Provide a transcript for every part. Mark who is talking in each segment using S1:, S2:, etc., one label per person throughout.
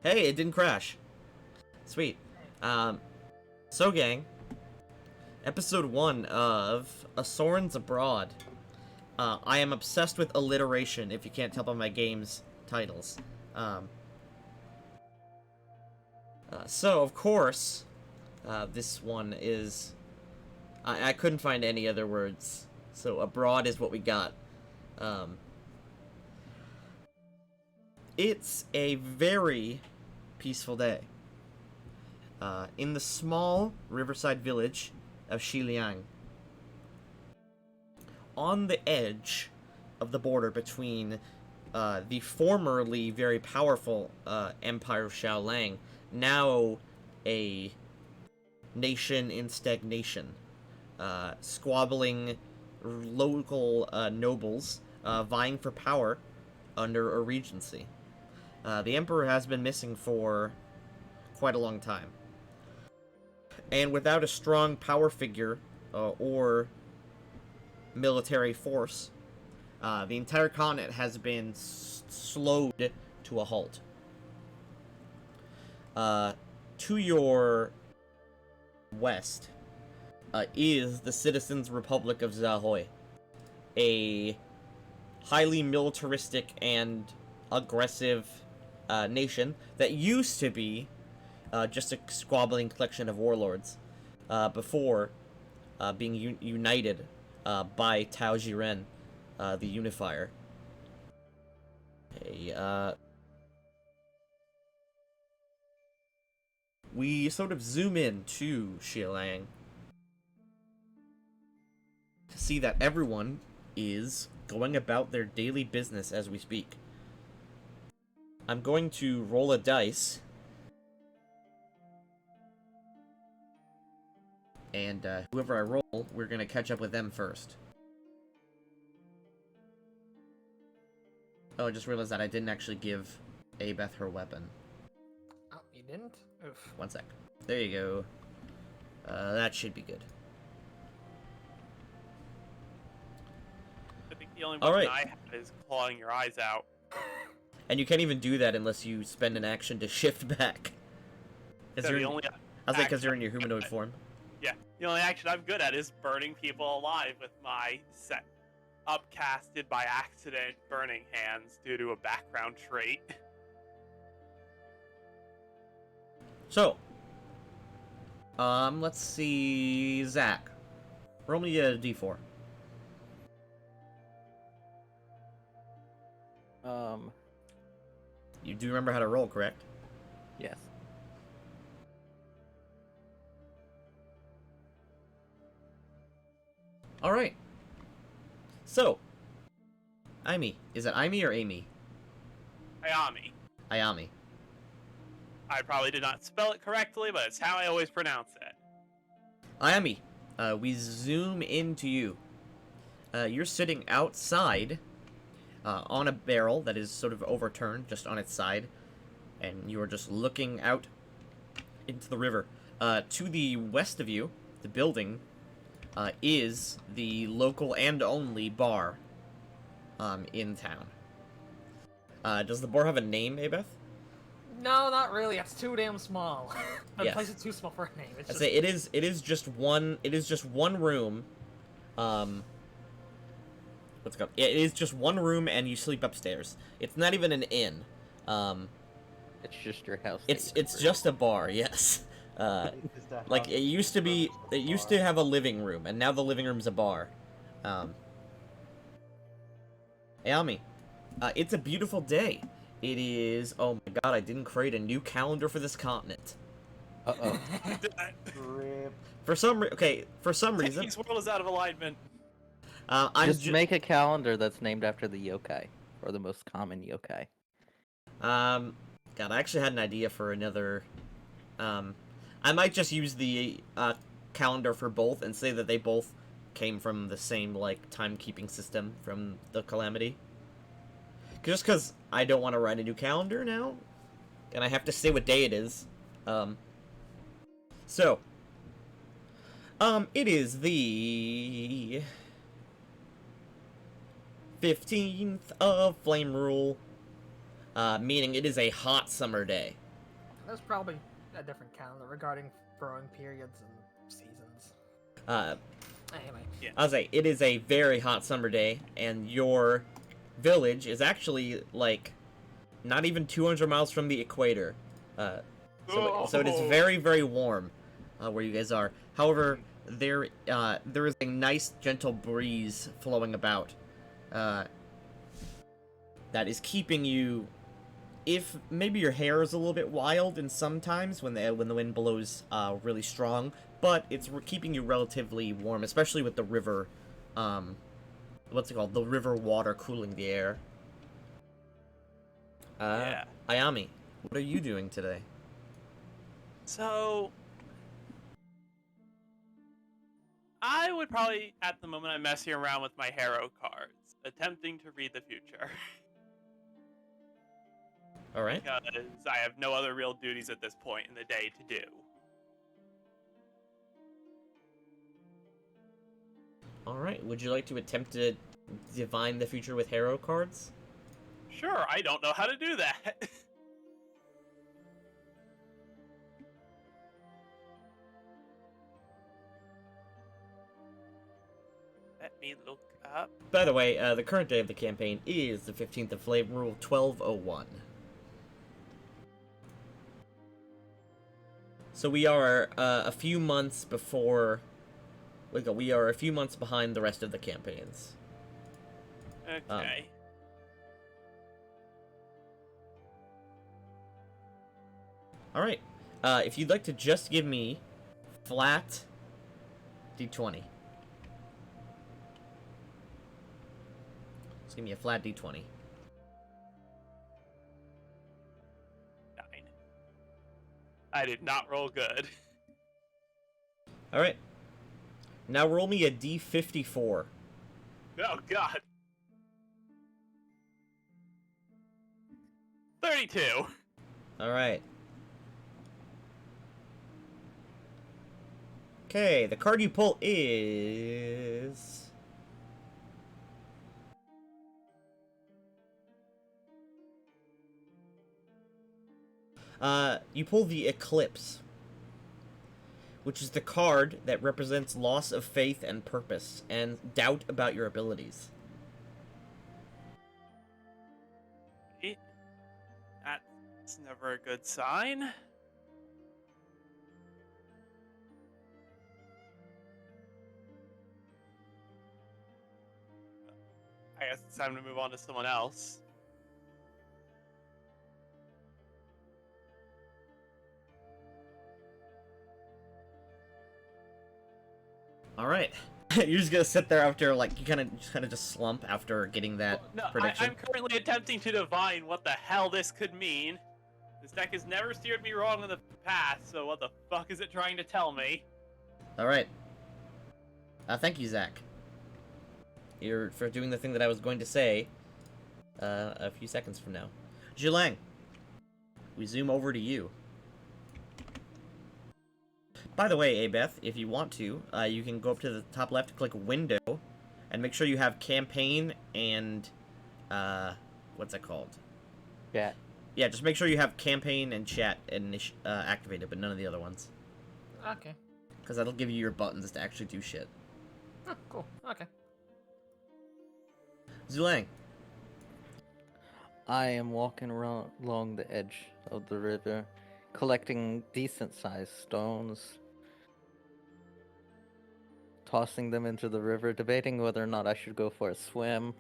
S1: Hey, it didn't crash. Sweet. So gang, episode 1 of Asorans Abroad. I am obsessed with alliteration, if you can't tell by my game's titles. So, of course, this one is... I couldn't find any other words, so abroad is what we got. It's a very peaceful day. In the small riverside village of Xiliang, on the edge of the border between the formerly very powerful Empire of Xiaolang, now a nation in stagnation, squabbling local nobles vying for power under a regency. The Emperor has been missing for quite a long time. And without a strong power figure or military force, the entire continent has been slowed to a halt. To your west is the Citizens' Republic of Zahui, a highly militaristic and aggressive nation that used to be just a squabbling collection of warlords before being united by Tao Jiren, the Unifier. We sort of zoom in to Xiliang to see that everyone is going about their daily business as we speak. I'm going to roll a dice, and whoever I roll, we're going to catch up with them first. Oh, I just realized that I didn't actually give Abeth her weapon.
S2: Oh, you didn't? Oof.
S1: One sec. There you go. That should be good.
S3: I think the only one
S1: Alright.
S3: I have is clawing your eyes out.
S1: And you can't even do that unless you spend an action to shift back.
S3: So the only
S1: I was like, because you're in your humanoid form.
S3: Yeah, the only action I'm good at is burning people alive with my set upcasted by accident burning hands due to a background trait.
S1: So, let's see, Zach. Roll me a d4. You do remember how to roll, correct?
S4: Yes.
S1: Alright. So, Aimi. Is it Aimi or Amy?
S3: Ayami.
S1: Ayami.
S3: I probably did not spell it correctly, but it's how I always pronounce it.
S1: Ayami, we zoom into you. You're sitting outside on a barrel that is sort of overturned, just on its side, and you are just looking out into the river. To the west of you, the building, is the local and only bar in town. Does the bar have a name, Abeth?
S2: No, not really. It's too damn small. The
S1: Yes.
S2: place is too small for a name. It's
S1: I'd
S2: just...
S1: say it is just one room. What's it called? It is just one room, and you sleep upstairs. It's not even an inn.
S4: It's just your house.
S1: It's just a bar. Yes. Like it used to be. It used to have a living room, and now the living room's a bar. Ayami, it's a beautiful day. It is. Oh my god! I didn't create a new calendar for this continent.
S4: Uh-oh.
S1: For some reason,
S3: This world is out of alignment.
S4: Just make a calendar that's named after the yokai, or the most common yokai.
S1: God, I actually had an idea for another. I might just use the calendar for both and say that they both came from the same like timekeeping system from the Calamity. Just because I don't want to write a new calendar now, and I have to say what day it is. So, it is the 15th of Flame Rule, meaning it is a hot summer day.
S2: There's probably a different calendar regarding growing periods and seasons.
S1: Uh,
S2: Anyway.
S3: Yeah.
S1: I'll say it is a very hot summer day, and your village is actually like not even 200 miles from the equator. So it is very, very warm where you guys are. However, there is a nice gentle breeze flowing about that is keeping you. If maybe your hair is a little bit wild, and sometimes when the wind blows really strong, but it's keeping you relatively warm, especially with the river. What's it called? The river water cooling the air.
S3: Yeah.
S1: Ayami, what are you doing today?
S3: So, I would probably, at the moment, I'm messing around with my Harrow cards, attempting to read the future.
S1: All right.
S3: Because I have no other real duties at this point in the day to do.
S1: All right. Would you like to attempt to divine the future with Harrow cards?
S3: Sure, I don't know how to do that. Let me look up.
S1: By the way, the current day of the campaign is the 15th of Flame, Rule 1201. So we are a few months before. We are a few months behind the rest of the campaigns.
S3: Okay.
S1: All right. If you'd like to just give me flat d20. Just give me a flat d20.
S3: 9. I did not roll good.
S1: All right. Now roll me a d54.
S3: Oh god. 32.
S1: All right. Okay, the card you pull is... you pull the Eclipse, which is the card that represents loss of faith and purpose, and doubt about your abilities.
S3: That's never a good sign. I guess it's time to move on to someone else.
S1: All right. You're just gonna sit there after, like, you kind of just slump after getting that
S3: Well, no,
S1: prediction.
S3: I'm currently attempting to divine what the hell this could mean. This deck has never steered me wrong in the past, so what the fuck is it trying to tell me?
S1: All right. Thank you, Zach. You're for doing the thing that I was going to say a few seconds from now. Jilang, we zoom over to you. By the way, Abeth, if you want to, you can go up to the top left, click Window, and make sure you have Campaign and, what's that called?
S4: Chat.
S1: Yeah, just make sure you have Campaign and Chat activated, but none of the other ones.
S2: Okay.
S1: Because that'll give you your buttons to actually do shit.
S2: Oh, cool. Okay.
S1: Zulang.
S4: I am walking along the edge of the river, collecting decent-sized stones, tossing them into the river, debating whether or not I should go for a swim,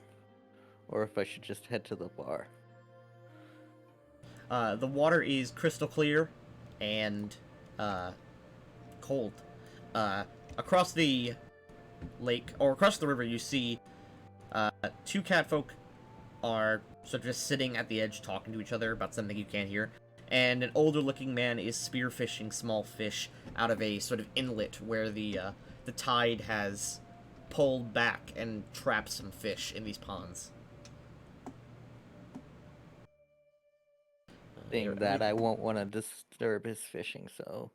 S4: or if I should just head to the bar.
S1: The water is crystal clear and cold. Across the lake, or across the river, you see two catfolk are sort of just sitting at the edge talking to each other about something you can't hear. And an older-looking man is spearfishing small fish out of a sort of inlet where the tide has pulled back and trapped some fish in these ponds.
S4: Being that I won't want to disturb his fishing, so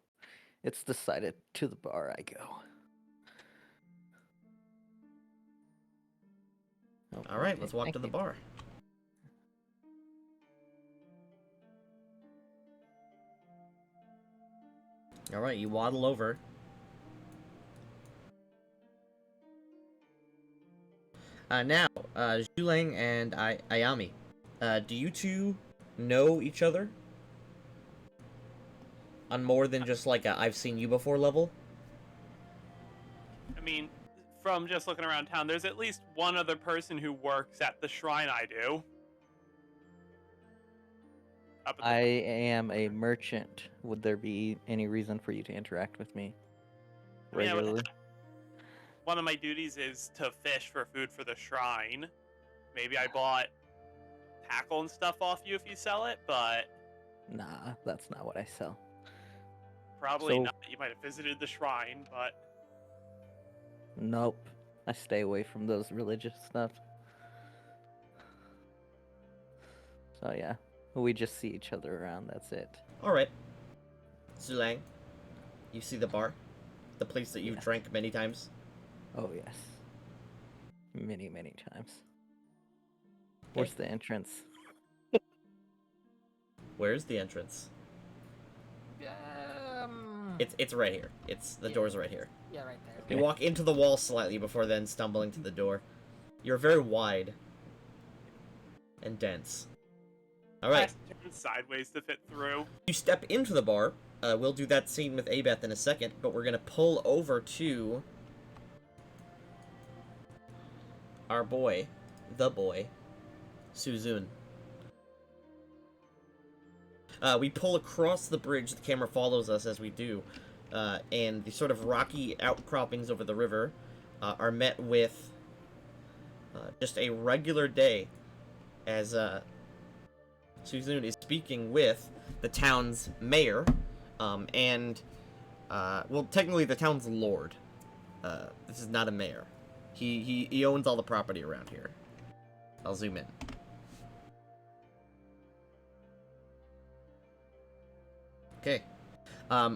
S4: it's decided to the bar I go.
S1: All right, let's walk to the
S4: you.
S1: bar. All right, you waddle over. Now, Zhulang and Ayami, do you two know each other on more than just like a I've seen you before level?
S3: I mean, from just looking around town, there's at least one other person who works at the shrine I do. Up at
S4: I am a merchant. Would there be any reason for you to interact with me
S3: I mean,
S4: regularly?
S3: one of my duties is to fish for food for the shrine. Maybe I bought tackle and stuff off you if you sell it, but
S4: Nah, that's not what I sell.
S3: probably
S4: So-
S3: not. You might have visited the shrine, but
S4: Nope. I stay away from those religious stuff. So yeah, we just see each other around. That's it.
S1: All right, Zhulang, you see the bar, the place that you've
S4: Yeah.
S1: drank many times.
S4: Oh yes, many times. Where's the entrance?
S1: Where's the entrance?
S2: Um,
S1: It's right here. The
S2: Yeah.
S1: door's right here.
S2: yeah, right there.
S1: You
S4: Okay.
S1: walk into the wall slightly before then stumbling to the door. You're very wide and dense. All
S3: I
S1: right,
S3: have to turn sideways to fit through.
S1: you step into the bar. We'll do that scene with Abeth in a second, but we're gonna pull over to our boy, the boy, Suzun. We pull across the bridge. The camera follows us as we do, and the sort of rocky outcroppings over the river are met with just a regular day as Suzun is speaking with the town's mayor, and, well, technically the town's lord. This is not a mayor. He owns all the property around here. I'll zoom in. Okay.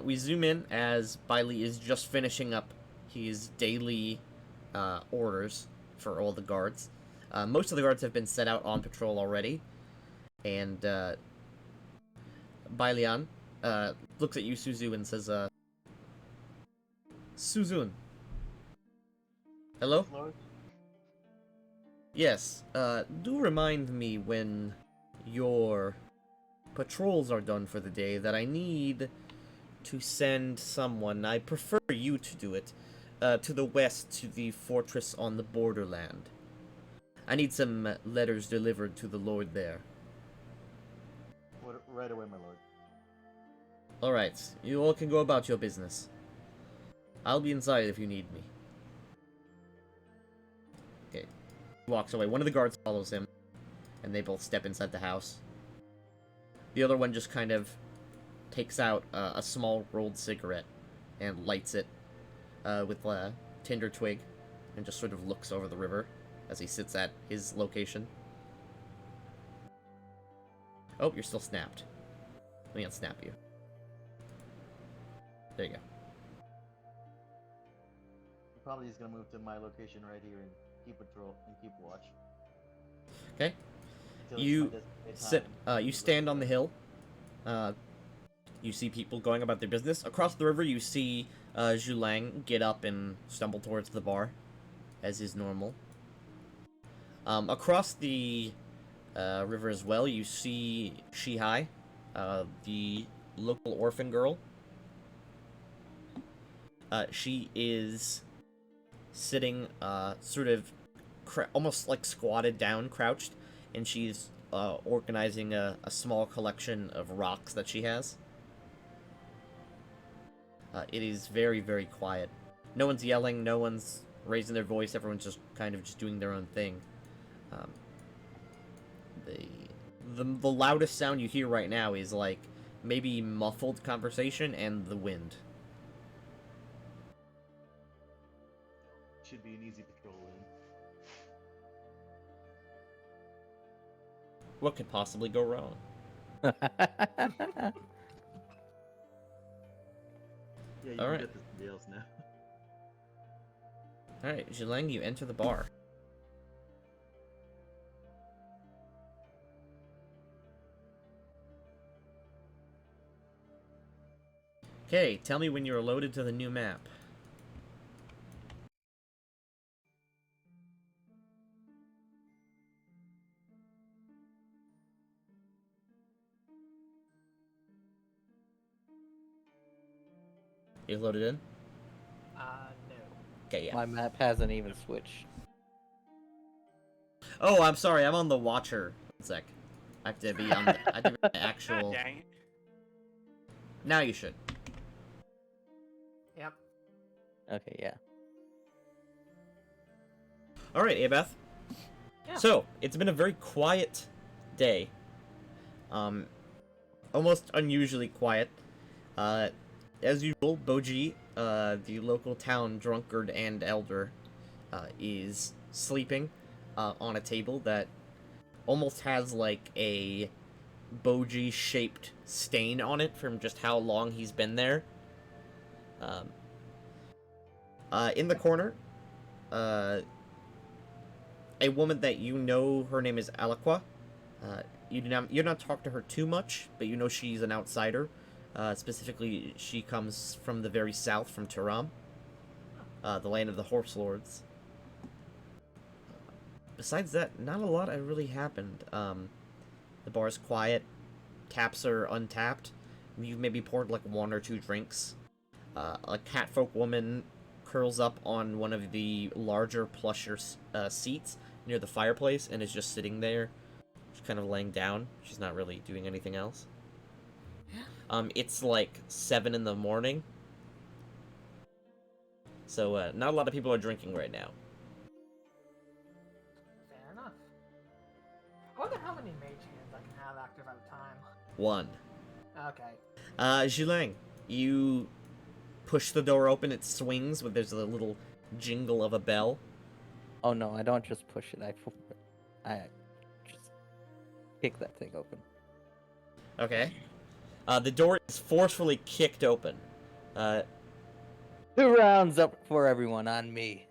S1: We zoom in as Bailey is just finishing up his daily orders for all the guards. Most of the guards have been set out on patrol already. And Bailian looks at you, Suzu, and says, Suzun. Hello?
S5: Lord?
S1: Yes, do remind me when your patrols are done for the day that I need to send someone, I prefer you to do it, to the west to the fortress on the borderland. I need some letters delivered to the lord there.
S5: Right away, my lord.
S1: Alright, you all can go about your business. I'll be inside if you need me. Okay. He walks away. One of the guards follows him, and they both step inside the house. The other one just kind of takes out a small rolled cigarette and lights it with a tinder twig and just sort of looks over the river as he sits at his location. Oh, you're still snapped. Let me unsnap you. There you go.
S5: He probably is gonna move to my location right here and keep patrol and keep watch.
S1: Okay.
S5: Until it's
S1: You
S5: my designated time.
S1: you stand on the hill. You see people going about their business. Across the river, you see Zhulang get up and stumble towards the bar, as is normal. Across the river as well, you see Shihai, the local orphan girl. She is sitting, sort of, almost like squatted down, crouched, and she's organizing a small collection of rocks that she has. It is very, very quiet. No one's yelling, no one's raising their voice, everyone's just kind of just doing their own thing. The loudest sound you hear right now is like maybe muffled conversation and the wind.
S5: Should be an easy patrol then.
S1: What could possibly go wrong?
S5: Yeah, you
S1: All
S5: can
S1: right.
S5: get to somebody else now.
S1: Alright, Zhilang, you enter the bar. Okay, tell me when you're loaded to the new map. You loaded in?
S2: No.
S1: Okay, yeah.
S4: My map hasn't even switched.
S1: Oh, I'm sorry. I'm on the Watcher. One sec. I have to be on the, I have to be on the
S3: God
S1: actual.
S3: dang it.
S1: Now you should.
S2: Yep.
S4: Okay, yeah.
S1: All right, Abeth.
S2: Yeah.
S1: So it's been a very quiet day. Almost unusually quiet. As usual, Boji, the local town drunkard and elder, is sleeping on a table that almost has like a Boji-shaped stain on it from just how long he's been there. In the corner, a woman that you know, her name is Alaqua. You do not talk to her too much, but you know she's an outsider. Specifically, she comes from the very south, from Taram, the land of the Horse Lords. Besides that, not a lot really happened. The bar's quiet, taps are untapped. You've maybe poured like 1 or 2 drinks. A catfolk woman curls up on one of the larger, plusher seats near the fireplace and is just sitting there. She's kind of laying down. She's not really doing anything else. It's like 7 in the morning. So, not a lot of people are drinking right now.
S2: Fair enough. I wonder how many mage hands I can have active at a time.
S1: 1.
S2: Okay.
S1: Zhilang, you push the door open, it swings, but there's a little jingle of a bell.
S4: Oh no, I don't just push it. I just kick that thing open.
S1: Okay. The door is forcefully kicked open.
S4: 2 rounds up for everyone on me.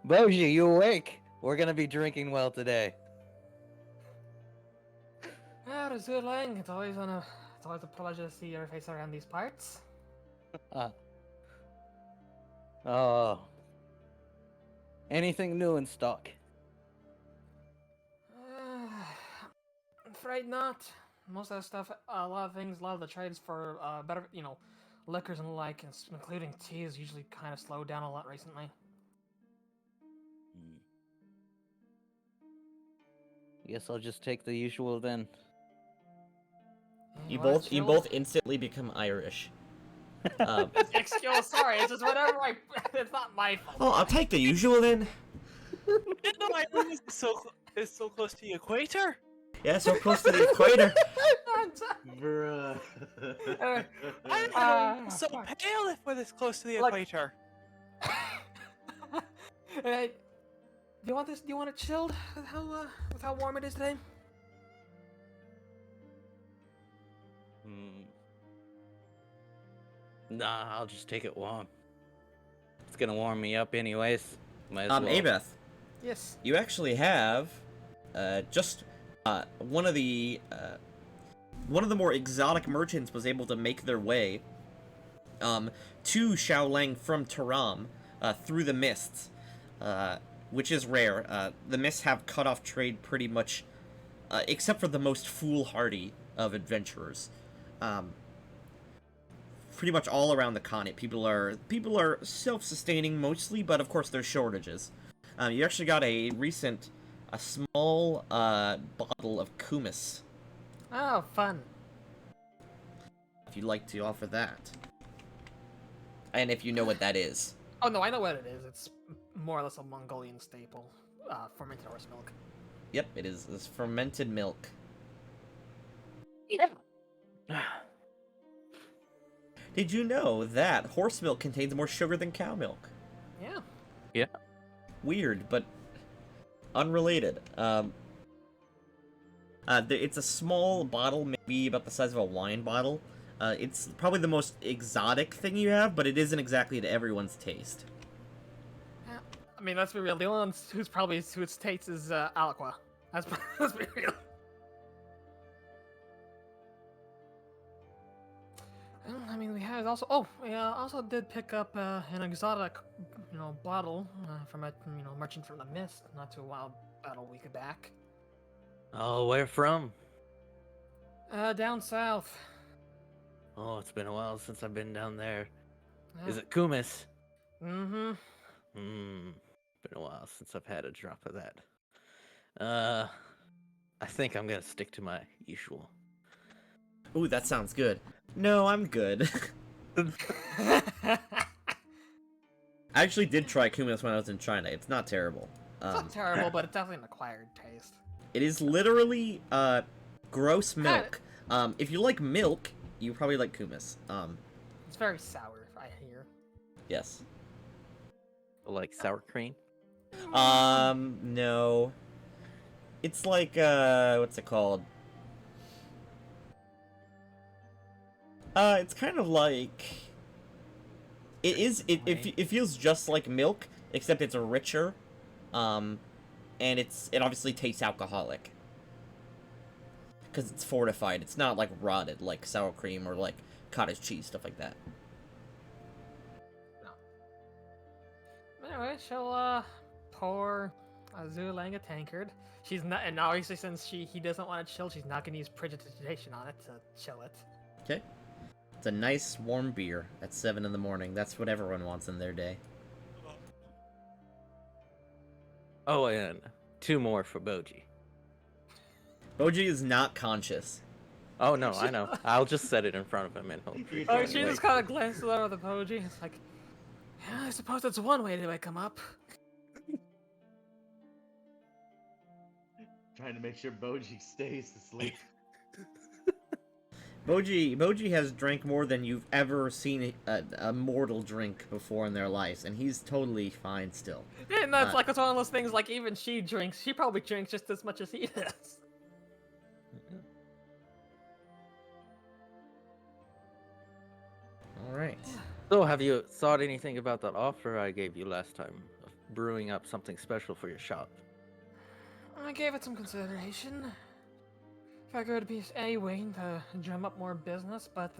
S4: Boji, you awake? We're gonna be drinking well today.
S2: Ah, Zulang, it's always a pleasure to see your face around these parts.
S4: Oh. Anything new in stock?
S2: I'm afraid not. Most of the stuff, a lot of the trades for better, liquors and the like, including tea, is usually kind of slowed down a lot recently.
S4: Guess I'll just take the usual then.
S1: You
S2: wanna
S1: both
S2: chill?
S1: instantly become Irish.
S2: Excuse, sorry, it's just whatever it's not my fault.
S1: Oh, I'll take the usual then.
S3: Didn't know Ireland is so close to the equator.
S1: Yeah, so close to the equator.
S5: Bruh.
S3: I didn't know it was so
S2: fuck.
S3: pale if we're this close to the
S2: Like-
S3: equator.
S2: Hey, do you want this? Do you want it chilled with how warm it is today?
S4: Nah, I'll just take it warm. It's gonna warm me up anyways. Might as well.
S1: Abeth,
S2: Yes.
S1: you actually have just one of the more exotic merchants was able to make their way to Xiaolang from Taram through the mists, which is rare. The mists have cut off trade pretty much, except for the most foolhardy of adventurers. Pretty much all around the continent, people are self-sustaining mostly, but of course there's shortages. You actually got a small bottle of kumis,
S2: Oh, fun.
S1: if you'd like to offer that. And if you know what that is.
S2: Oh no, I know what it is. It's more or less a Mongolian staple, fermented horse milk.
S1: Yep, it is. It's fermented milk. Did you know that horse milk contains more sugar than cow milk?
S2: Yeah.
S4: Yeah.
S1: Weird, but unrelated. It's a small bottle, maybe about the size of a wine bottle. It's probably the most exotic thing you have, but it isn't exactly to everyone's taste.
S2: I mean, let's be real. The only one whose taste is Alaqua. Let's be real. Well, I mean, we had also. Oh, we also did pick up an exotic, bottle from a merchant from the mist not too while about a week back.
S4: Oh, where from?
S2: Down south.
S4: Oh, it's been a while since I've been down there. Is
S2: Yeah.
S4: it kumis?
S2: Mm-hmm.
S4: Been a while since I've had a drop of that. I think I'm gonna stick to my usual.
S1: Ooh, that sounds good. No, I'm good. I actually did try kumis when I was in China. It's not terrible.
S2: It's not terrible, but it's definitely an acquired taste.
S1: It is literally gross milk. If you like milk, you probably like kumis.
S2: It's very sour, I hear.
S1: Yes.
S4: Like sour cream?
S1: No. It's like what's it called? It's kind of like it feels just like milk, except it's richer. And it obviously tastes alcoholic. Because it's fortified. It's not like rotted like sour cream or like cottage cheese, stuff like that.
S2: Anyway, she'll pour Zulang a tankard. She's not, and obviously since he doesn't want to chill, she's not gonna use precipitation on it to chill it.
S1: Okay. It's a nice warm beer at 7 in the morning. That's what everyone wants in their day.
S4: Oh, and 2 more for Boji.
S1: Boji is not conscious.
S4: Oh no, I know. I'll just set it in front of him and hope.
S2: Oh, she just kind of glances over the Poji. It's like, yeah, I suppose that's one way to wake him up.
S5: Trying to make sure Boji stays asleep.
S1: Boji has drank more than you've ever seen a mortal drink before in their lives, and he's totally fine still.
S2: And that's like, it's one of those things, like, even she drinks. She probably drinks just as much as he does.
S1: Alright.
S4: So, have you thought anything about that offer I gave you last time of brewing up something special for your shop?
S2: I gave it some consideration. Figured it'd be a way to drum up more business, but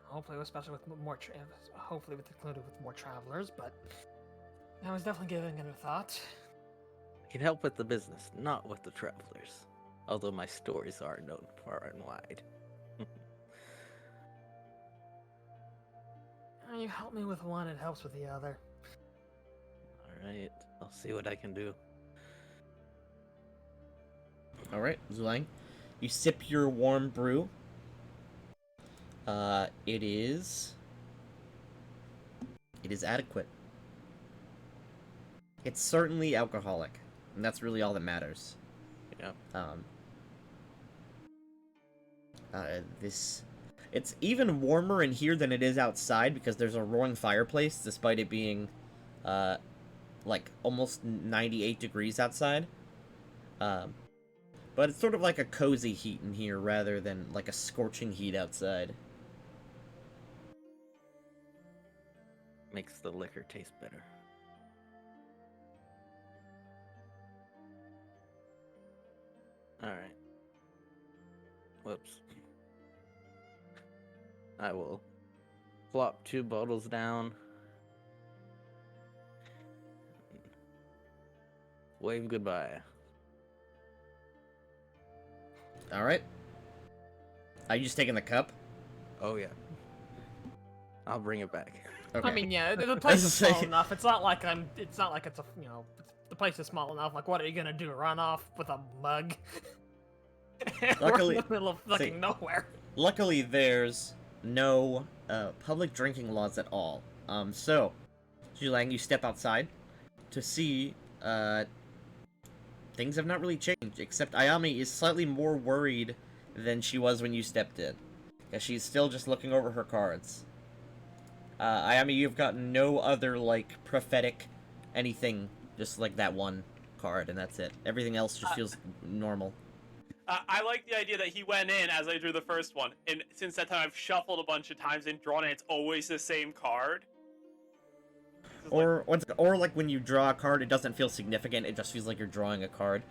S2: hopefully, especially with hopefully included with more travelers. But I was definitely giving it a thought.
S4: I can help with the business, not with the travelers. Although my stories are known far and wide.
S2: You help me with one, it helps with the other.
S4: Alright, I'll see what I can do.
S1: Alright, Zulang. You sip your warm brew. It is adequate. It's certainly alcoholic, and that's really all that matters.
S4: Yeah.
S1: It's even warmer in here than it is outside because there's a roaring fireplace, despite it being, like, almost 98 degrees outside. But it's sort of like a cozy heat in here rather than, like, a scorching heat outside.
S4: Makes the liquor taste better. Alright. Whoops. I will flop 2 bottles down. Wave goodbye.
S1: Alright. Are you just taking the cup?
S4: Oh yeah. I'll bring it back.
S1: Okay.
S2: I mean, yeah, the place is small
S1: Say-
S2: enough. It's not like it's a the place is small enough. Like, what are you gonna do? Run off with a mug?
S1: Luckily-
S2: We're in the middle of fucking nowhere.
S1: Luckily, there's no public drinking laws at all. So, Julang, you step outside to see things have not really changed, except Ayami is slightly more worried than she was when you stepped in. Because she's still just looking over her cards. Ayami, you've got no other, like, prophetic anything, just like that one card, and that's it. Everything else just feels normal.
S3: I like the idea that he went in as I drew the first one, and since that time I've shuffled a bunch of times and drawn it, it's always the same card. It's
S1: Or like when you draw a card, it doesn't feel significant, it just feels like you're drawing a card.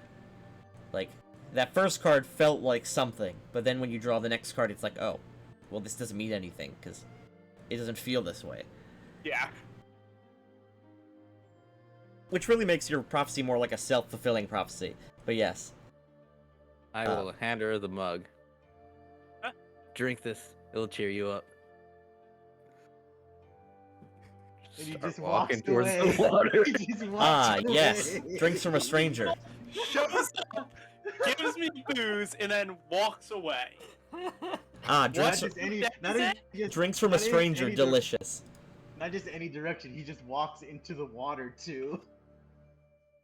S1: Like, that first card felt like something, but then when you draw the next card, it's like, oh. well, this doesn't mean anything, because it doesn't feel this way.
S3: Yeah.
S1: Which really makes your prophecy more like a self-fulfilling prophecy. But yes.
S4: I will hand her the mug.
S3: Huh?
S4: Drink this. It'll cheer you up.
S5: And he
S4: Start
S5: just
S4: walking
S5: walks
S4: towards
S5: away.
S4: the water.
S5: He just walks
S1: Yes.
S5: away.
S1: Drinks from a stranger.
S3: Shows up, gives me booze, and then walks away.
S5: Not
S1: Drinks,
S5: just any,
S3: That's
S5: not
S3: it?
S5: just,
S1: drinks from a
S5: not just
S1: stranger,
S5: any
S1: delicious.
S5: not just any direction. He just walks into the water too.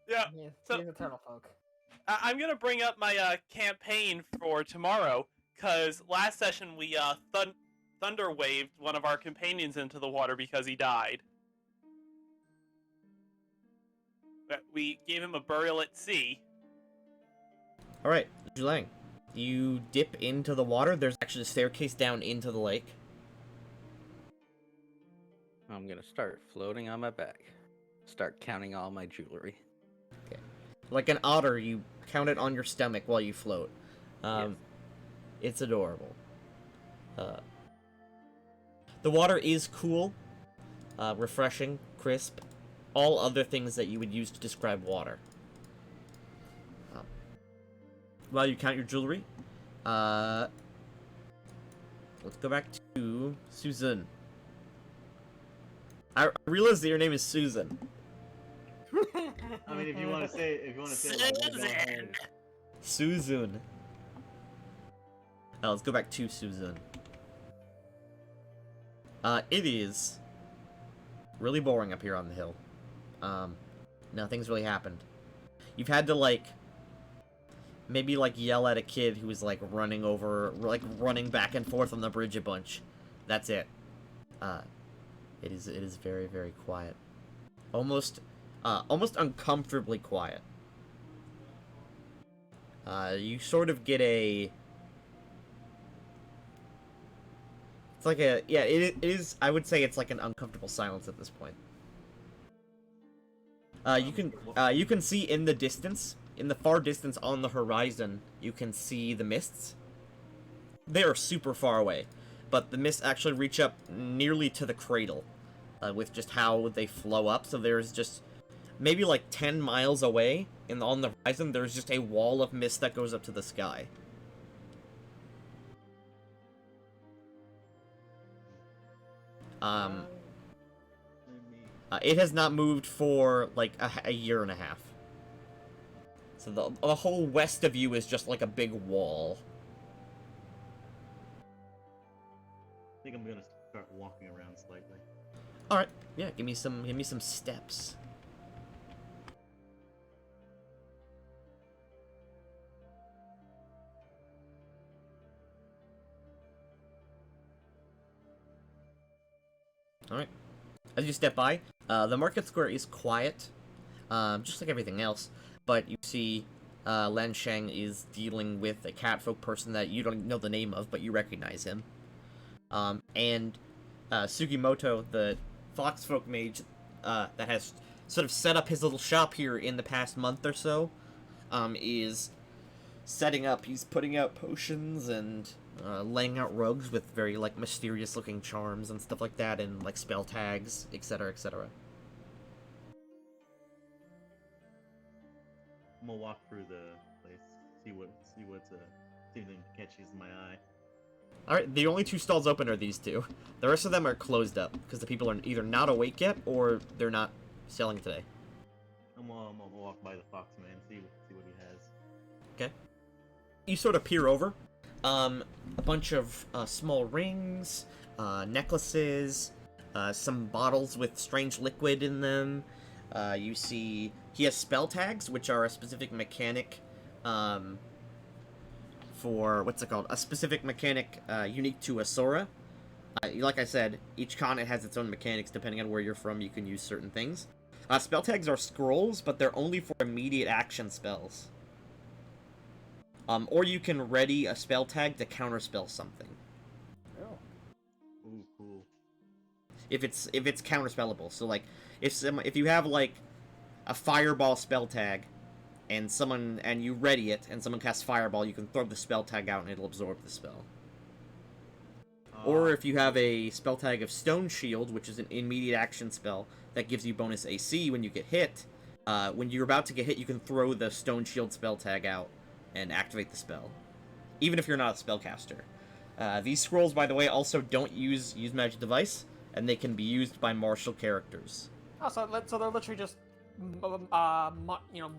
S3: Yeah. So-
S2: He's a turtle folk.
S3: I'm gonna bring up my campaign for tomorrow, cause last session we thunder waved one of our companions into the water because he died. But we gave him a burial at sea.
S1: Alright, Julang. You dip into the water. There's actually a staircase down into the lake.
S4: I'm gonna start floating on my back. Start counting all my jewelry.
S1: Like an otter, you count it on your stomach while you float. It's adorable. The water is cool, refreshing, crisp, all other things that you would use to describe water. While you count your jewelry, let's go back to Susan. I realize that your name is Susan.
S5: I mean, if you want to say, it like that, go ahead.
S1: Susan. Let's go back to Susan. It is really boring up here on the hill. Nothing's really happened. You've had to, like, maybe, like, yell at a kid who was, like, running back and forth on the bridge a bunch. That's it. It is very, very quiet. Almost uncomfortably quiet. You sort of get a... It's like a... Yeah, it is... I would say it's like an uncomfortable silence at this point. You can see in the distance, in the far distance on the horizon, you can see the mists. They are super far away, but the mists actually reach up nearly to the cradle, with just how they flow up. So there's just maybe like 10 miles away, on the horizon, there's just a wall of mist that goes up to the sky. It has not moved for like a year and a half. So the whole west of you is just like a big wall.
S5: I think I'm gonna start walking around slightly.
S1: All right, yeah, give me some steps. All right. As you step by, the market square is quiet, just like everything else. But you see, Lan Sheng is dealing with a catfolk person that you don't know the name of, but you recognize him. And Sugimoto, the foxfolk mage, that has sort of set up his little shop here in the past month or so, is setting up. He's putting out potions and laying out rugs with very like mysterious looking charms and stuff like that, and like spell tags, etc., etc.
S5: I'm gonna walk through the place, see if anything catches my eye.
S1: Alright, the only two stalls open are these two. The rest of them are closed up, because the people are either not awake yet, or they're not selling today.
S5: I'm gonna walk by the foxman, see what he has.
S1: Okay. You sort of peer over. A bunch of small rings, necklaces, some bottles with strange liquid in them. You see he has spell tags, which are a specific mechanic, for, what's it called? A specific mechanic unique to Asora. Like I said, each continent has its own mechanics. Depending on where you're from, you can use certain things. Spell tags are scrolls, but they're only for immediate action spells. Or you can ready a spell tag to counterspell something.
S2: Oh.
S5: Ooh, cool.
S1: If it's counterspellable. So like if you have like a fireball spell tag and you ready it and someone casts fireball, you can throw the spell tag out and it'll absorb the spell. Or if you have a spell tag of Stone Shield, which is an immediate action spell that gives you bonus AC when you get hit, when you're about to get hit, you can throw the Stone Shield spell tag out and activate the spell, even if you're not a spellcaster. These scrolls, by the way, also don't use Magic Device, and they can be used by martial characters.
S2: Oh, so they're literally just,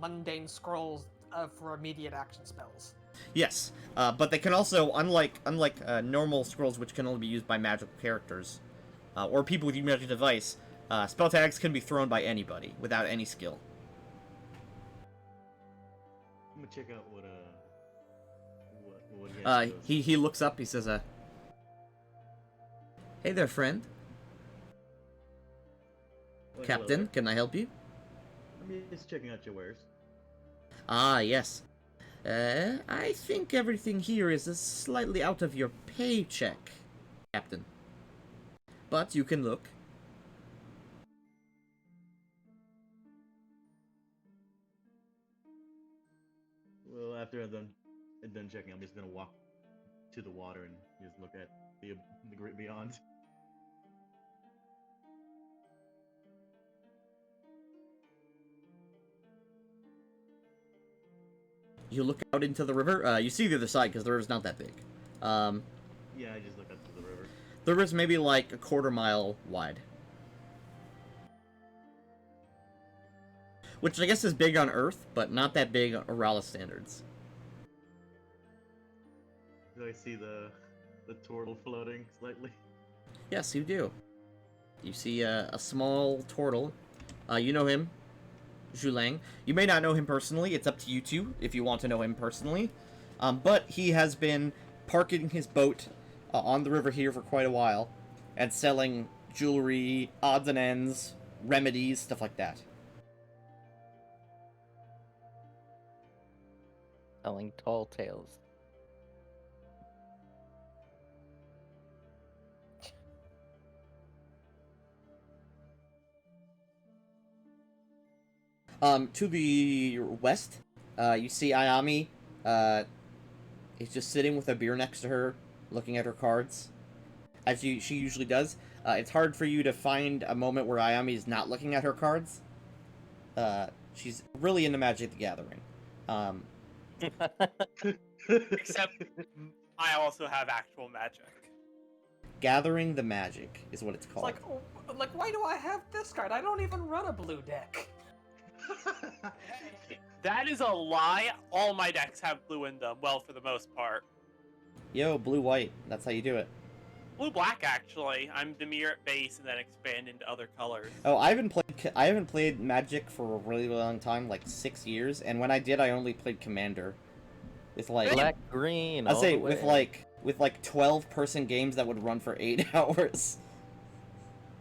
S2: mundane scrolls for immediate action spells.
S1: Yes, but they can also, unlike normal scrolls, which can only be used by magical characters, or people with Magic Device, spell tags can be thrown by anybody without any skill.
S5: I'm gonna check out what he has to do.
S1: He looks up. He says, "Hey there, friend.
S5: Oh,
S1: Captain,
S5: hello
S1: can I help you?"
S5: there. I'm just checking out your wares.
S1: Ah, yes. I think everything here is slightly out of your paycheck, Captain. But you can look.
S5: Well, after I'm done checking, I'm just gonna walk to the water and just look at the great beyond.
S1: You look out into the river. You see the other side because the river's not that big.
S5: Yeah, I just look up to the river.
S1: The river's maybe like a quarter-mile wide. Which I guess is big on Earth, but not that big on Orala standards.
S5: Do I see the turtle floating slightly?
S1: Yes, you do. You see a small turtle. You know him, Zhulang. You may not know him personally. It's up to you two if you want to know him personally. But he has been parking his boat on the river here for quite a while and selling jewelry, odds and ends, remedies, stuff like that.
S4: Telling tall tales.
S1: To the west, you see Ayami. Is just sitting with a beer next to her, looking at her cards, as she usually does. It's hard for you to find a moment where Ayami is not looking at her cards. She's really into Magic the Gathering.
S3: Except I also have actual magic.
S1: Gathering the Magic is what it's
S2: It's
S1: called.
S2: like, why do I have this card? I don't even run a blue deck.
S3: That is a lie. All my decks have blue in them. Well, for the most part.
S1: Yo, blue-white. That's how you do it.
S3: Blue-black, actually. I'm Demir at base and then expand into other colors.
S1: Oh, I haven't played Magic for a really long time, like 6 years, and when I did, I only played Commander. With like
S4: Black, green.
S1: I'll
S4: all
S1: say
S4: the
S1: with
S4: way.
S1: 12-person games that would run for 8 hours.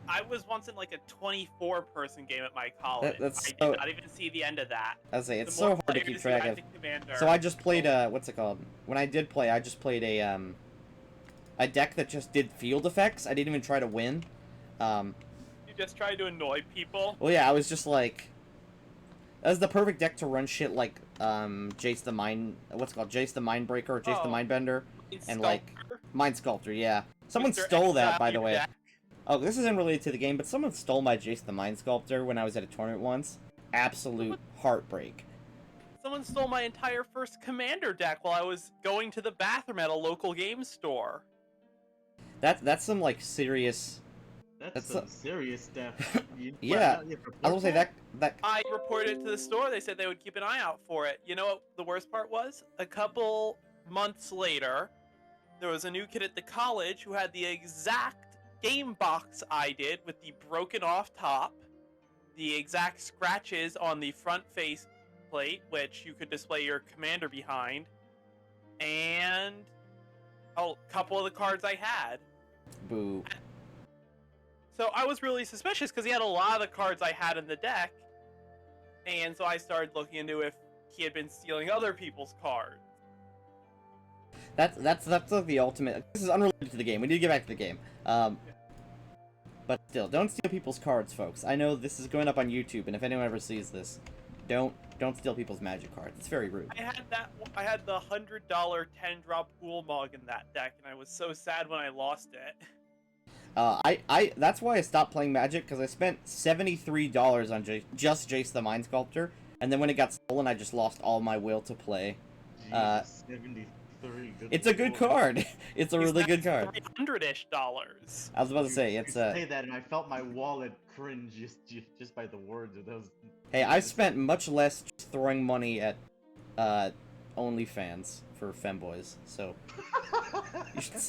S3: I was once in like a 24-person game at my college.
S1: That's
S3: I did
S1: so-
S3: not even see the end of that.
S1: I'll say it's
S3: The more
S1: so hard to keep
S3: players you
S1: track
S3: had
S1: of.
S3: to Commander,
S1: So I just played what's it called? When I did play, I just played a deck that just did field effects. I didn't even try to win.
S3: You just tried to annoy people.
S1: Well, yeah, I was just like, that was the perfect deck to run shit like Jace the Mind, what's it called? Jace the Mindbreaker, or Jace the
S3: Oh.
S1: Mindbender, and like
S3: Sculptor,
S1: Mind Sculptor. Yeah, someone
S3: Mr.
S1: stole that,
S3: Exile
S1: by the
S3: your
S1: way.
S3: deck.
S1: Oh, this isn't related to the game, but someone stole my Jace the Mind Sculptor when I was at a tournament once. Absolute heartbreak.
S3: Someone stole my entire first Commander deck while I was going to the bathroom at a local game store.
S1: That's some like serious.
S5: That's
S1: That's
S5: some serious stuff.
S1: Yeah. I will say that
S3: I reported it to the store. They said they would keep an eye out for it. You know what the worst part was? A couple months later, there was a new kid at the college who had the exact game box I did with the broken off top, the exact scratches on the front face plate, which you could display your commander behind, and a couple of the cards I had.
S1: boo.
S3: So I was really suspicious because he had a lot of the cards I had in the deck, and so I started looking into if he had been stealing other people's cards.
S1: That's like the ultimate. This is unrelated to the game. We need to get back to the game. But still, don't steal people's cards, folks. I know this is going up on YouTube, and if anyone ever sees this, don't Don't steal people's magic cards. It's very rude.
S3: I had the $100 10-drop pool mug in that deck, and I was so sad when I lost it.
S1: That's why I stopped playing Magic, because I spent $73 on just Jace the Mind Sculptor, and then when it got stolen, I just lost all my will to play.
S5: Jesus, 73. Good
S1: It's a good
S5: lord.
S1: card. It's a really good card.
S3: $300-ish.
S1: I was about to say,
S5: You
S1: it's
S5: say that, and I felt my wallet cringe just by the words of those.
S1: Hey, I spent much less just throwing money at OnlyFans for femboys. So you should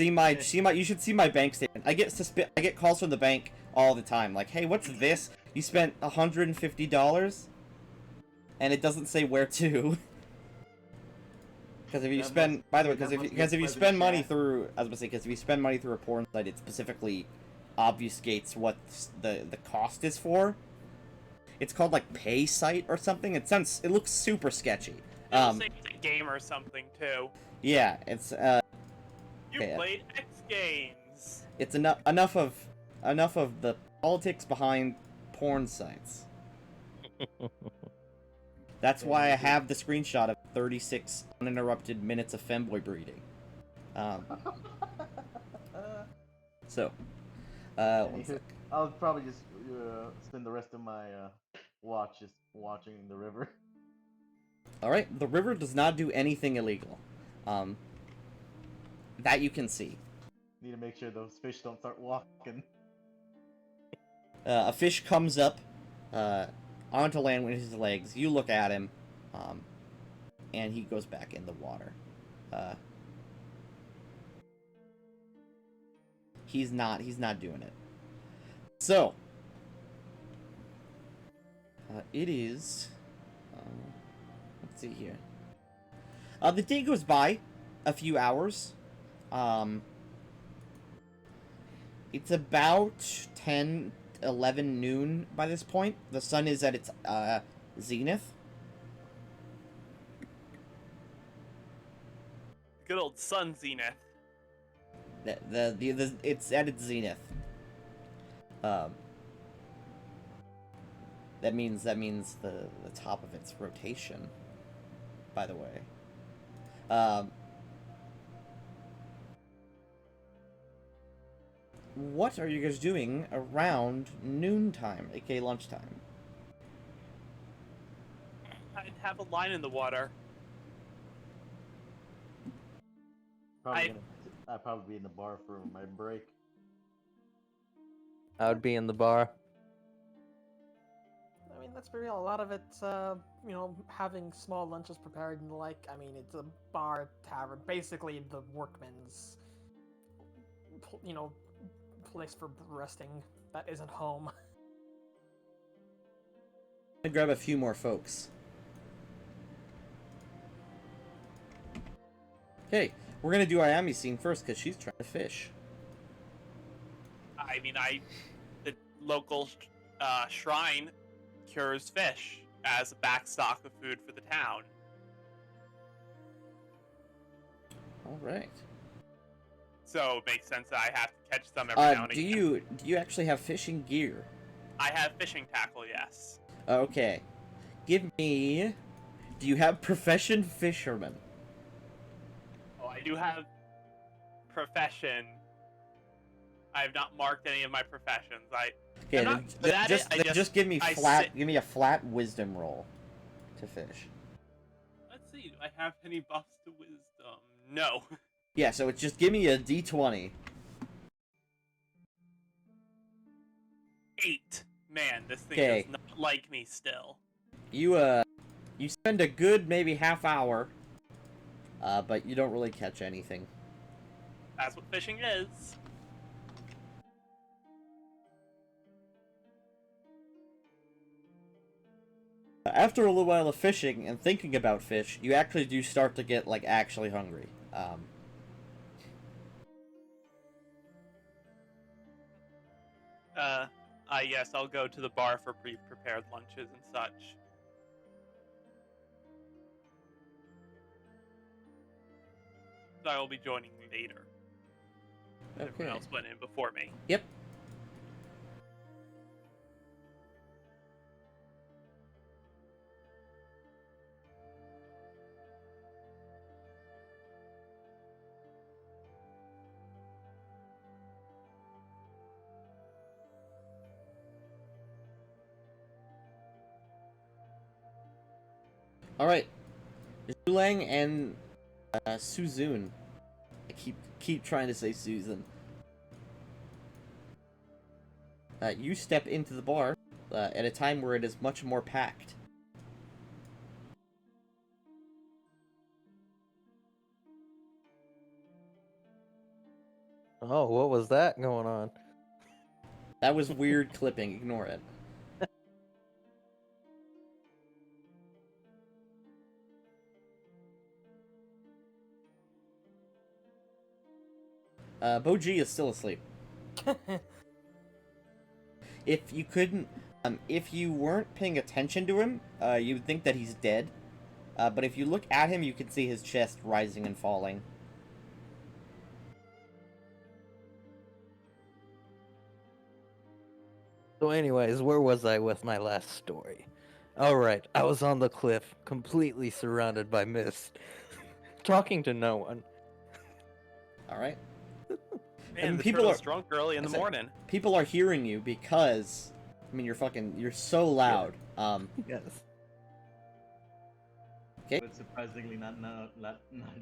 S1: see my bank statement. I get calls from the bank all the time, like, "Hey, what's this? You spent $150, and it doesn't say where to." Because if you spend, by the way, because if you spend money through, I was gonna say, because if you spend money through a porn site, it specifically obfuscates what the cost is for. It's called like pay site or something. It looks super sketchy.
S3: It'll say it's a game or something too.
S1: Yeah, it's
S3: You played X Games.
S1: It's enough of the politics behind porn sites. That's why I have the screenshot of 36 uninterrupted minutes of femboy breeding. So, one sec.
S5: I'll probably just spend the rest of my watch just watching the river.
S1: Alright, the river does not do anything illegal. That you can see.
S5: Need to make sure those fish don't start walking.
S1: A fish comes up onto land with his legs. You look at him, and he goes back in the water. He's not doing it. So, it is. Let's see here. The day goes by, a few hours. It's about 10, 11 noon by this point. The sun is at its zenith.
S3: Good old sun zenith.
S1: It's at its zenith. That means the top of its rotation. By the way. What are you guys doing around noontime, aka lunchtime?
S3: I'd have a line in the water.
S5: I'd probably be in the bar for my break.
S4: I would be in the bar.
S2: I mean, let's be real. A lot of it's, having small lunches prepared and the like. I mean, it's a bar, tavern, basically the workman's, place for resting that isn't home.
S1: I'm gonna grab a few more folks. Okay, we're gonna do Ayami's scene first because she's trying to fish.
S3: I mean, the local shrine cures fish as a backstock of food for the town.
S1: All right.
S3: So it makes sense that I have to catch some every now and
S1: Do
S3: again.
S1: you actually have fishing gear?
S3: I have fishing tackle, yes.
S1: Okay. Give me. Do you have profession fisherman?
S3: Oh, I do have profession. I have not marked any of my professions.
S1: Okay,
S3: I'm not good at it,
S1: just give me Give me a flat wisdom roll to fish.
S3: Let's see. Do I have any buffs to wisdom? No.
S1: Yeah, so it's just give me a d20.
S3: 8. Man, this thing
S1: Okay.
S3: does not like me still.
S1: You spend a good maybe half hour, but you don't really catch anything.
S3: That's what fishing is.
S1: After a little while of fishing and thinking about fish, you actually do start to get like actually hungry.
S3: Yes, I'll go to the bar for pre-prepared lunches and such. So I will be joining later. Everyone else went in before me.
S1: Yep. All right, Zhulang and Suzun. I keep trying to say Susan. You step into the bar at a time where it is much more packed.
S4: Oh, what was that going on?
S1: That was weird clipping. Ignore it. Boji is still asleep. If you couldn't, if you weren't paying attention to him, you'd think that he's dead. But if you look at him, you can see his chest rising and falling.
S4: So anyways, where was I with my last story? Alright, I was on the cliff, completely surrounded by mist, talking to no one.
S1: All right.
S3: Man, the
S1: people
S3: turtle's
S1: are
S3: drunk early in the morning.
S1: People are hearing you because, I mean, you're so loud.
S4: Yes.
S1: Okay.
S5: But surprisingly not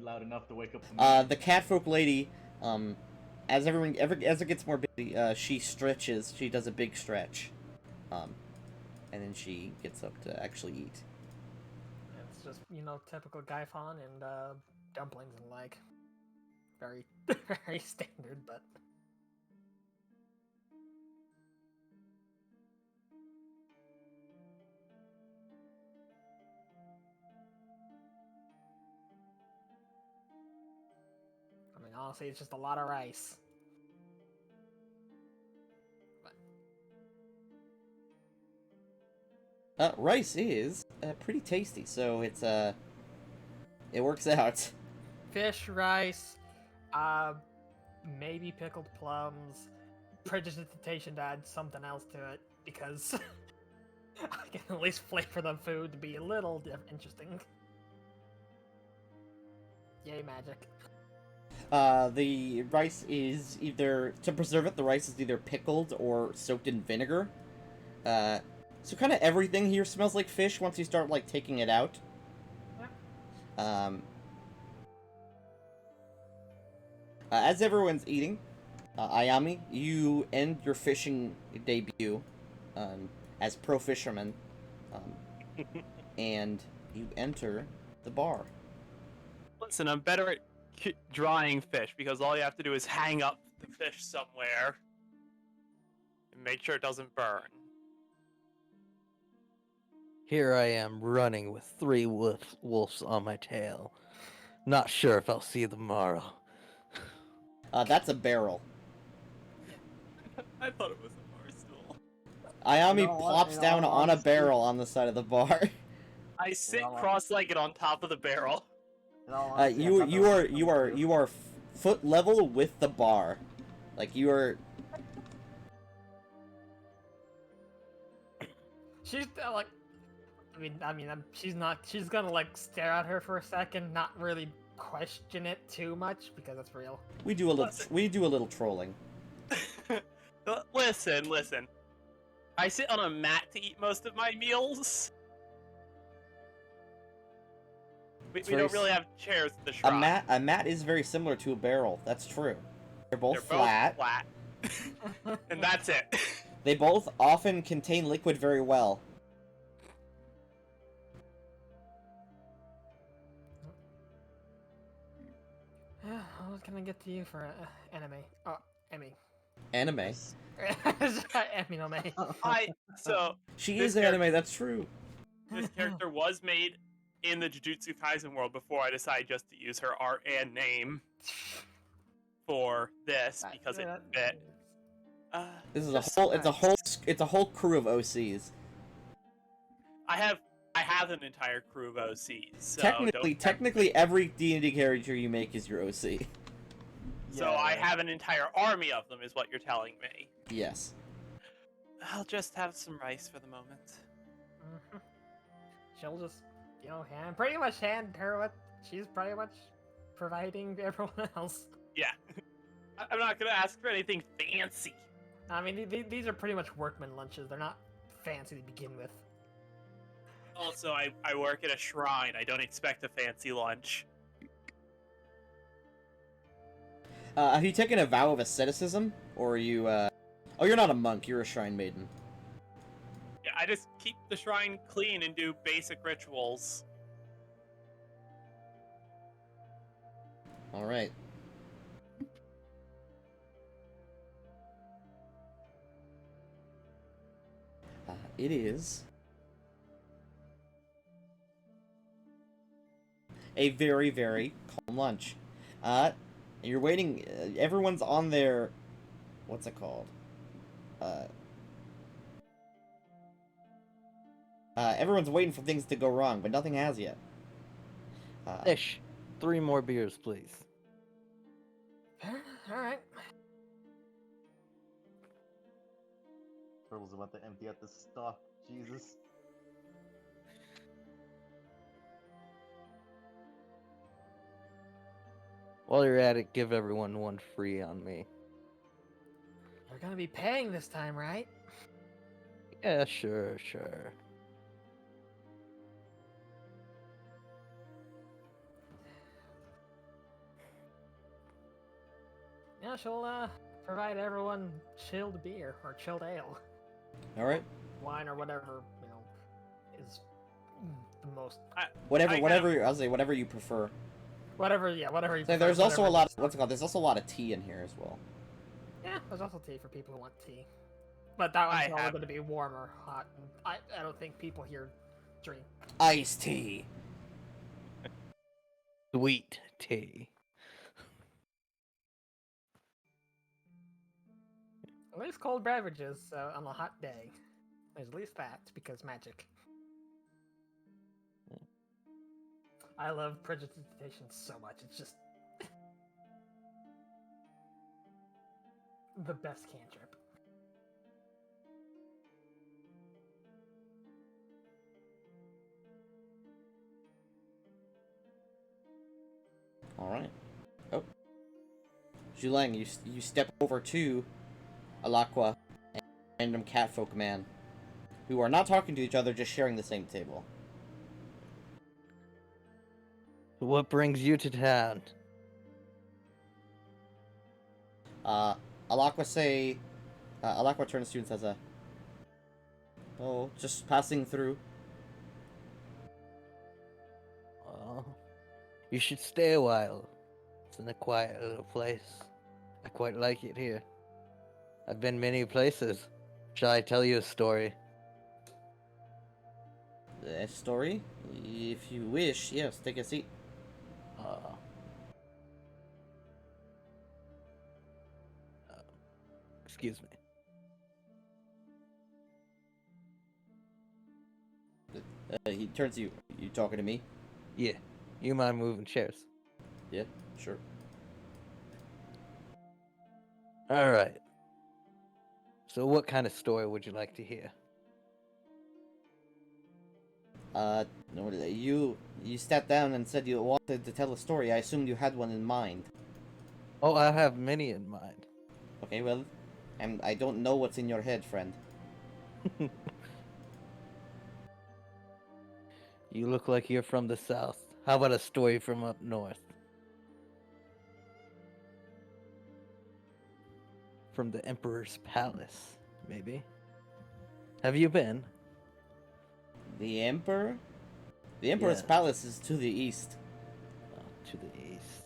S5: loud enough to wake up the
S1: The catfolk lady, as as it gets more busy, she stretches. She does a big stretch, and then she gets up to actually eat.
S2: It's just, typical Gaifon and dumplings and like. Very, very standard, but. I mean, honestly, it's just a lot of rice.
S1: Rice is pretty tasty, so it's it works out.
S2: Fish, rice, maybe pickled plums. Prestidigitation to add something else to it because I can at least flavor the food to be a little interesting. Yay, magic.
S1: The rice is either, to preserve it, the rice is either pickled or soaked in vinegar. So kind of everything here smells like fish once you start, like, taking it out. As everyone's eating, Ayami, you end your fishing debut as pro fisherman, and you enter the bar.
S3: Listen, I'm better at drying fish because all you have to do is hang up the fish somewhere and make sure it doesn't burn.
S4: Here I am running with 3 wolves on my tail. Not sure if I'll see them tomorrow.
S1: That's a barrel.
S3: I thought it was a bar stool.
S1: Ayami
S6: You know what?
S1: plops
S6: In
S1: down
S6: all
S1: on a
S6: honesty-
S1: barrel on the side of the bar.
S3: I sit
S6: Well,
S3: cross-legged on top of the barrel.
S6: In all honesty, I thought
S1: You
S6: that
S1: are
S6: was
S1: you are
S6: too.
S1: you are foot level with the bar, like you are.
S2: She's like, she's not. She's gonna like stare at her for a second, not really question it too much because it's real.
S1: We do a little trolling.
S3: Listen. I sit on a mat to eat most of my meals. We don't really have chairs at the shrine.
S1: A mat is very similar to a barrel. That's true. They're both
S3: They're
S1: flat.
S3: both flat. And that's it.
S1: They both often contain liquid very well.
S2: What can I get to you for anime? Oh, Emmy.
S1: Anime.
S2: Emmy no me.
S3: So
S1: She
S3: this
S1: is anime. That's true.
S3: this character was made in the Jujutsu Kaisen world before I decided just to use her art and name for this because it fit.
S1: This is
S3: Just
S1: it's a whole crew of OCs.
S3: I have an entire crew of OCs. So
S1: Technically, every D&D character you make is your OC.
S3: So I have an entire army of them, is what you're telling me.
S1: Yes.
S3: I'll just have some rice for the moment.
S2: Mm-hmm. She'll just, pretty much hand her what she's pretty much providing to everyone else.
S3: Yeah. I'm not gonna ask for anything fancy.
S2: I mean, these are pretty much workman lunches. They're not fancy to begin with.
S3: Also, I work at a shrine. I don't expect a fancy lunch.
S1: Have you taken a vow of asceticism? Or are you, Oh, you're not a monk, you're a shrine maiden.
S3: Yeah, I just keep the shrine clean and do basic rituals.
S1: Alright. It is a very, very calm lunch. You're waiting, everyone's on their, what's it called? Everyone's waiting for things to go wrong, but nothing has yet.
S4: Ish. 3 more beers, please.
S2: All right.
S5: Turtle's about to empty out the stock. Jesus.
S4: While you're at it, give everyone 1 free on me.
S2: You're gonna be paying this time, right?
S4: Yeah, sure.
S2: Yeah, she'll provide everyone chilled beer or chilled ale,
S1: Alright?
S2: wine or whatever is the most.
S1: Whatever, I'll say whatever you prefer.
S2: Whatever you.
S1: So there's
S2: prefer,
S1: also a
S2: whatever
S1: lot,
S2: you
S1: what's it called? There's also a lot of tea in here as well.
S2: Yeah, there's also tea for people who want tea. But that one's
S3: I
S2: probably
S3: have-
S2: going to be warm or hot. And I don't think people here drink.
S1: Iced tea.
S4: Sweet tea.
S2: At least cold beverages on a hot day. There's at least that, because magic. I love prestidigitation so much. It's just the best cantrip.
S1: Alright. Oh. Julang, you step over to Alakwa and random catfolk man, who are not talking to each other, just sharing the same table.
S4: What brings you to town?
S1: Alakwa say... Alakwa turns to you and says, oh, just passing through.
S4: Well, you should stay a while. It's in a quiet little place. I quite like it here. I've been many places. Shall I tell you a story?
S1: A story? If you wish, yes, take a seat.
S4: Uh, excuse me.
S1: He turns to you. You talking to me?
S4: Yeah, you mind moving chairs?
S1: Yeah, sure.
S4: All right. So, what kind of story would you like to hear?
S1: No, you sat down and said you wanted to tell a story. I assumed you had one in mind.
S4: Oh, I have many in mind.
S1: Okay, well, I don't know what's in your head, friend.
S4: You look like you're from the south. How about a story from up north? From the Emperor's palace, maybe? Have you been?
S1: The Emperor? The Emperor's
S4: Yes.
S1: palace is to the east.
S4: To the east.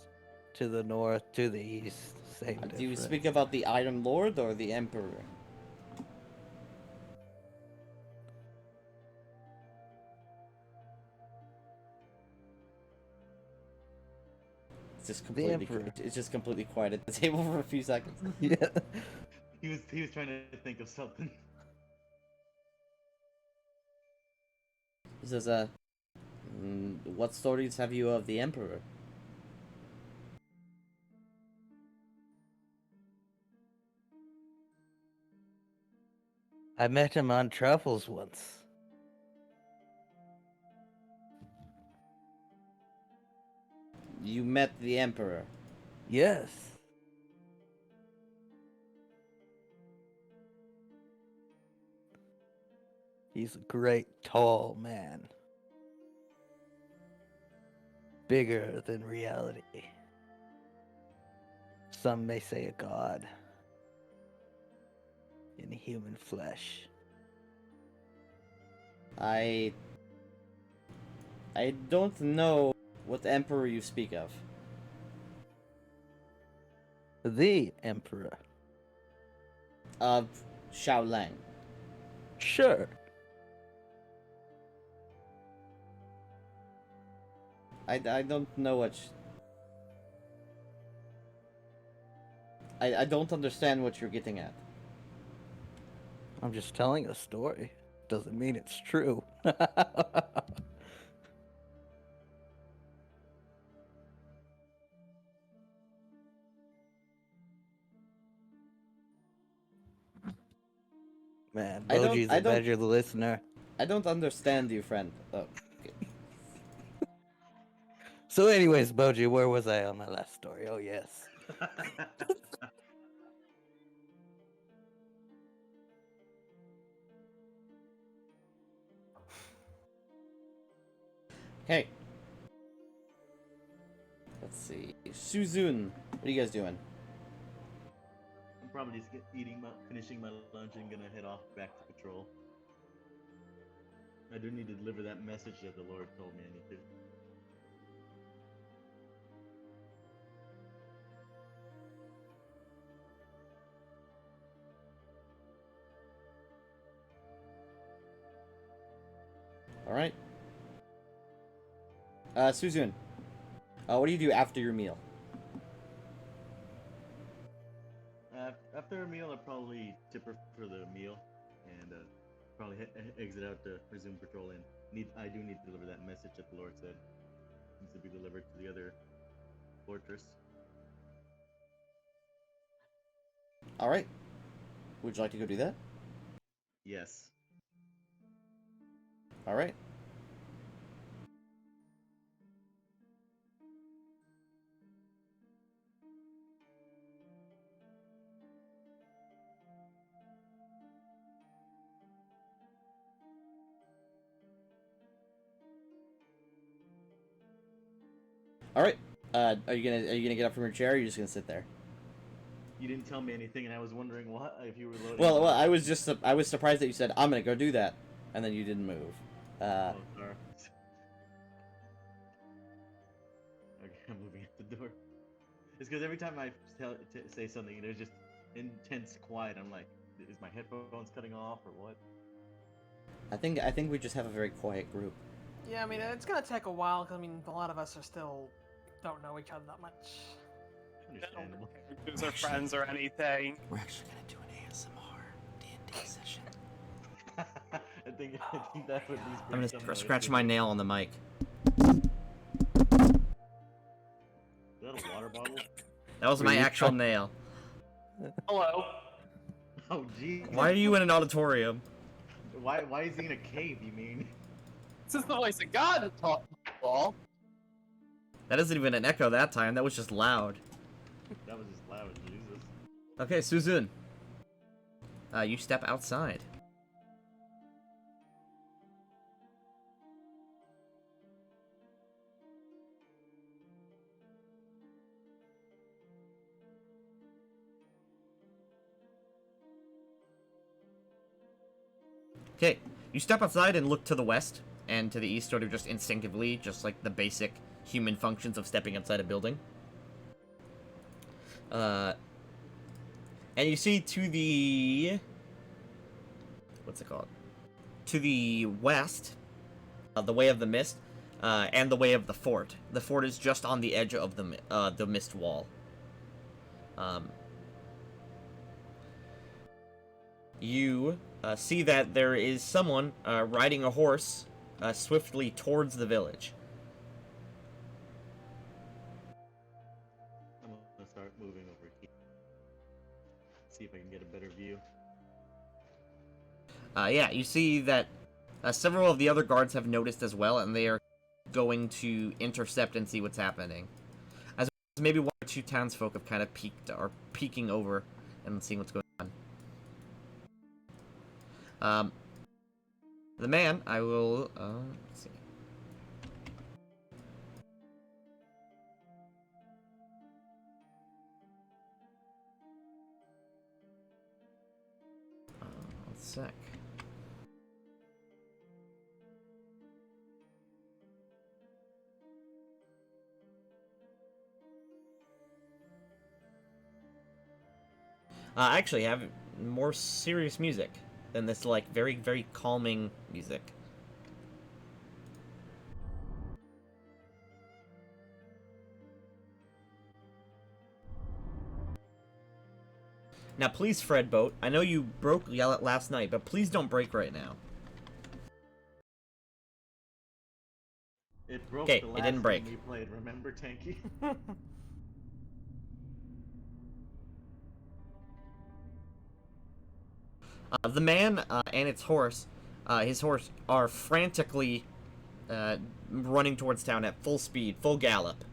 S4: To the north, to the east. Same
S1: Do you
S4: difference.
S1: speak about the Iron Lord or the Emperor? It's just completely
S4: Emperor.
S1: it's just completely quiet at the table for a few seconds.
S4: Yeah.
S5: He was trying to think of something.
S1: He says, what stories have you of the Emperor?
S4: I met him on travels once.
S1: You met the Emperor.
S4: Yes. He's a great tall man. bigger than reality. Some may say a god in human flesh.
S1: I don't know what emperor you speak of.
S4: The Emperor.
S1: Of Shaolang.
S4: Sure.
S1: I don't know what. I don't understand what you're getting at.
S4: I'm just telling a story. Doesn't mean it's true. Man, Boji's a better listener.
S1: I don't understand you, friend. Oh, okay.
S4: So anyways, Boji, where was I on my last story? Oh, yes.
S1: Hey. Let's see. Suzun, what are you guys doing?
S5: I'm probably just finishing my lunch and gonna head off back to patrol. I do need to deliver that message that the Lord told me I need to.
S1: Alright. Suzun, what do you do after your meal?
S5: After a meal, I'll probably tip her for the meal and probably exit out to resume patrolling. I do need to deliver that message that the Lord said needs to be delivered to the other fortress.
S1: Alright. Would you like to go do that?
S5: Yes.
S1: Alright. Alright. Are you gonna get up from your chair, or are you just gonna sit there?
S5: You didn't tell me anything, and I was wondering what if you were loading.
S1: Well, I was surprised that you said I'm gonna go do that, and then you didn't move.
S5: Oh, sorry. Okay, I'm moving at the door. It's because every time I say something, there's just intense quiet. I'm like, is my headphones cutting off or what?
S1: I think we just have a very quiet group.
S2: Yeah, I mean, it's gonna take a while, because, I mean, a lot of us are still don't know each other that much.
S5: Understandable.
S3: Characters or friends or anything.
S1: We're actually gonna do an ASMR D&D session.
S5: I think that would at least
S1: I'm
S5: bring some
S1: gonna
S5: noise
S1: scratch
S5: to
S1: my
S5: it.
S1: nail on the mic.
S5: Is that a water bottle?
S1: That was
S4: Were
S1: my
S4: you
S1: actual
S4: try-
S1: nail.
S3: Hello.
S5: Oh, geez.
S1: Why are you in an auditorium?
S5: Why is he in a cave? You mean?
S3: This is the voice of God to talk ball.
S1: That isn't even an echo that time. That was just loud.
S5: That was just loud. Jesus.
S1: Okay, Suzun. You step outside. Okay, you step outside and look to the west and to the east, sort of just instinctively, just like the basic human functions of stepping outside a building. And you see to the... what's it called? To the west, the Way of the Mist, and the Way of the Fort. The fort is just on the edge of the mist wall. You see that there is someone riding a horse swiftly towards the village.
S5: I'm gonna start moving over here. See if I can get a better view.
S1: Yeah, you see that several of the other guards have noticed as well, and they are going to intercept and see what's happening. As maybe one or two townsfolk have kind of peeking over and seeing what's going on. The man, I will, let's see. sec. I actually have more serious music than this, like, very, very calming music. Now, please, Fred Boat, I know you broke last night, but please don't break right now.
S5: It broke
S1: Okay,
S5: the
S1: it
S5: last
S1: didn't break.
S5: game we played. Remember, Tanky?
S1: The man and his horse, are frantically running towards town at full speed, full gallop.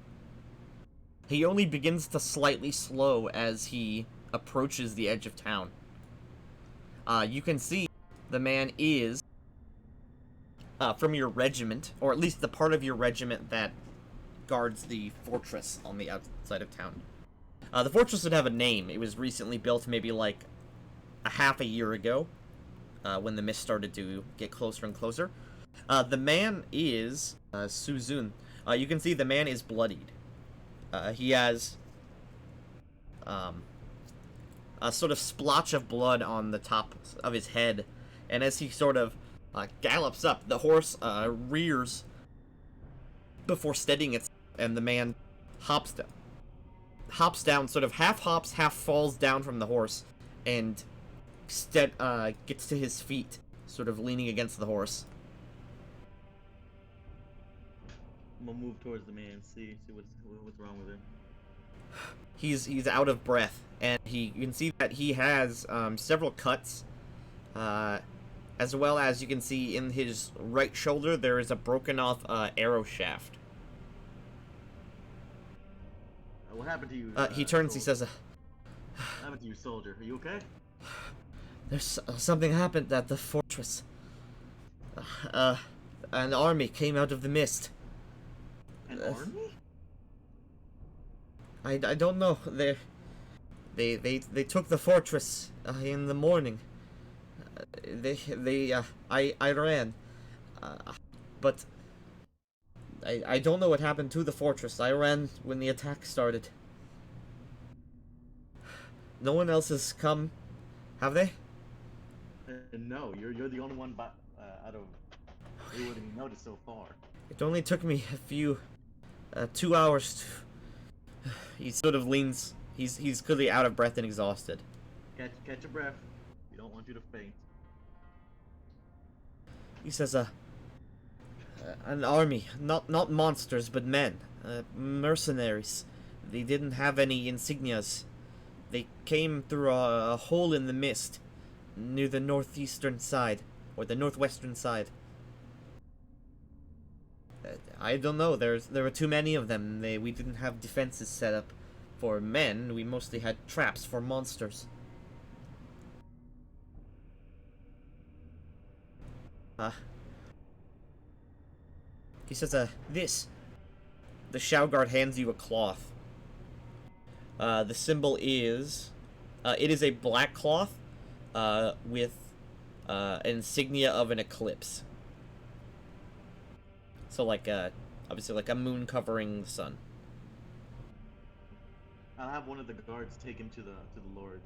S1: He only begins to slightly slow as he approaches the edge of town. You can see the man is from your regiment, or at least the part of your regiment that guards the fortress on the outside of town. The fortress would have a name. It was recently built, maybe like a half a year ago, when the mist started to get closer and closer. The man is Suzun. You can see the man is bloodied. He has a sort of splotch of blood on the top of his head, and as he sort of gallops up, the horse rears before steadying it, and the man hops down, sort of half hops, half falls down from the horse, and gets to his feet, sort of leaning against the horse.
S5: I'm gonna move towards the man, see what's wrong with him.
S1: He's out of breath, and you can see that he has several cuts, as well as you can see in his right shoulder there is a broken off arrow shaft.
S5: What happened to you?
S1: He turns.
S5: soldier?
S1: He says,
S5: What happened to you, soldier? Are you okay?
S1: "There's something happened at the fortress. An army came out of the mist.
S5: An army?
S1: I don't know. They took the fortress in the morning. I ran, but I don't know what happened to the fortress. I ran when the attack started. No one else has come, have they?"
S5: No, you're the only one out of we wouldn't even noticed so far.
S1: It only took me a few 2 hours to... He sort of leans. He's clearly out of breath and exhausted.
S5: Catch your breath. We don't want you to faint.
S1: He says, an army, not monsters, but men, mercenaries. They didn't have any insignias. They came through a hole in the mist near the northeastern side, or the northwestern side. I don't know. There were too many of them. We didn't have defenses set up for men. We mostly had traps for monsters. He says, this. The Showguard hands you a cloth. The symbol is, it is a black cloth, with, an insignia of an eclipse. So like, obviously like a moon covering the sun.
S5: I'll have one of the guards take him to the Lord,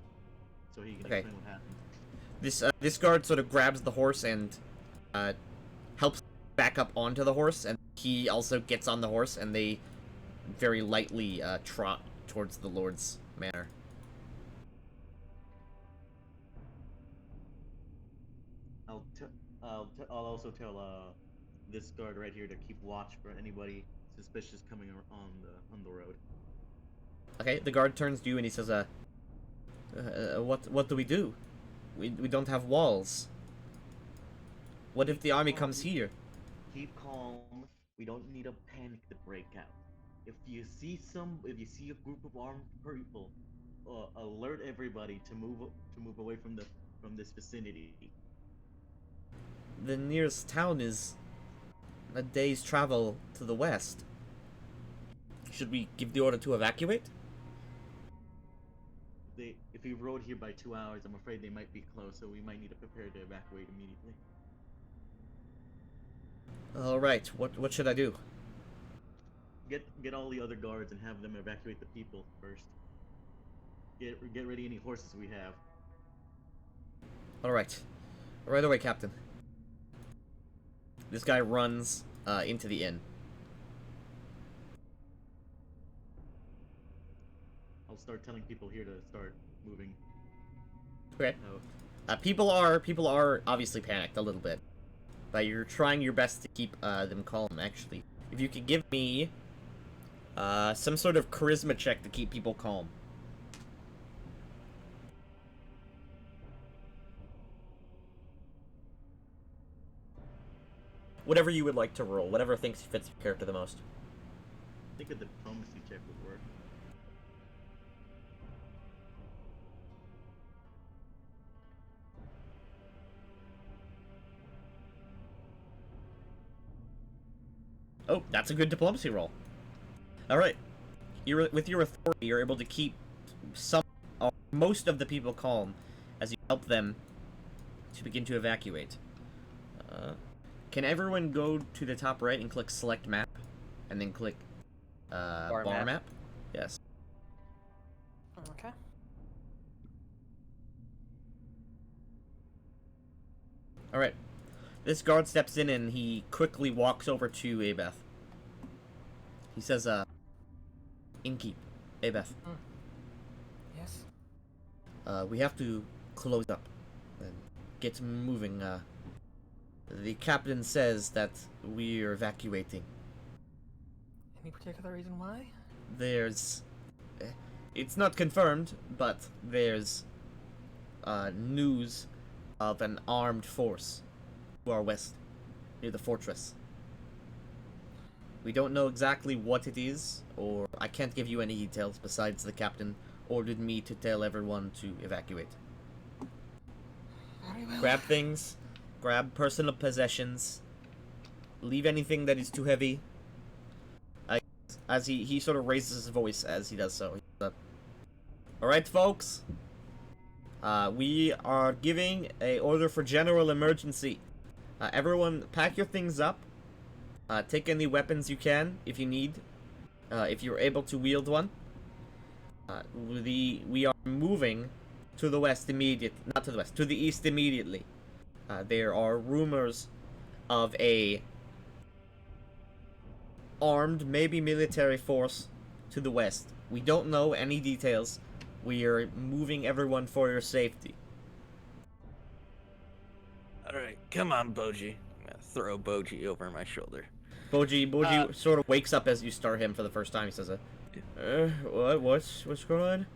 S5: so he can
S1: Okay.
S5: explain what happened.
S1: This guard sort of grabs the horse and helps back up onto the horse, and he also gets on the horse, and they very lightly trot towards the Lord's manor.
S5: I'll also tell this guard right here to keep watch for anybody suspicious coming on the road.
S1: Okay, the guard turns to you and he says, what do we do? We don't have walls. What if the army comes here?
S5: Keep calm. We don't need a panic to break out. If you see a group of armed people, alert everybody to move away from this vicinity.
S1: The nearest town is a day's travel to the west. Should we give the order to evacuate?
S5: if we rode here by 2 hours, I'm afraid they might be close, so we might need to prepare to evacuate immediately.
S1: All right. What should I do?
S5: Get all the other guards and have them evacuate the people first. Get ready any horses we have.
S1: All right. Right away, Captain. This guy runs into the inn.
S5: I'll start telling people here to start moving.
S1: Okay.
S5: Oh,
S1: People are obviously panicked a little bit, but you're trying your best to keep them calm. Actually, if you could give me some sort of charisma check to keep people calm. Whatever you would like to roll, whatever thinks fits your character the most.
S5: I think a diplomacy check would work.
S1: Oh, that's a good diplomacy roll. All right, with your authority, you're able to keep some or most of the people calm as you help them to begin to evacuate. Can everyone go to the top right and click select map, and then click bar map? Yes.
S2: Okay.
S1: All right. This guard steps in and he quickly walks over to Abeth. He says, "Innkeep, Abeth,
S2: Yes.
S1: we have to close up and get moving. The captain says that we're evacuating.
S2: Any particular reason why?
S1: There's, it's not confirmed, but there's news of an armed force to our west, near the fortress. We don't know exactly what it is, or I can't give you any details besides the captain ordered me to tell everyone to evacuate.
S2: Very well.
S1: Grab things, grab personal possessions, leave anything that is too heavy." As he sort of raises his voice as he does so. Alright, folks. We are giving a order for general emergency. Everyone, pack your things up. Take any weapons you can, if you need. If you're able to wield one. We are moving to the west not to the west, to the east immediately. There are rumors of a armed, maybe military force to the west. We don't know any details. We are moving everyone for your safety.
S4: Alright, come on, Boji. I'm gonna throw Boji over my shoulder.
S1: Boji sort of wakes up as you start him for the first time. He says, what's going on?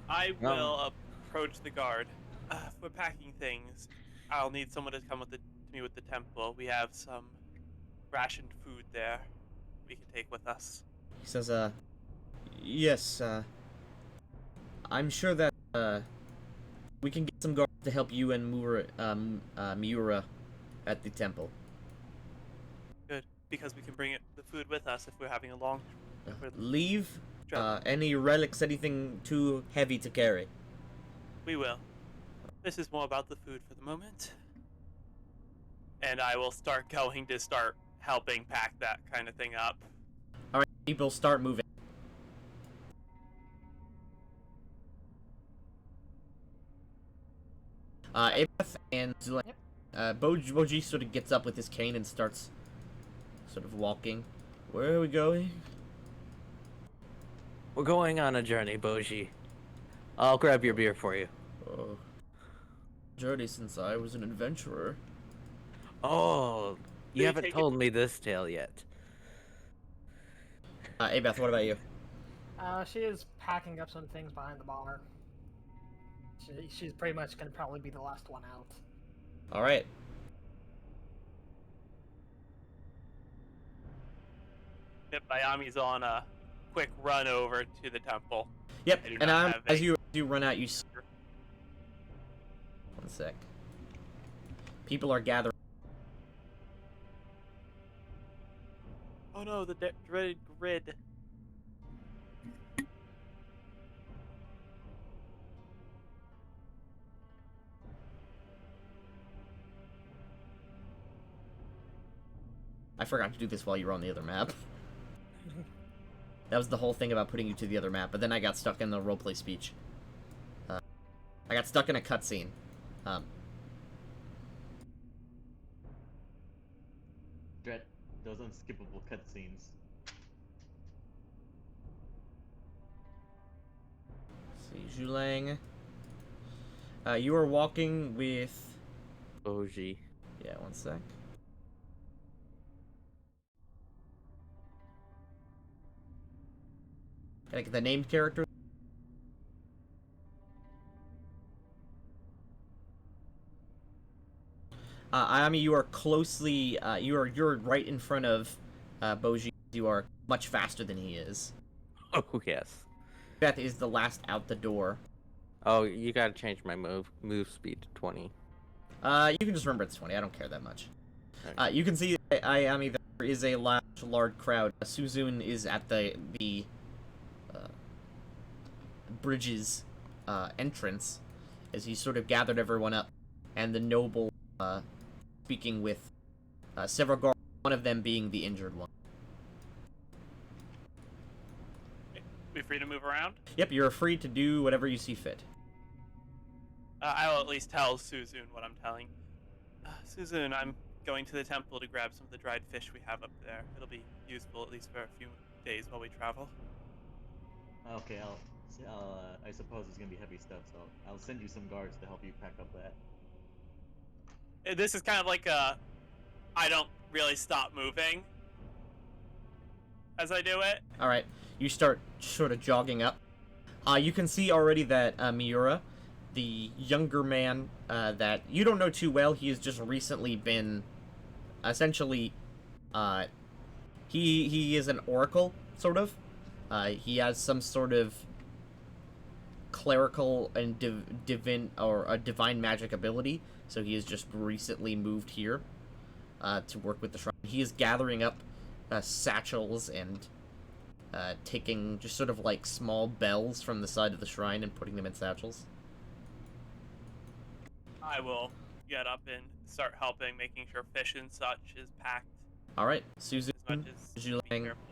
S3: I will approach the guard. If we're packing things, I'll need someone to come to me with the temple. We have some rationed food there we can take with us.
S1: He says, yes, I'm sure that, we can get some guards to help you and Miura at the temple.
S3: Good, because we can bring the food with us if we're having a long...
S1: Leave any relics, anything too heavy to carry.
S3: We will. This is more about the food for the moment. And I will start helping pack that kind of thing up.
S1: Alright, people start moving. Abeth and Zulan. Boji sort of gets up with his cane and starts sort of walking. Where are we going?
S4: We're going on a journey, Boji. I'll grab your beer for you.
S1: Oh, journey since I was an adventurer.
S4: Oh, you
S3: They
S4: haven't
S3: take
S4: told me this tale yet.
S1: Abeth, what about you?
S2: She is packing up some things behind the bar. She's pretty much gonna probably be the last one out.
S1: Alright.
S3: Yep, Ayami's on a quick run over to the temple.
S1: Yep,
S3: I do
S1: and
S3: not have
S1: as you run out, you... One sec. People are gathering.
S3: Oh no, the dreaded grid.
S1: I forgot to do this while you were on the other map. That was the whole thing about putting you to the other map, but then I got stuck in the roleplay speech. I got stuck in a cutscene.
S5: Dread, those unskippable cutscenes.
S1: See, Zhulang. You are walking with...
S4: Boji.
S1: Yeah, one sec. Like the named character. Ayami, you are closely. You're right in front of Boji. You are much faster than he is.
S4: Oh yes.
S1: Beth is the last out the door.
S4: Oh, you gotta change my move speed to 20.
S1: You can just remember it's 20. I don't care that much.
S4: Okay.
S1: You can see, Ayami, there is a large crowd. Suzun is at the bridge's entrance as he sort of gathered everyone up, and the noble speaking with several guards, one of them being the injured one.
S3: Be free to move around.
S1: Yep, you're free to do whatever you see fit.
S3: I will at least tell Suzun what I'm telling. Suzun, I'm going to the temple to grab some of the dried fish we have up there. It'll be useful at least for a few days while we travel.
S5: Okay, I suppose it's gonna be heavy stuff, so I'll send you some guards to help you pack up that.
S3: This is kind of like a, I don't really stop moving as I do it.
S1: All right, you start sort of jogging up. You can see already that Miura, the younger man that you don't know too well, he has just recently been, essentially, he is an oracle, sort of. He has some sort of clerical and divine magic ability, so he has just recently moved here to work with the shrine. He is gathering up satchels and taking just sort of like small bells from the side of the shrine and putting them in satchels.
S3: I will get up and start helping, making sure fish and such is packed.
S1: All right, Susan,
S3: As much as being
S1: Zhulang,
S3: careful.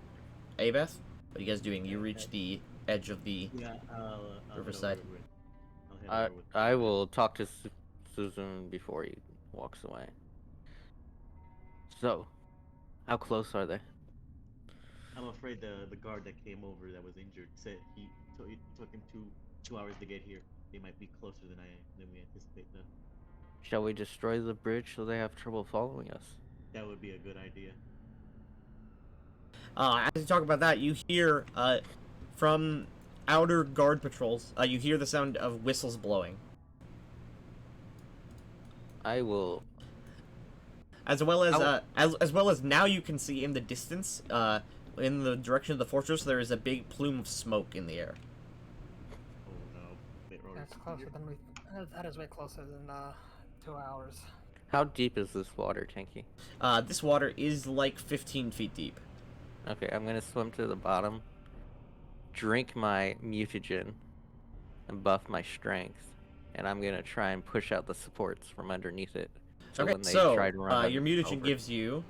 S1: Abeth, what are you guys doing? You reach the edge of the...
S5: Yeah, I'll
S1: Riverside.
S4: I will talk to Susan before he walks away. So, how close are they?
S5: I'm afraid the guard that came over that was injured said it took him two hours to get here. They might be closer than we anticipate though.
S4: Shall we destroy the bridge so they have trouble following us?
S5: That would be a good idea.
S1: As you talk about that, you hear from outer guard patrols, you hear the sound of whistles blowing.
S4: I will...
S1: As well as now you can see in the distance, in the direction of the fortress, there is a big plume of smoke in the air.
S5: Oh no.
S2: That's closer than we. That is way closer than 2 hours.
S4: How deep is this water, Tanky?
S1: This water is like 15 feet deep.
S4: Okay, I'm gonna swim to the bottom, drink my mutagen, and buff my strength, and I'm gonna try and push out the supports from underneath it. So
S1: Okay,
S4: when they
S1: so
S4: try to run
S1: your mutagen
S4: over,
S1: gives you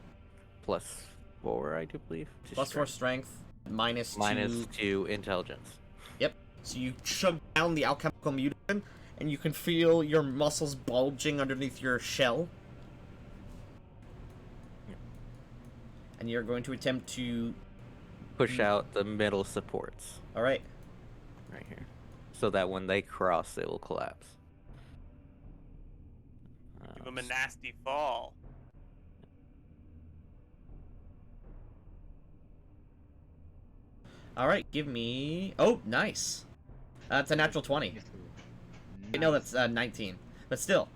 S4: +4, I do believe. to
S1: +4 strength, minus
S4: -2 intelligence.
S1: Yep. So you chug down the alchemical mutagen, and you can feel your muscles bulging underneath your shell. And you're going to attempt to
S4: Push out the middle supports
S1: All right.
S4: right here, so that when they cross, it will collapse.
S3: Give him a nasty fall.
S1: All right. Give me. Oh, nice. That's a natural 20. Wait, no, that's 19. But still,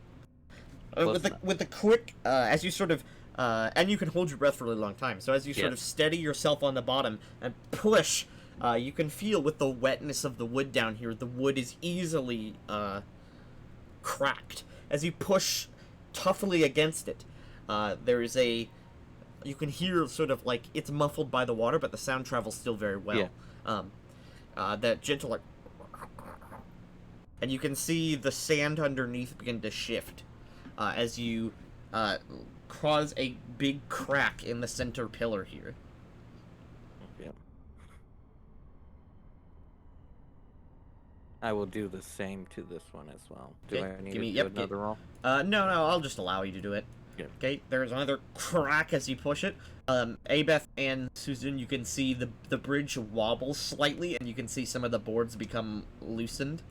S4: Close
S1: with
S4: enough.
S1: the quick, as you sort of, and you can hold your breath for a really long time. So as you sort
S4: Yes.
S1: of steady yourself on the bottom and push, you can feel with the wetness of the wood down here, the wood is easily cracked. As you push toughly against it, there is a, you can hear sort of like it's muffled by the water, but the sound travels still very well. That gentle like. And you can see the sand underneath begin to shift as you cause a big crack in the center pillar here.
S4: Yeah. I will do the same to this one as well. Do
S1: Okay,
S4: I need
S1: give me-
S4: to
S1: yep,
S4: do another roll?
S1: No, I'll just allow you to do it.
S4: Yeah.
S1: Okay, there's another crack as you push it. Abeth and Susan, you can see the bridge wobble slightly, and you can see some of the boards become loosened.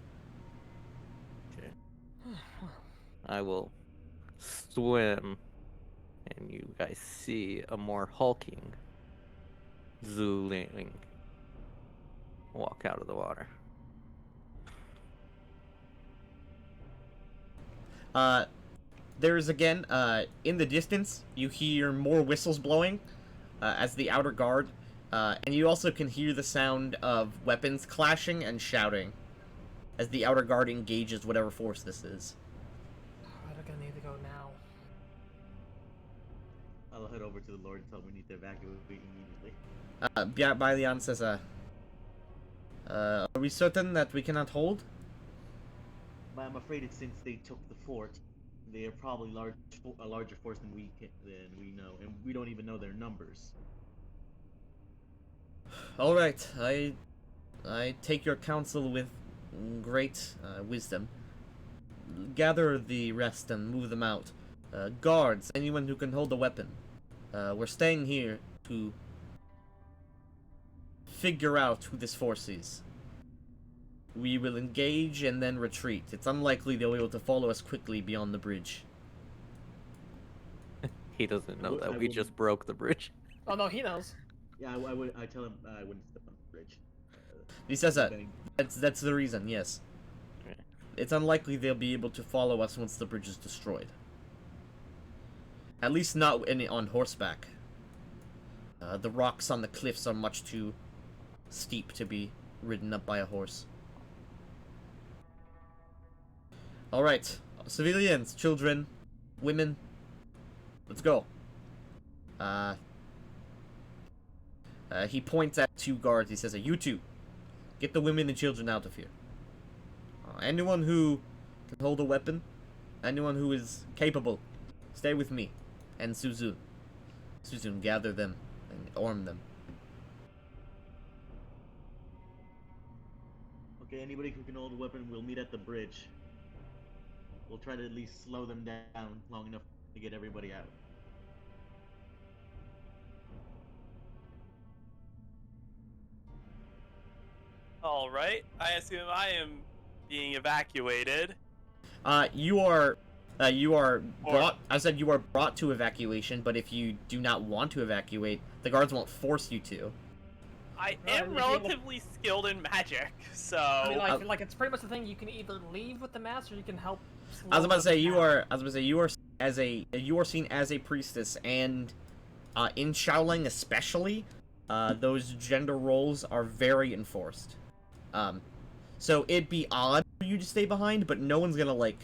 S4: Okay. I will swim, and you guys see a more hulking Zuling walk out of the water.
S1: There's again, in the distance, you hear more whistles blowing, as the outer guard, and you also can hear the sound of weapons clashing and shouting, as the outer guard engages whatever force this is.
S2: We're gonna need to go now.
S5: I'll head over to the Lord and tell him we need to evacuate immediately.
S1: Bailian says, are we certain that we cannot hold?
S5: But I'm afraid it's since they took the fort, they are probably a larger force than we know, and we don't even know their numbers.
S1: All right, I take your counsel with great wisdom. Gather the rest and move them out. Guards, anyone who can hold a weapon. We're staying here to figure out who this force is. We will engage and then retreat. It's unlikely they'll be able to follow us quickly beyond the bridge.
S4: He doesn't know
S5: I
S4: that we
S5: wouldn't-
S4: just broke the bridge.
S2: Oh no, he knows.
S5: Yeah, I tell him I wouldn't step on the bridge.
S1: He says that.
S5: Bang.
S1: That's the reason, yes.
S4: Okay.
S1: It's unlikely they'll be able to follow us once the bridge is destroyed. At least not on horseback. The rocks on the cliffs are much too steep to be ridden up by a horse. Alright, civilians, children, women, let's go. He points at two guards. He says, you two, get the women and children out of here. Anyone who can hold a weapon, anyone who is capable, stay with me. And Suzu. Suzu, gather them and arm them.
S5: Okay, anybody who can hold a weapon, we'll meet at the bridge. We'll try to at least slow them down long enough to get everybody out.
S3: All right. I assume I am being evacuated.
S1: You are brought. I said you are brought to evacuation, but if you do not want to evacuate, the guards won't force you to.
S3: I
S2: Well,
S3: am
S2: you
S3: relatively skilled in magic, so
S2: I mean, like it's pretty much the thing. You can either leave with the mass, or you can help.
S1: I was about to
S2: slow
S1: say
S2: them
S1: you
S2: down.
S1: are. I was about to say you are seen as a priestess, and in Shaoling especially, those gender roles are very enforced. So it'd be odd for you to stay behind, but no one's gonna like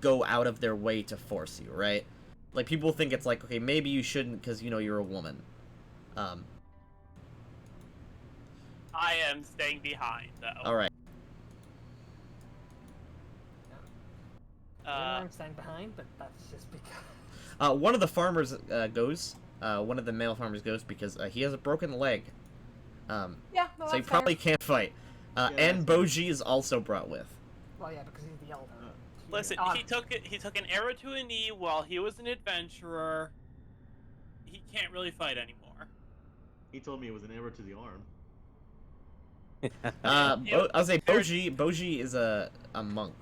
S1: go out of their way to force you, right? Like people think it's like, okay, maybe you shouldn't because you know you're a woman.
S3: I am staying behind, though.
S1: All right.
S2: I'm staying behind, but that's just because.
S1: One of the farmers goes. One of the male farmers goes because he has a broken leg.
S2: Yeah, no,
S1: So he
S2: that's
S1: probably
S2: fair.
S1: can't fight.
S5: Yeah,
S1: And
S5: that's fair.
S1: Boji is also brought with.
S2: Well, yeah, because he's the elder.
S3: Listen, he took an arrow to a knee while he was an adventurer. He can't really fight anymore.
S5: He told me it was an arrow to the arm.
S1: I'll say Boji is a monk.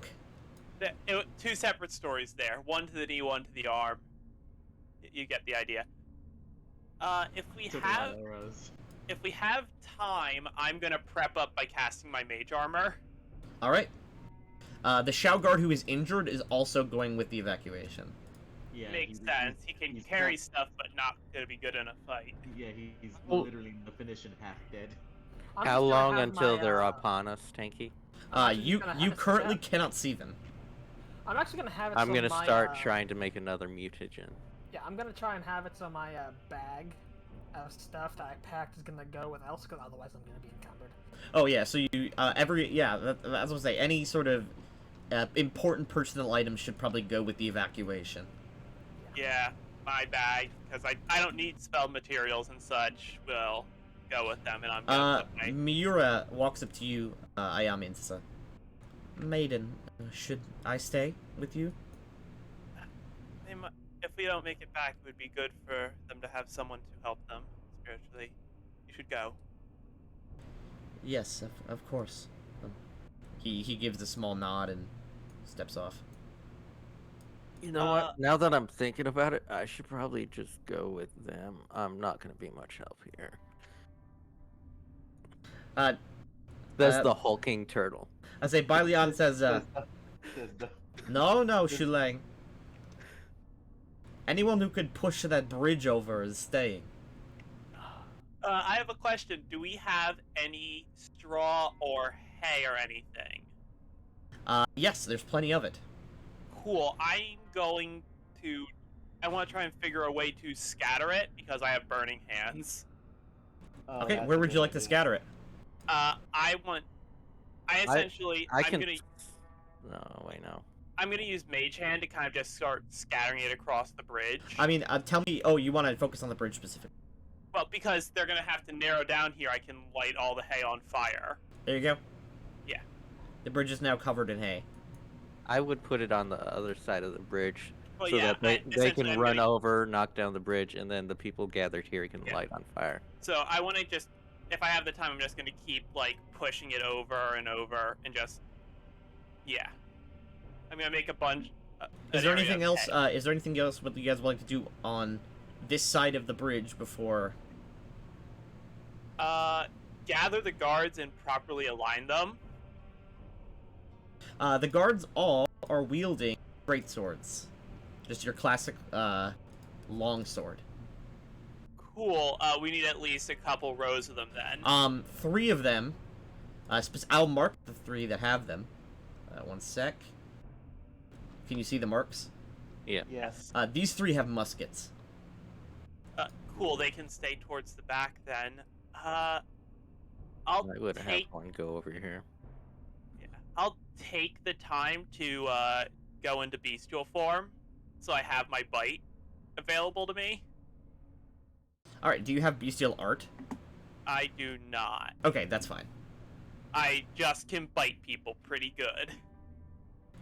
S3: Two separate stories there. One to the knee, one to the arm. You get the idea. If we
S5: Took a lot
S3: have
S5: of arrows.
S3: if we have time, I'm gonna prep up by casting my mage armor.
S1: All right. The Shao guard who is injured is also going with the evacuation.
S5: Yeah,
S3: Makes sense. He can
S5: he's
S3: carry
S5: not-
S3: stuff, but not gonna be good in a fight.
S5: Yeah, he's
S4: Well-
S5: literally in the finish and half dead.
S2: I'm
S4: How
S2: just gonna
S4: long
S2: have
S4: until
S2: my,
S4: they're upon us, Tanky?
S2: I'm actually
S1: You
S2: gonna have
S1: you
S2: it
S1: currently
S2: set.
S1: cannot see them.
S2: I'm actually gonna have it.
S4: I'm
S2: so
S4: gonna
S2: my,
S4: start trying to make another mutagen.
S2: Yeah, I'm gonna try and have it so my bag of stuff that I packed is gonna go with else, because otherwise I'm gonna be encumbered.
S1: Oh yeah, so you that's what I was gonna say. Any sort of important personal items should probably go with the evacuation.
S3: Yeah. my bag because I don't need spell materials and such. We'll go with them, and I'm gonna put my.
S1: Miura walks up to you, Ayami, and says, Maiden, should I stay with you?
S3: If we don't make it back, it would be good for them to have someone to help them spiritually. You should go.
S1: Yes, of course. He gives a small nod and steps off.
S4: You know what? Now that I'm thinking about it, I should probably just go with them. I'm not going to be much help here. That's the hulking turtle.
S1: I say, Baileon says, No, Shulang. Anyone who could push that bridge over is staying.
S3: I have a question. Do we have any straw or hay or anything?
S1: Yes, there's plenty of it.
S3: Cool. I want to try and figure a way to scatter it because I have burning hands.
S1: Okay, where would you like to scatter it?
S3: I'm gonna use Mage Hand to kind of just start scattering it across the bridge.
S1: I mean, tell me. Oh, you want to focus on the bridge specifically?
S3: Well, because they're gonna have to narrow down here, I can light all the hay on fire.
S1: There you go.
S3: Yeah.
S1: The bridge is now covered in hay.
S4: I would put it on the other side of the bridge
S3: Well,
S4: so
S3: yeah,
S4: that they can run over, knock down the bridge, and then the people gathered here can light on fire.
S3: So I want to just, if I have the time, I'm just gonna keep like pushing it over and over and just, yeah. I'm gonna make a bunch.
S1: Is there anything else? Is there anything else what you guys would like to do on this side of the bridge before?
S3: Gather the guards and properly align them.
S1: The guards all are wielding great swords, just your classic long sword.
S3: Cool. We need at least a couple rows of them then.
S1: 3 of them. I'll mark the 3 that have them. One sec. Can you see the marks?
S4: Yeah.
S3: Yes.
S1: These 3 have muskets.
S3: Cool. They can stay towards the back then. I
S4: would have one go over here.
S3: Yeah. I'll take the time to go into bestial form, so I have my bite available to me.
S1: All right. Do you have bestial art?
S3: I do not.
S1: Okay, that's fine.
S3: I just can bite people pretty good.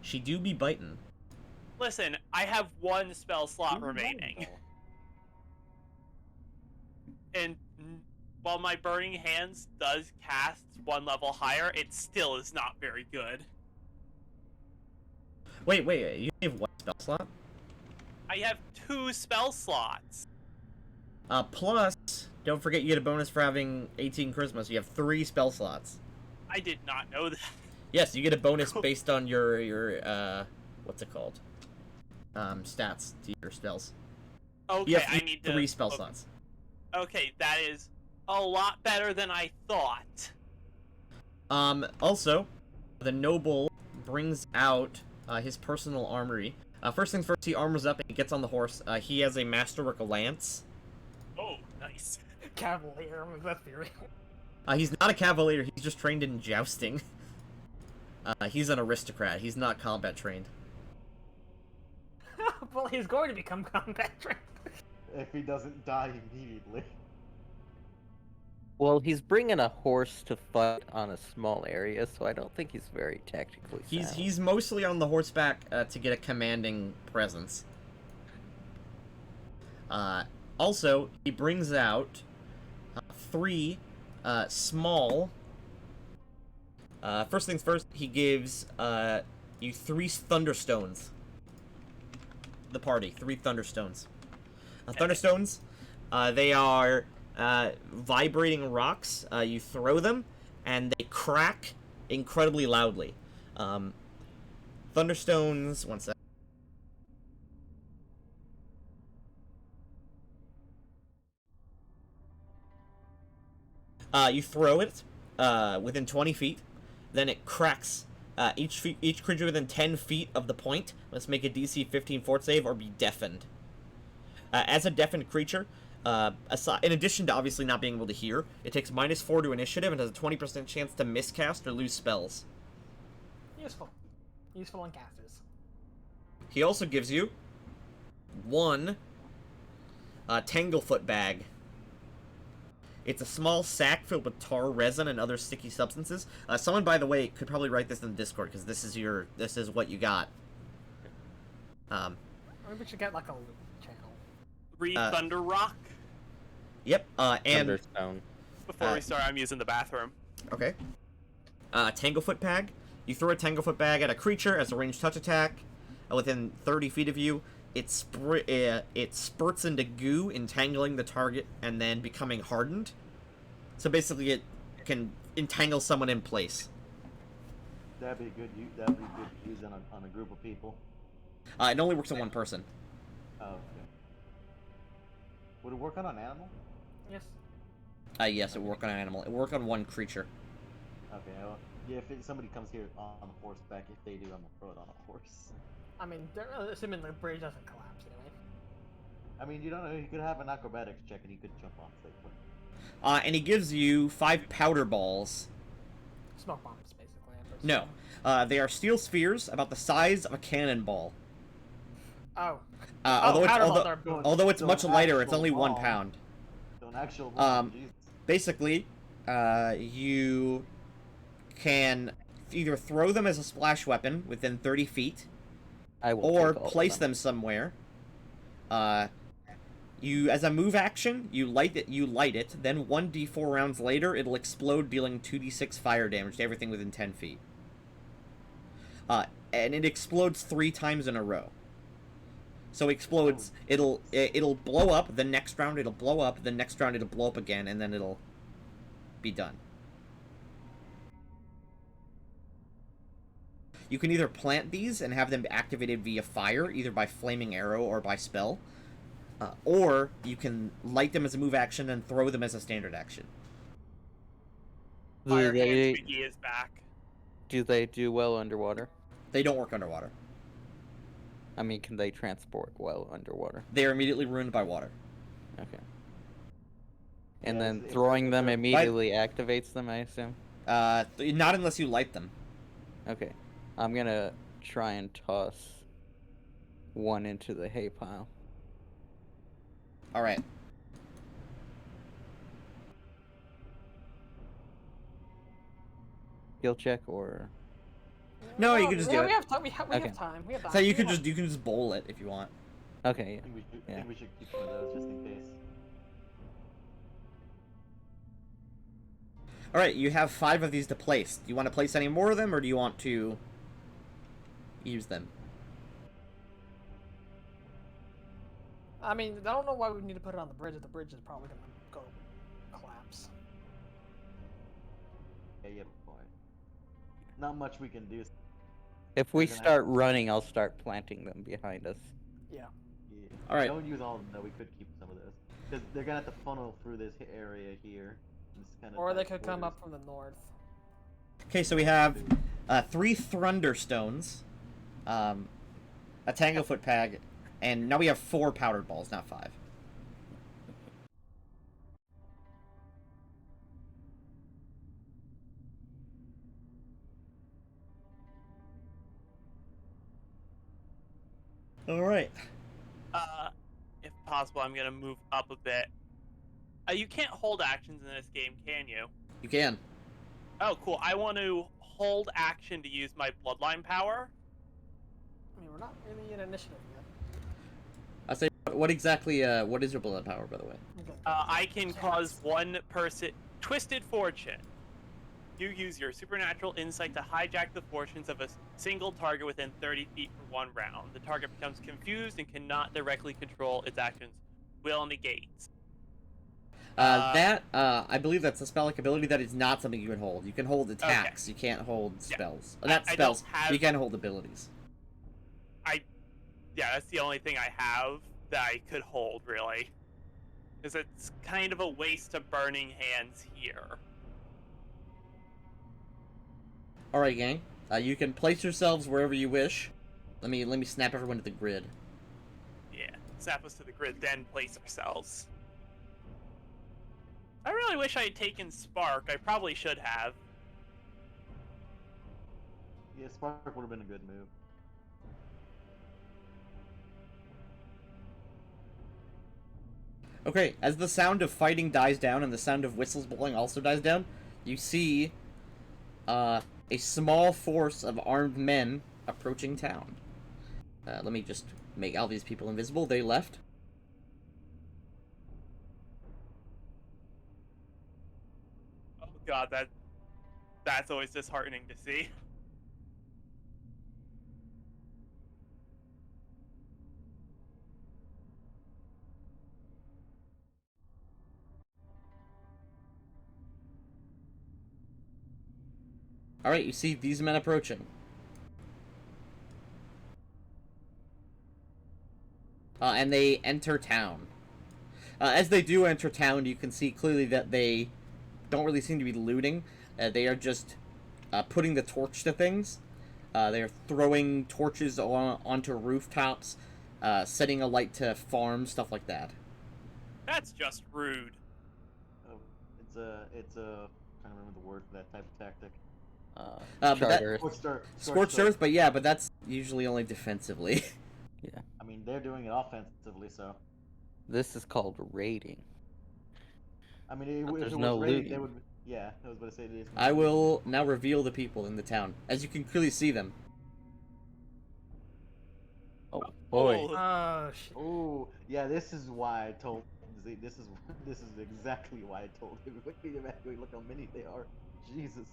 S1: She do be biting.
S3: Listen, I have 1 spell slot remaining. And while my Burning Hands does cast 1 level higher, it still is not very good.
S1: Wait, you have 1 spell slot?
S3: I have 2 spell slots.
S1: Plus, don't forget you get a bonus for having 18 charisma, so you have 3 spell slots.
S3: I did not know that.
S1: Yes, you get a bonus based on your what's it called? Stats to your spells.
S3: Okay,
S1: you have
S3: I need
S1: 3 spell slots.
S3: Okay, that is a lot better than I thought.
S1: Also, the noble brings out his personal armory. First things first, he armors up and he gets on the horse. He has a masterwork lance.
S3: Oh, nice.
S2: Cavalier, let's be real.
S1: He's not a cavalier, he's just trained in jousting. He's an aristocrat, he's not combat trained.
S2: Well, he's going to become combat trained.
S5: If he doesn't die immediately.
S4: Well, he's bringing a horse to fight on a small area, so I don't think he's very tactically sound.
S1: He's mostly on the horseback to get a commanding presence. Also, he brings out 3 small. First things first, he gives you 3 thunderstones. The party, 3 thunderstones. Thunderstones, they are vibrating rocks. You throw them, and they crack incredibly loudly. Thunderstones, one sec. You throw it within 20 feet, then it cracks. Each creature within 10 feet of the point must make a DC 15 fort save or be deafened. As a deafened creature, in addition to obviously not being able to hear, it takes -4 to initiative and has a 20% chance to miscast or lose spells.
S2: Useful. Useful on casters.
S1: He also gives you 1 Tanglefoot bag. It's a small sack filled with tar, resin, and other sticky substances. Someone, by the way, could probably write this in the Discord because this is what you got.
S2: Maybe we should get like a loop channel.
S3: Read Thunder Rock.
S1: Yep. And
S4: Thunderstone.
S3: Before we start, I'm using the bathroom.
S1: okay. Tanglefoot bag. You throw a Tanglefoot bag at a creature as a ranged touch attack within 30 feet of you. It spurts into goo, entangling the target and then becoming hardened. So basically, it can entangle someone in place.
S5: That'd be good. That'd be good to use on a group of people.
S1: It only works on one person.
S5: Oh, okay. Would it work on an animal?
S2: Yes.
S1: Yes, it would work on an animal. It would work on one creature.
S5: Okay. Well, yeah. If somebody comes here on horseback, if they do, I'm gonna throw it on a horse.
S2: I mean, assuming the bridge doesn't collapse anyway.
S5: I mean, you don't know. He could have an acrobatics check and he could jump off safely.
S1: And he gives you 5 powder balls.
S2: Smoke bombs, basically.
S1: No. They are steel spheres about the size of a cannonball.
S2: Oh.
S1: Although it's
S5: So
S1: much
S5: an
S1: lighter, it's
S5: actual
S1: only 1
S5: ball.
S1: pound.
S5: So an actual bomb. Jesus.
S1: Basically, you can either throw them as a splash weapon within 30 feet,
S4: I will
S1: or
S4: take all of
S1: place them somewhere. You, as a move action, you light it, then 1d4 rounds later, it'll explode, dealing 2d6 fire damage to everything within 10 feet. And it explodes 3 times in a row. So it explodes, it'll blow up, the next round it'll blow up, the next round it'll blow up again, and then it'll be done. You can either plant these and have them activated via fire, either by flaming arrow or by spell, or you can light them as a move action and throw them as a standard action.
S4: Do
S3: Fire Hands
S4: they,
S3: Biggie is back.
S4: do they do well underwater?
S1: They don't work underwater.
S4: I mean, can they transport well underwater?
S1: They are immediately ruined by water.
S4: Okay. And
S5: Yeah,
S4: then
S5: it's-
S4: throwing them
S5: it's-
S4: immediately activates them, I assume?
S1: Not unless you light them.
S4: Okay. I'm gonna try and toss one into the hay pile.
S1: Alright.
S4: Skill check or...
S1: No, you can just do it.
S2: We have time. We
S4: Okay.
S2: have time. We have time.
S1: So you
S2: We
S1: can
S2: have-
S1: just bowl it if you want.
S4: Okay,
S5: I think we should,
S4: yeah.
S5: think we should keep one of those just in case.
S1: Alright, you have 5 of these to place. Do you want to place any more of them, or do you want to use them?
S2: I mean, I don't know why we need to put it on the bridge. The bridge is probably gonna go collapse.
S5: Yeah, yeah, boy. Not much we can do.
S4: If we
S5: They're gonna
S4: start running, I'll start planting them behind us.
S2: Yeah.
S5: Yeah.
S1: Alright.
S5: Don't use all of them though. We could keep some of those because they're gonna have to funnel through this area here. This kind of
S2: Or they
S5: like
S2: could come
S5: borders.
S2: up from the north.
S1: Okay, so we have 3 Thunderstones, a Tanglefoot Pag, and now we have 4 powdered balls, not 5. Alright.
S3: If possible, I'm gonna move up a bit. You can't hold actions in this game, can you?
S1: You can.
S3: Oh, cool. I want to hold action to use my bloodline power.
S2: I mean, we're not really in initiative yet.
S1: I say, what exactly, what is your blood power, by the way?
S2: Okay.
S3: I can cause one person... Twisted Fortune. You use your supernatural insight to hijack the fortunes of a single target within 30 feet for 1 round. The target becomes confused and cannot directly control its actions. Will negates.
S1: I believe that's a spell-like ability. That is not something you can hold. You can hold attacks. You can't hold
S3: Yeah.
S1: spells.
S3: I-
S1: Not
S3: I
S1: spells.
S3: don't have-
S1: You can hold abilities.
S3: Yeah, that's the only thing I have that I could hold, really. Because it's kind of a waste of burning hands here.
S1: Alright, gang. You can place yourselves wherever you wish. Let me snap everyone to the grid.
S3: Yeah, snap us to the grid, then place ourselves. I really wish I had taken Spark. I probably should have.
S5: Yeah, Spark would have been a good move.
S1: Okay, as the sound of fighting dies down and the sound of whistles blowing also dies down, you see a small force of armed men approaching town. Let me just make all these people invisible. They left.
S3: Oh god, that's always disheartening to see.
S1: Alright, you see these men approaching. And they enter town. As they do enter town, you can see clearly that they don't really seem to be looting. They are just putting the torch to things. They are throwing torches onto rooftops, setting a light to farms, stuff like that.
S3: That's just rude.
S5: Oh, it's a trying to remember the word for that type of tactic.
S1: But that-
S4: Charter.
S1: Scorched Earth, but yeah, but that's usually only defensively.
S4: Yeah.
S5: I mean, they're doing it offensively, so.
S4: This is called raiding.
S5: I mean,
S4: But
S5: if
S4: there's
S5: it was
S4: no
S5: raiding,
S4: looting.
S5: they would. Yeah, I was about to say it is.
S1: I will now reveal the people in the town. As you can clearly see them.
S4: Oh boy.
S3: Oh,
S2: Oh shit.
S5: Oh, yeah. This is why I told. This is exactly why I told everybody to evacuate. Look how many they are. Jesus.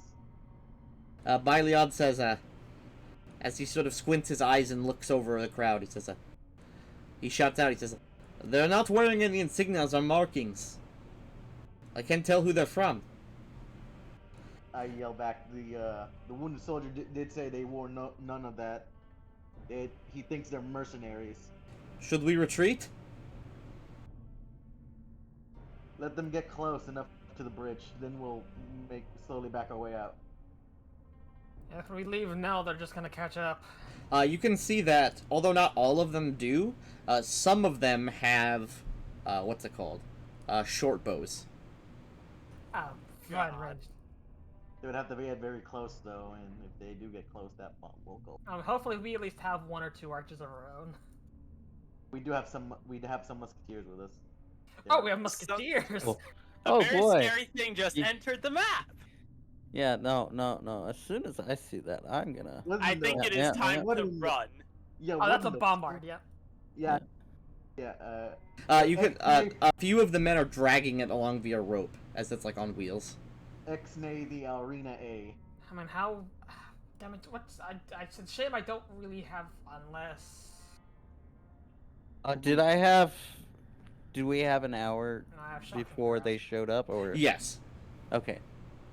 S1: Bailion says, as he sort of squints his eyes and looks over the crowd, he says, he shouts out, he says, "They're not wearing any insignias or markings. I can't tell who they're from."
S5: I yell back. The wounded soldier did say they wore none of that. He thinks they're mercenaries.
S1: Should we retreat?
S5: Let them get close enough to the bridge, then we'll slowly back our way out.
S2: If we leave now, they're just gonna catch up.
S1: You can see that, although not all of them do, some of them have, what's it called? Short bows.
S2: Oh,
S3: God.
S2: fine, Reg.
S5: They would have to be at very close though, and if they do get close, that will go.
S2: Hopefully we at least have one or two archers of our own.
S5: We do have some. We have some musketeers with us.
S2: Oh, we have musketeers.
S4: Oh,
S3: a
S4: oh
S3: very
S4: boy.
S3: scary thing just
S4: You-
S3: entered the map.
S4: Yeah, no. As soon as I see that, I'm gonna.
S5: What
S3: I
S5: in
S3: think
S5: the-
S3: it is
S4: yeah,
S3: time
S5: what
S3: to
S5: in the-
S3: run.
S5: Yeah,
S2: Oh,
S5: what
S2: that's
S5: in
S2: a
S5: the-
S2: bombard. Yeah.
S5: Yeah.
S1: You can, a few of the men are dragging it along via rope, as it's like on wheels.
S5: Exnay the Arena A.
S2: I mean, how? Damn it! What's it's a shame I don't really have unless.
S4: Did I have? Did we have an hour
S2: No, I have shocking
S4: before
S2: grasp.
S4: they showed up, or?
S1: Yes.
S4: Okay.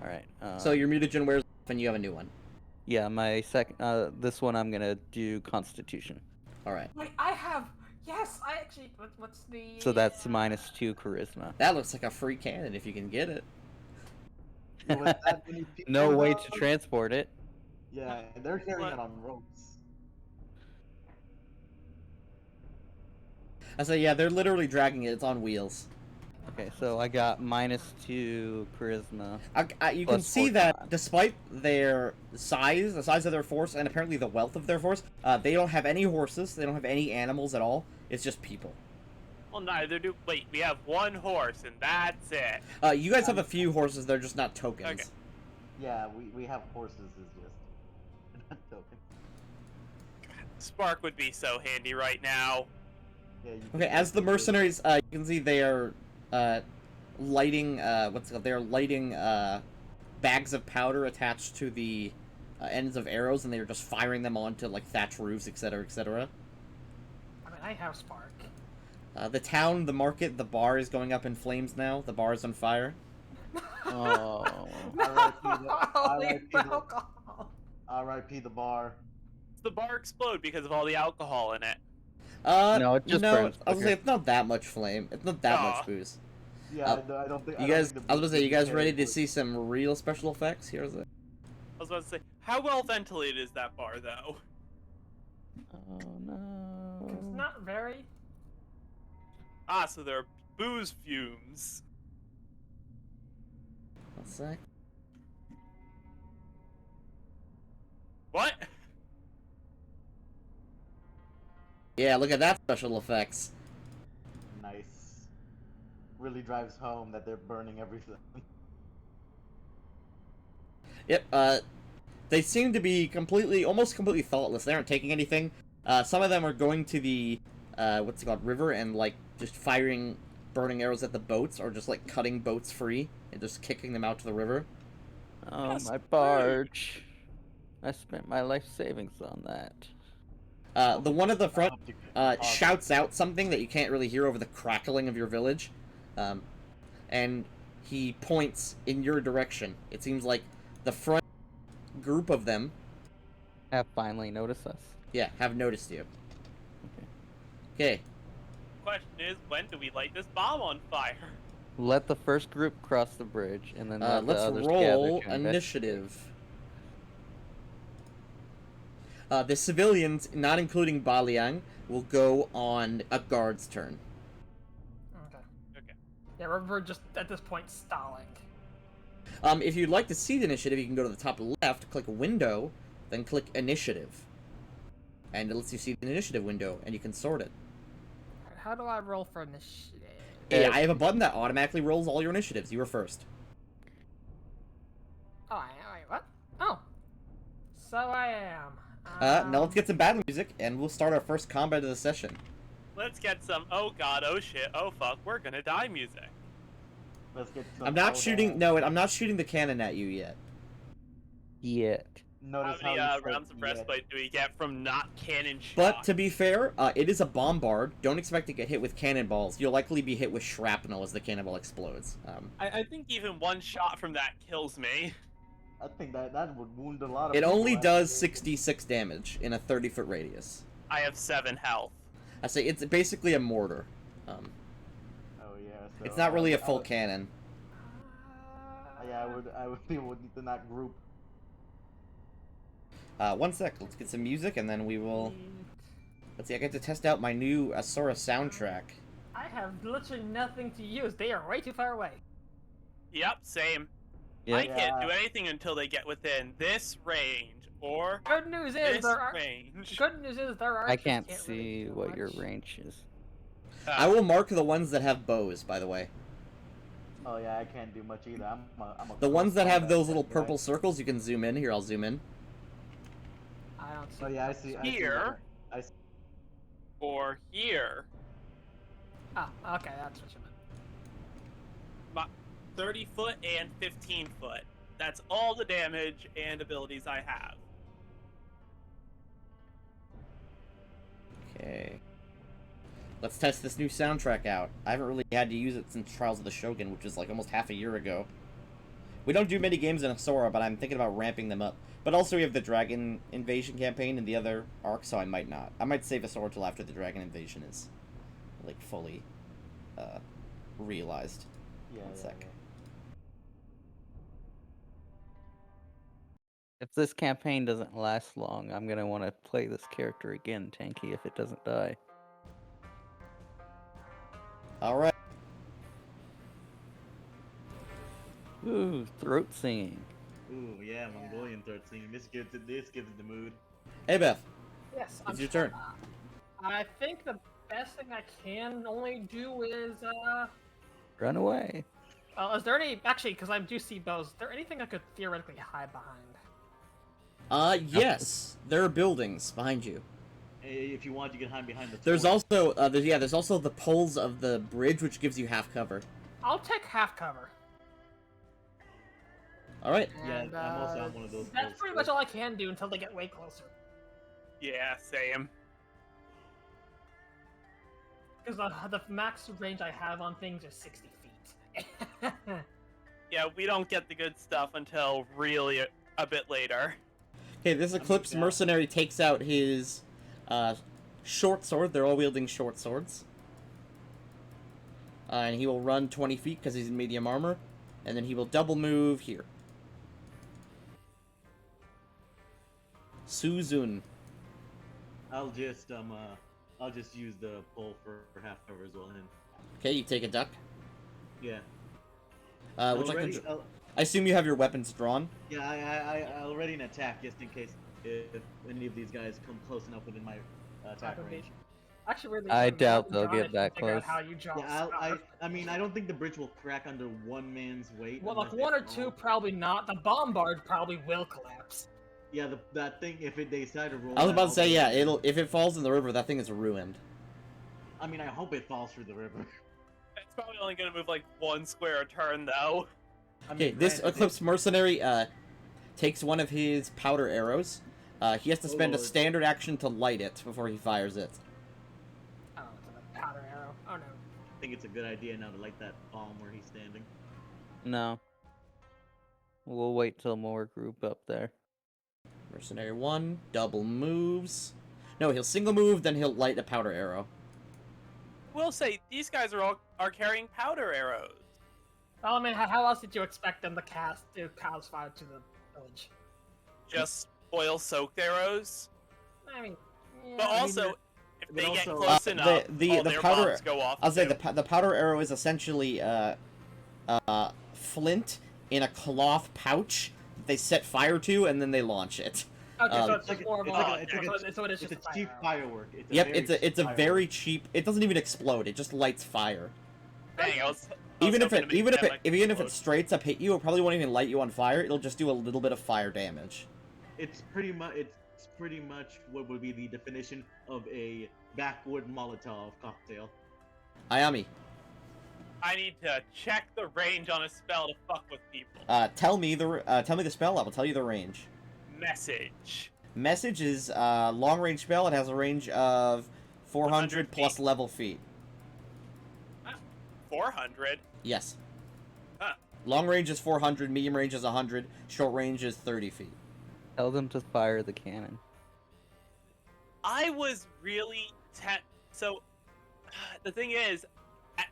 S4: All right.
S1: So your mutagen wears off and you have a new one.
S4: Yeah, my second. This one I'm gonna do Constitution.
S1: Alright.
S2: Wait, I have. Yes, I actually. What's the?
S4: So that's -2 Charisma.
S1: That looks like a free cannon if you can get it.
S5: With that many people,
S4: No way
S5: though,
S4: to transport it.
S5: Yeah, and they're carrying
S3: What?
S5: it on ropes.
S1: I say, yeah, they're literally dragging it. It's on wheels.
S4: Okay, so I got -2 Charisma.
S1: You can
S4: Plus
S1: see
S4: 4
S1: that
S4: con.
S1: despite their size, the size of their force, and apparently the wealth of their force, they don't have any horses. They don't have any animals at all. It's just people.
S3: Well, neither do. Wait, we have one horse, and that's it.
S1: You guys have a few horses. They're just not tokens.
S3: Okay.
S5: Yeah, we have horses. Is just not token.
S3: Spark would be so handy right now.
S5: Yeah. You
S1: Okay,
S5: can-
S1: as the mercenaries, you can see they are lighting. What's it called? They're lighting bags of powder attached to the ends of arrows, and they are just firing them onto like thatch roofs, etc., etc.
S2: I mean, I have spark.
S1: The town, the market, the bar is going up in flames now. The bar is on fire.
S4: Oh.
S2: Holy
S5: RIP the-
S2: alcohol.
S5: R.I.P. the bar.
S3: Does the bar explode because of all the alcohol in it?
S4: No, it just burns
S1: I was gonna say
S4: quicker.
S1: it's not that much flame. It's not that
S3: Aw.
S1: much booze.
S5: Yeah,
S1: Uh,
S5: I don't think.
S1: You
S5: I don't
S1: guys,
S5: think
S1: I was gonna say, you guys ready to
S5: would-
S1: see some real special effects? Here's it.
S3: I was about to say, how well ventilated is that bar, though?
S4: Oh
S2: It's
S4: no.
S2: not very.
S3: Ah, so there are booze fumes.
S1: One sec.
S3: What?
S1: Yeah, look at that special effects.
S5: Nice. really drives home that they're burning everything.
S1: Yep. They seem to be almost completely thoughtless. They aren't taking anything. Some of them are going to the, what's it called, river, and, like, just firing burning arrows at the boats, or just, like, cutting boats free, and just kicking them out to the river.
S4: Oh,
S3: That's
S4: my
S3: rude.
S4: barge. I spent my life savings on that.
S1: The one at the front,
S5: Hope to-
S1: shouts out something that you can't really hear over the crackling of your village. And he points in your direction. It seems like the front group of them,
S4: Have finally noticed us.
S1: yeah, have noticed you. Okay.
S3: Question is, when do we light this bomb on fire?
S4: Let the first group cross the bridge, and then let the
S1: Let's
S4: others
S1: roll
S4: gather to
S1: initiative. The civilians, not including Baliang, will go on a guard's turn.
S2: Okay.
S3: Okay.
S2: Yeah, we're just at this point stalling.
S1: If you'd like to see the initiative, you can go to the top left, click Window, then click Initiative. And it lets you see the initiative window, and you can sort it.
S2: Alright, how do I roll for initiative?
S1: Hey, I have a button that automatically rolls all your initiatives. You were first.
S2: Oh, wait, what? Oh. So I am.
S1: Now let's get some battle music, and we'll start our first combat of the session.
S3: Let's get some oh god, oh shit, oh fuck, we're gonna die music.
S5: Let's get
S1: I'm not
S5: some
S1: shooting.
S5: down.
S1: No, I'm not shooting the cannon at you yet.
S4: Yet.
S5: Notice
S3: How many
S5: you said
S3: rounds of
S5: yet.
S3: breastplate do we get from not cannon shot?
S1: But to be fair, it is a bombard. Don't expect to get hit with cannonballs. You'll likely be hit with shrapnel as the cannonball explodes.
S3: I think even one shot from that kills me.
S5: I think that would wound a lot of
S1: It
S5: people,
S1: only does
S5: actually.
S1: 66 damage in a 30-foot radius.
S3: I have 7 health.
S1: I say it's basically a mortar.
S5: Oh yeah. So
S1: It's not really a
S5: I
S1: full
S5: would-
S1: cannon.
S5: Yeah, I would need to not group.
S1: 1 sec. Let's get some music, and then we will. Let's see. I get to test out my new Asora soundtrack.
S2: I have literally nothing to use. They are way too far away.
S3: Yep, same.
S4: Yeah.
S3: I can't do anything until they get within this range or
S2: Good news is
S3: this
S2: there are.
S3: range.
S2: Good news is there are.
S4: I can't
S2: really
S4: see
S2: do
S4: what your
S2: much.
S4: range is.
S1: I will mark the ones that have bows, by the way.
S5: Oh yeah, I can't do much either. I'm a
S1: The ones that have those little
S5: guy.
S1: purple circles, you can zoom in. Here, I'll zoom in.
S2: I don't see.
S5: Oh yeah, I see.
S3: Here.
S5: I see.
S3: Or here.
S2: Ah, okay, that's what you meant.
S3: 30 foot and 15 foot. That's all the damage and abilities I have.
S1: Okay. Let's test this new soundtrack out. I haven't really had to use it since Trials of the Shogun, which was like almost half a year ago. We don't do many games in Asora, but I'm thinking about ramping them up. But also we have the Dragon Invasion campaign and the other arc, so I might not. I might save Asora till after the Dragon Invasion is, like, fully, realized.
S5: Yeah,
S1: One
S5: yeah,
S1: sec.
S5: yeah.
S4: If this campaign doesn't last long, I'm gonna want to play this character again, Tanky, if it doesn't die.
S1: Alright.
S4: Ooh, throat singing.
S5: Ooh, yeah, Mongolian throat singing. This gives it the mood.
S1: Hey, Beth.
S2: Yes,
S1: It's your turn.
S2: I think the best thing I can only do is
S4: Run away.
S2: is there any actually? Because I do see bows. Is there anything I could theoretically hide behind?
S1: Yes. There are buildings behind you.
S5: If you want, you can hide behind the.
S1: There's
S5: torch.
S1: also, there's also the poles of the bridge, which gives you half cover.
S2: I'll take half cover.
S1: Alright.
S5: Yeah,
S2: And,
S5: I'm also on one of those.
S2: That's pretty much all I can do until they get way closer.
S3: Yeah, same.
S2: Because the max range I have on things is 60 feet.
S3: Yeah, we don't get the good stuff until really a bit later.
S1: Okay, this Eclipse
S5: down.
S1: mercenary takes out his short sword. They're all wielding short swords. And he will run 20 feet because he's in medium armor. And then he will double move here. Suzun.
S5: I'll just use the pole for half cover as well. And
S1: Okay, you take a duck.
S5: yeah.
S1: Which
S5: already,
S1: I assume you have your weapons drawn.
S5: yeah, I already an attack just in case if any of these guys come close enough within my attack
S2: Would be-
S5: range.
S2: Actually, really,
S4: I
S2: even
S4: doubt
S2: John
S4: they'll
S2: if
S4: get
S2: you
S4: that
S2: figure out
S4: close.
S2: how you draw
S5: Yeah,
S2: stars.
S5: I mean, I don't think the bridge will crack under one man's weight.
S2: Well, like
S5: unless they
S2: one or two,
S5: fall.
S2: probably not. The bombard probably will collapse.
S5: Yeah, that thing, if they decide to roll
S1: I was
S5: that
S1: about to
S5: all
S1: say,
S5: the
S1: yeah,
S5: way-
S1: if it falls in the river, that thing is ruined.
S5: I mean, I hope it falls through the river.
S3: It's probably only gonna move like 1 square a turn, though.
S5: I
S1: Okay,
S5: mean,
S1: this
S5: granted,
S1: Eclipse Mercenary takes one of his powder arrows. He has to
S5: Oh,
S1: spend a
S5: Lord.
S1: standard action to light it before he fires it.
S2: Oh, it's a powder arrow. Oh no.
S5: I think it's a good idea now to light that palm where he's standing.
S4: No. We'll wait till more group up there.
S1: Mercenary 1, double moves. No, he'll single move, then he'll light a powder arrow.
S3: We'll say these guys are carrying powder arrows.
S2: Well, I mean, how else did you expect them to cast fire to the village?
S3: Just oil-soaked arrows.
S2: I mean, yeah,
S3: But
S2: I mean,
S3: also, if
S5: but
S3: they get
S5: also-
S3: close enough,
S1: the
S3: all their
S1: powder-
S3: bombs go off.
S1: I'll say
S3: too.
S1: the powder arrow is essentially flint in a cloth pouch that they set fire to, and then they launch it.
S2: okay, so
S1: um,
S2: it's just more of a. So it is
S5: It's
S2: just
S5: a
S2: a
S5: cheap
S2: fire arrow.
S5: firework.
S1: Yep,
S5: very
S1: it's a
S5: cheap firework.
S1: very cheap. It doesn't even explode. It just lights fire.
S3: Dang, I was
S1: Even if
S3: hoping
S1: it
S3: to make
S1: even if
S3: them,
S1: it
S3: like,
S1: even if it
S3: explode.
S1: straight up hit you, it probably won't even light you on fire. It'll just do a little bit of fire damage.
S5: It's pretty much what would be the definition of a backwood Molotov cocktail.
S1: Ayami,
S3: I need to check the range on a spell to fuck with people.
S1: tell me the spell. I will tell you the range.
S3: Message.
S1: Message is long range spell. It has a range of 400
S3: 100
S1: plus
S3: feet.
S1: level feet.
S3: 400.
S1: Yes.
S3: Huh.
S1: Long range is 400. Medium range is 100. Short range is 30 feet.
S4: Tell them to fire the cannon.
S3: I was really so the thing is,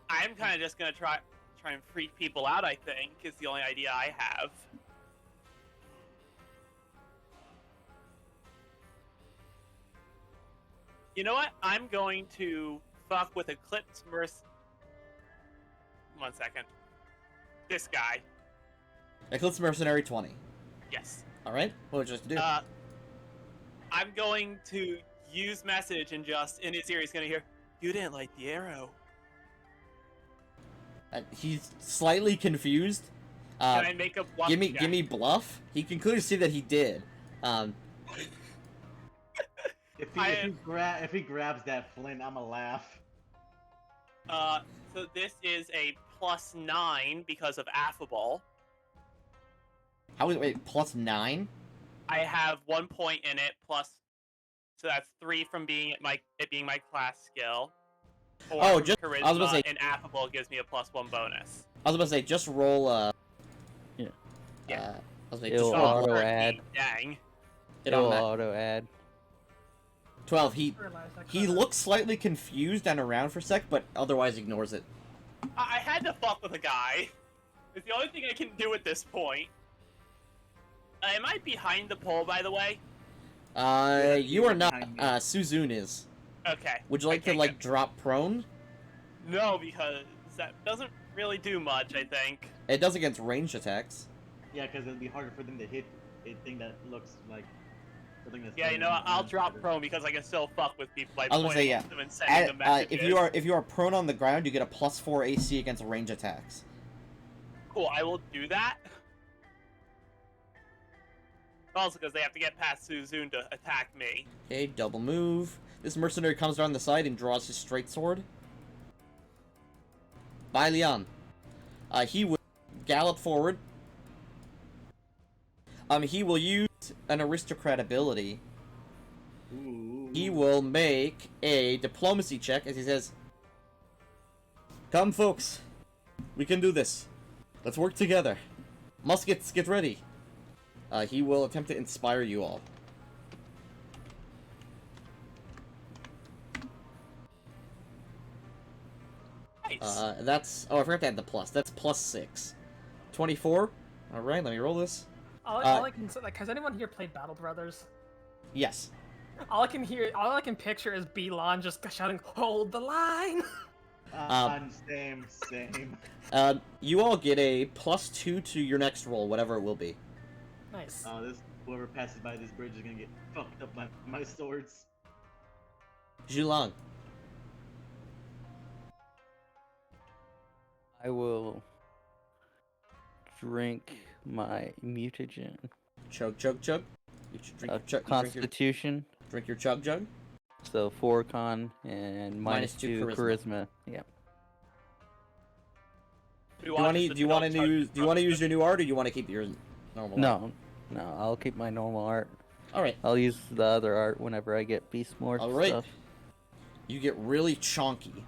S3: I'm kind of just gonna try and freak people out. I think is the only idea I have. You know what? I'm going to fuck with Eclipse Merc. 1 second. This guy.
S1: Eclipse Mercenary 20.
S3: Yes.
S1: All right. What would you like to do?
S3: I'm going to use message and just in his ear he's gonna hear, "You didn't light the arrow."
S1: He's slightly confused.
S3: Can I make a bluff
S1: Give
S3: check?
S1: me bluff. He can clearly see that he did.
S5: If he grabs that flint, I'ma laugh.
S3: So this is a +9 because of affable.
S1: How is wait +9?
S3: I have 1 point in it plus, so that's 3 from being it being my class skill. Or
S1: Oh,
S3: from
S1: just-
S3: charisma,
S1: I was gonna say-
S3: and affable gives me a +1 bonus.
S1: I was about to say just roll.
S4: Yeah.
S3: Yeah.
S1: I was like,
S4: It'll
S1: just roll
S4: auto
S3: 13,
S4: add.
S3: Dang.
S1: it
S4: It'll
S1: on that.
S4: auto add.
S1: 12.
S2: Realized I
S1: He
S2: could've-
S1: looks slightly confused and around for a sec, but otherwise ignores it.
S3: I had to fuck with a guy. It's the only thing I can do at this point. Am I behind the pole, by the way?
S1: You are not.
S5: behind me.
S1: Suzune is.
S3: Okay.
S1: Would you like to
S3: Okay,
S1: like
S3: good.
S1: drop prone?
S3: No, because that doesn't really do much, I think.
S1: It does against ranged attacks.
S5: Yeah, because it'll be harder for them to hit a thing that looks like. Something that's
S3: Yeah, you know what? I'll drop prone because I can still fuck with people by
S1: I was gonna say,
S3: pointing
S1: yeah.
S3: at them and sending them messages.
S1: If you are prone on the ground, you get a +4 AC against range attacks.
S3: Cool, I will do that. Also, because they have to get past Suzune to attack me.
S1: Okay, double move. This mercenary comes down the side and draws his straight sword. Bai Lian. He will gallop forward. He will use an aristocrat ability.
S5: Ooh.
S1: He will make a diplomacy check as he says, "Come, folks. We can do this. Let's work together. Muskets, get ready." He will attempt to inspire you all.
S3: Nice.
S1: That's... Oh, I forgot to add the plus. That's +6. 24. Alright, let me roll this.
S2: All I can like, has anyone here played Battle Brothers?
S1: Yes.
S2: All I can picture is Beelan just shouting, "Hold the line!"
S5: Same.
S1: You all get a +2 to your next roll, whatever it will be.
S2: Nice.
S5: Whoever passes by this bridge is gonna get fucked up by my swords.
S1: Zhulang.
S4: I will drink my mutagen.
S1: Chug, chug, chug. You should drink your chug.
S4: Constitution.
S1: Drink your chug jug.
S4: So 4 con and
S1: Minus
S4: -2
S1: 2
S4: charisma. Yeah.
S3: We
S1: Do
S3: watch as
S1: you
S3: the
S1: want to
S3: dog chugs
S1: use your new art, or you want to keep your normal? Art?
S4: No, I'll keep my normal art.
S1: All right.
S4: I'll use the other art whenever I get beast mort
S1: All right.
S4: stuff.
S1: You get really chonky.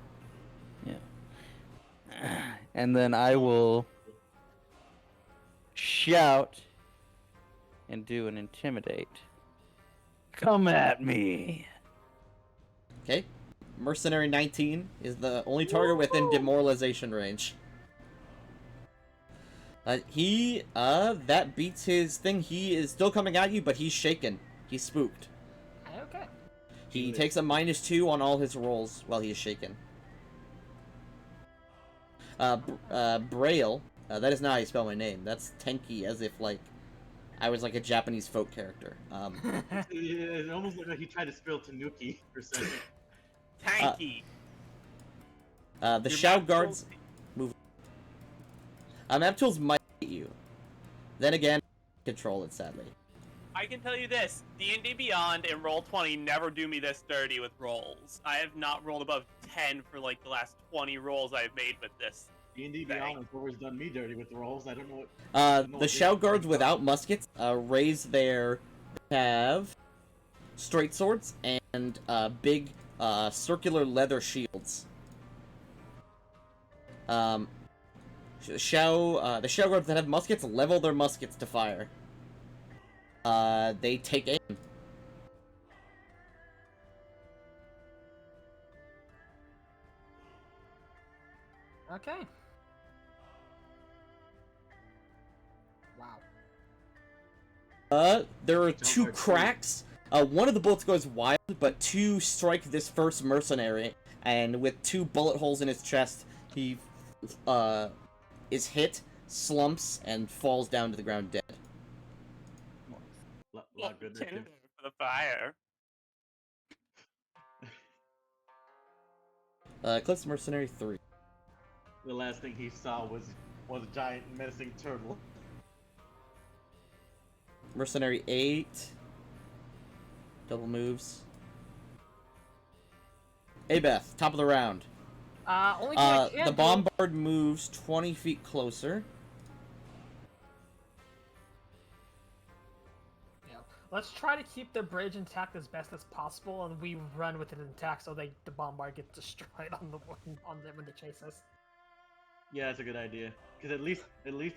S4: Yeah. And then I will shout and do an intimidate. Come at me.
S1: Okay. Mercenary 19 is the only target within demoralization range. That beats his thing. He is still coming at you, but he's shaken. He's spooked.
S2: Okay.
S1: He takes a -2 on all his rolls while he is shaken. Braille, that is not how you spell my name. That's Tenki, as if, like, I was, like, a Japanese folk character.
S5: It almost looked like he tried to spell Tanuki for a second.
S3: Tanky.
S1: The
S3: Your
S1: Shao
S3: map
S1: guards
S3: tools-
S1: move. Map tools might hit you. Then again, control it, sadly.
S3: I can tell you this: D&D Beyond and Roll20 never do me this dirty with rolls. I have not rolled above 10 for like the last 20 rolls I've made with this.
S5: D&D Beyond has always done me dirty with the rolls. I don't know what.
S1: The Shao guards without muskets raise their have straight swords and big circular leather shields. The Shao guards that have muskets level their muskets to fire. They take aim.
S2: Okay. Wow.
S1: There are 2 cracks. One of the bullets goes wild, but 2 strike this first mercenary, and with 2 bullet holes in his chest, he is hit, slumps, and falls down to the ground dead.
S5: Lot good there, too.
S3: Tinder for the fire.
S1: Eclipse Mercenary 3.
S5: The last thing he saw was a giant menacing turtle.
S1: Mercenary 8. Double moves. Abeth, top of the round.
S2: Only thing I can
S1: The
S2: do-
S1: bombard moves 20 feet closer.
S2: Yeah. Let's try to keep the bridge intact as best as possible, and we run with it intact so the bombard gets destroyed on the when they chase us.
S5: Yeah, that's a good idea. Because at least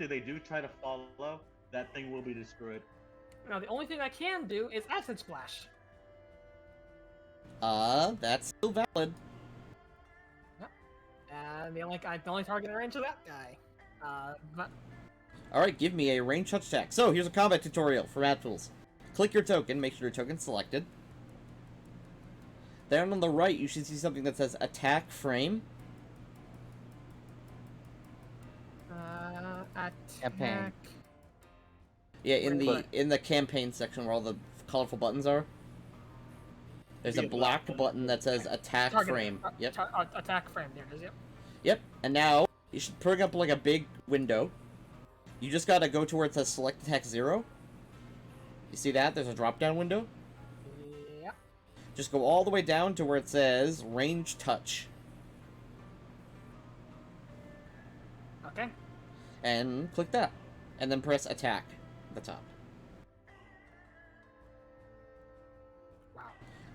S5: if they do try to follow, that thing will be destroyed.
S2: Now the only thing I can do is acid splash.
S1: That's still valid.
S2: And the only target in range of that guy. But
S1: Alright, give me a range touch attack. So, here's a combat tutorial for Map Tools. Click your token, make sure your token's selected. Then on the right, you should see something that says Attack Frame.
S2: attack.
S4: Campaign.
S1: Yeah, in
S2: Right.
S1: the campaign section where all the colorful buttons are. There's a
S5: Yeah,
S1: black
S5: black
S1: button that says Attack
S2: Target
S1: Frame. Yep.
S2: Attack frame. There it is. Yep.
S1: Yep. And now, you should bring up like a big window. You just gotta go to where it says Select Attack 0. You see that? There's a drop-down window.
S2: Yep.
S1: Just go all the way down to where it says Range Touch.
S2: Okay.
S1: And click that. And then press Attack at the top.
S2: Wow.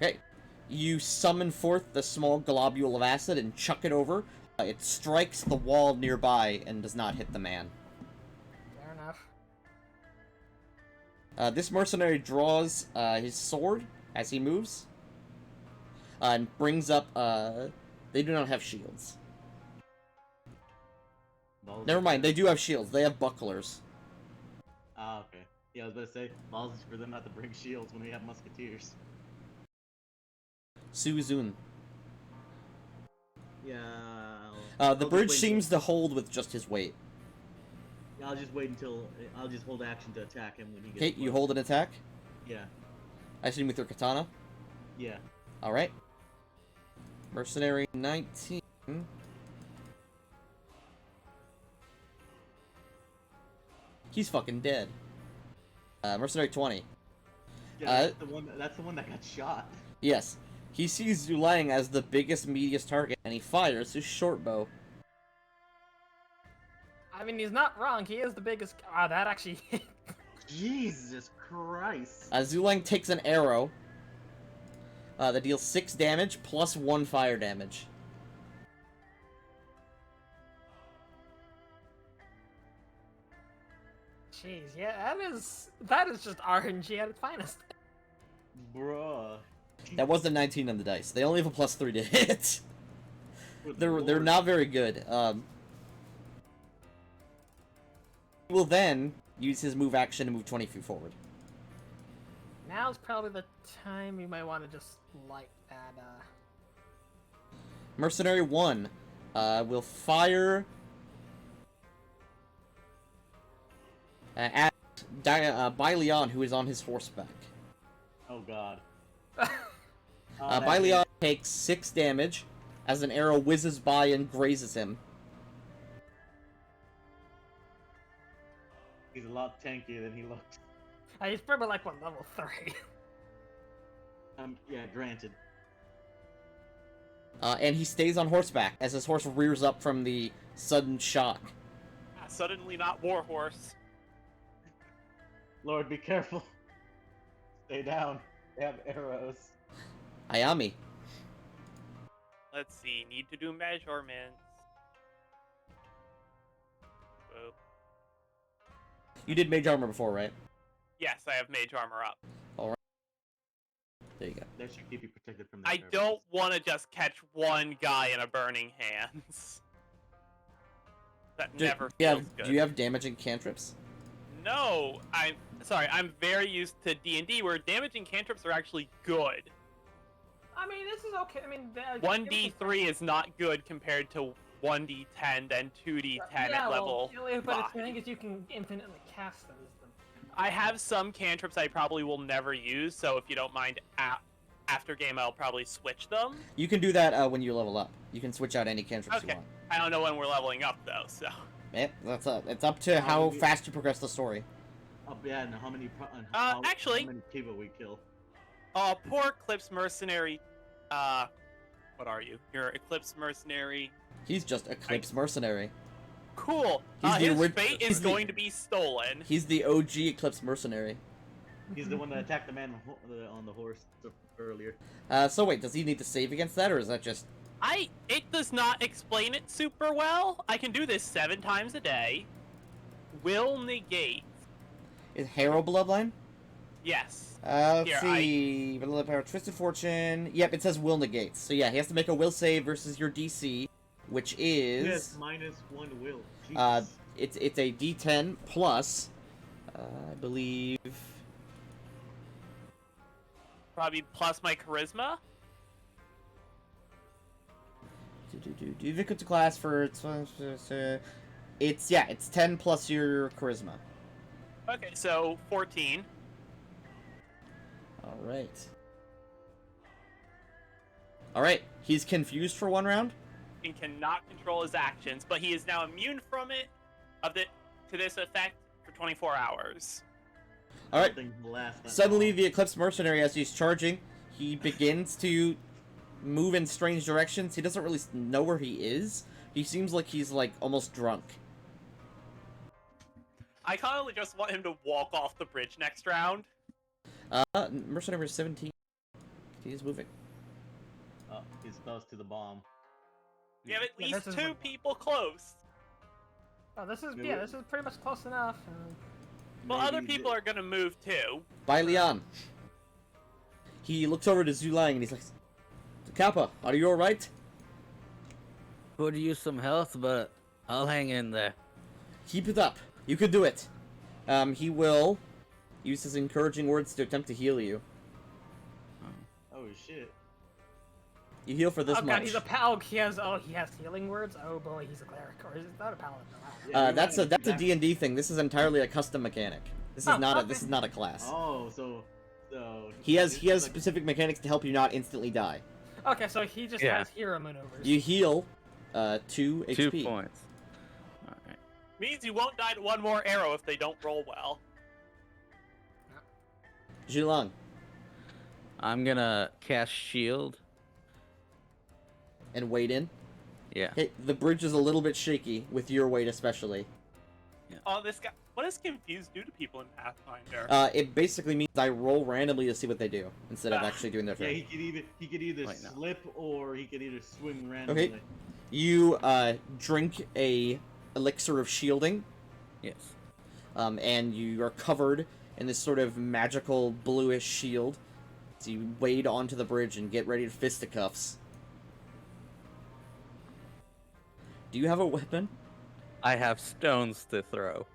S1: Okay. You summon forth the small globule of acid and chuck it over. It strikes the wall nearby and does not hit the man.
S2: Fair enough.
S1: This mercenary draws his sword as he moves. And brings up, they do not have shields.
S5: Balls
S1: Never
S5: is
S1: mind,
S5: for
S1: they
S5: them.
S1: do have shields. They have bucklers.
S5: Ah, okay. Yeah, I was about to say, balls is for them not to bring shields when we have musketeers.
S1: Suzun.
S5: Yeah.
S1: The
S5: I'll just
S1: bridge
S5: wait
S1: seems to hold with just his weight.
S5: until- I'll just wait until I'll just hold action to attack him when he gets.
S1: Okay, you
S5: close.
S1: hold an attack.
S5: Yeah.
S1: I assume with your katana.
S5: Yeah.
S1: Alright. Mercenary 19. He's fucking dead. Mercenary 20.
S5: Yeah, that's the one that got shot.
S1: Yes. He sees Zulang as the biggest, meatiest target, and he fires his short bow.
S2: I mean, he's not wrong. He is the biggest. Ah, that actually hit.
S5: Jesus Christ.
S1: Zulang takes an arrow that deals 6 damage plus 1 fire damage.
S2: Jeez, yeah, that is just RNG at its finest.
S5: Bruh.
S1: That was the 19 on the dice. They only have a plus 3 to hit.
S5: Good
S1: They're
S5: lord.
S1: not very good. He will then use his move action to move 20 feet forward.
S2: Now's probably the time you might want to just light that.
S1: Mercenary 1 will fire at Baileon, who is on his horseback.
S5: Oh god.
S1: Baileon takes 6 damage as an arrow whizzes by and grazes him.
S5: He's a lot tankier than he looks.
S2: He's probably like what, level 3.
S5: Yeah, granted.
S1: And he stays on horseback as his horse rears up from the sudden shock.
S3: Suddenly not Warhorse.
S5: Lord, be careful. Stay down. They have arrows.
S1: Ayami.
S3: Let's see, need to do measurements. Whoa.
S1: You did mage armor before, right?
S3: Yes, I have mage armor up.
S1: There you go.
S5: That should keep you protected from the
S3: I don't want to just catch one guy in a burning hands. That never feels good.
S1: Do you have damaging cantrips?
S3: No, I'm sorry. I'm very used to D&D where damaging cantrips are actually good.
S2: I mean, this is okay. I mean,
S3: 1d3 is not good compared to 1d10, then 2d10 at level
S2: but
S3: 5.
S2: the thing is, you can infinitely cast them.
S3: I have some cantrips I probably will never use, so if you don't mind, after game I'll probably switch them.
S1: You can do that when you level up. You can switch out any cantrips you
S3: Okay.
S1: want.
S3: I don't know when we're leveling up though, so.
S1: It's up to how fast you progress the story.
S5: Yeah, and how many
S3: actually-
S5: how many people we kill.
S3: Poor Eclipse Mercenary. What are you? You're Eclipse Mercenary.
S1: He's just Eclipse Mercenary.
S3: Cool.
S1: He's
S3: His fate is going to be stolen.
S1: He's the OG Eclipse Mercenary.
S5: He's the one that attacked the man on the horse earlier.
S1: So wait, does he need to save against that, or is that just...
S3: It does not explain it super well. I can do this 7 times a day. Will negate.
S1: Is Harrow Bloodline?
S3: Yes.
S1: Let's
S3: Here,
S1: see. Vanilla Power, Twisted Fortune. Yep, it says will negates. So yeah, he has to make a will save versus your DC, which is...
S5: Yes, -1 will. Jesus.
S1: It's a D10 plus, I believe...
S3: Probably plus my charisma.
S1: Do difficult to class for it's 10 plus your charisma.
S3: Okay, so 14.
S1: All right. He's confused for 1 round.
S3: And cannot control his actions, but he is now immune from it to this effect for 24 hours.
S1: All right.
S5: Something lasts that
S1: Suddenly,
S5: long.
S1: the Eclipse Mercenary, as he's charging, he begins to move in strange directions. He doesn't really know where he is. He seems like he's almost drunk.
S3: I kind of just want him to walk off the bridge next round.
S1: Mercenary 17. He's moving.
S5: Oh, he's close to the bomb.
S3: We have at
S2: Yeah,
S3: least
S2: this is
S3: 2
S2: what-
S3: people close.
S2: Oh, this is
S5: Yeah,
S2: this is pretty much close enough.
S3: Well,
S5: Maybe
S3: other people are gonna move too.
S1: By Leon. He looks over to Zulang and he's like, Kappa, are you alright?
S4: Could use some health, but I'll hang in there.
S1: Keep it up. You can do it. He will use his encouraging words to attempt to heal you.
S5: Oh shit.
S1: You heal for this
S2: Oh
S1: much.
S2: god, he's a pal. He has healing words. Oh boy, he's a cleric, or is that a paladin?
S5: Yeah,
S1: That's a D&D thing. This is entirely a custom mechanic. This is
S2: Oh,
S1: not
S2: okay.
S1: this is not a class.
S5: Oh, so
S1: He has
S5: like,
S1: specific mechanics to help you not instantly die.
S2: Okay, so he just
S4: Yeah.
S2: has hero maneuvers.
S1: You heal 2 HP.
S4: 2 points. Alright.
S3: Means you won't die to one more arrow if they don't roll well.
S1: Zhulong.
S4: I'm gonna cast shield.
S1: And wade in.
S4: Yeah.
S1: Hey, the bridge is a little bit shaky, with your weight especially.
S3: Oh, this guy. What does confused do to people in Pathfinder?
S1: It basically means I roll randomly to see what they do, instead of actually doing their
S5: Yeah,
S1: thing.
S5: he could either
S4: Wait, no.
S5: slip or he could either swing randomly.
S1: Okay. You, drink a elixir of shielding,
S4: Yes.
S1: and you are covered in this sort of magical bluish shield. So you wade onto the bridge and get ready to fisticuffs. Do you have a weapon?
S4: I have stones to throw.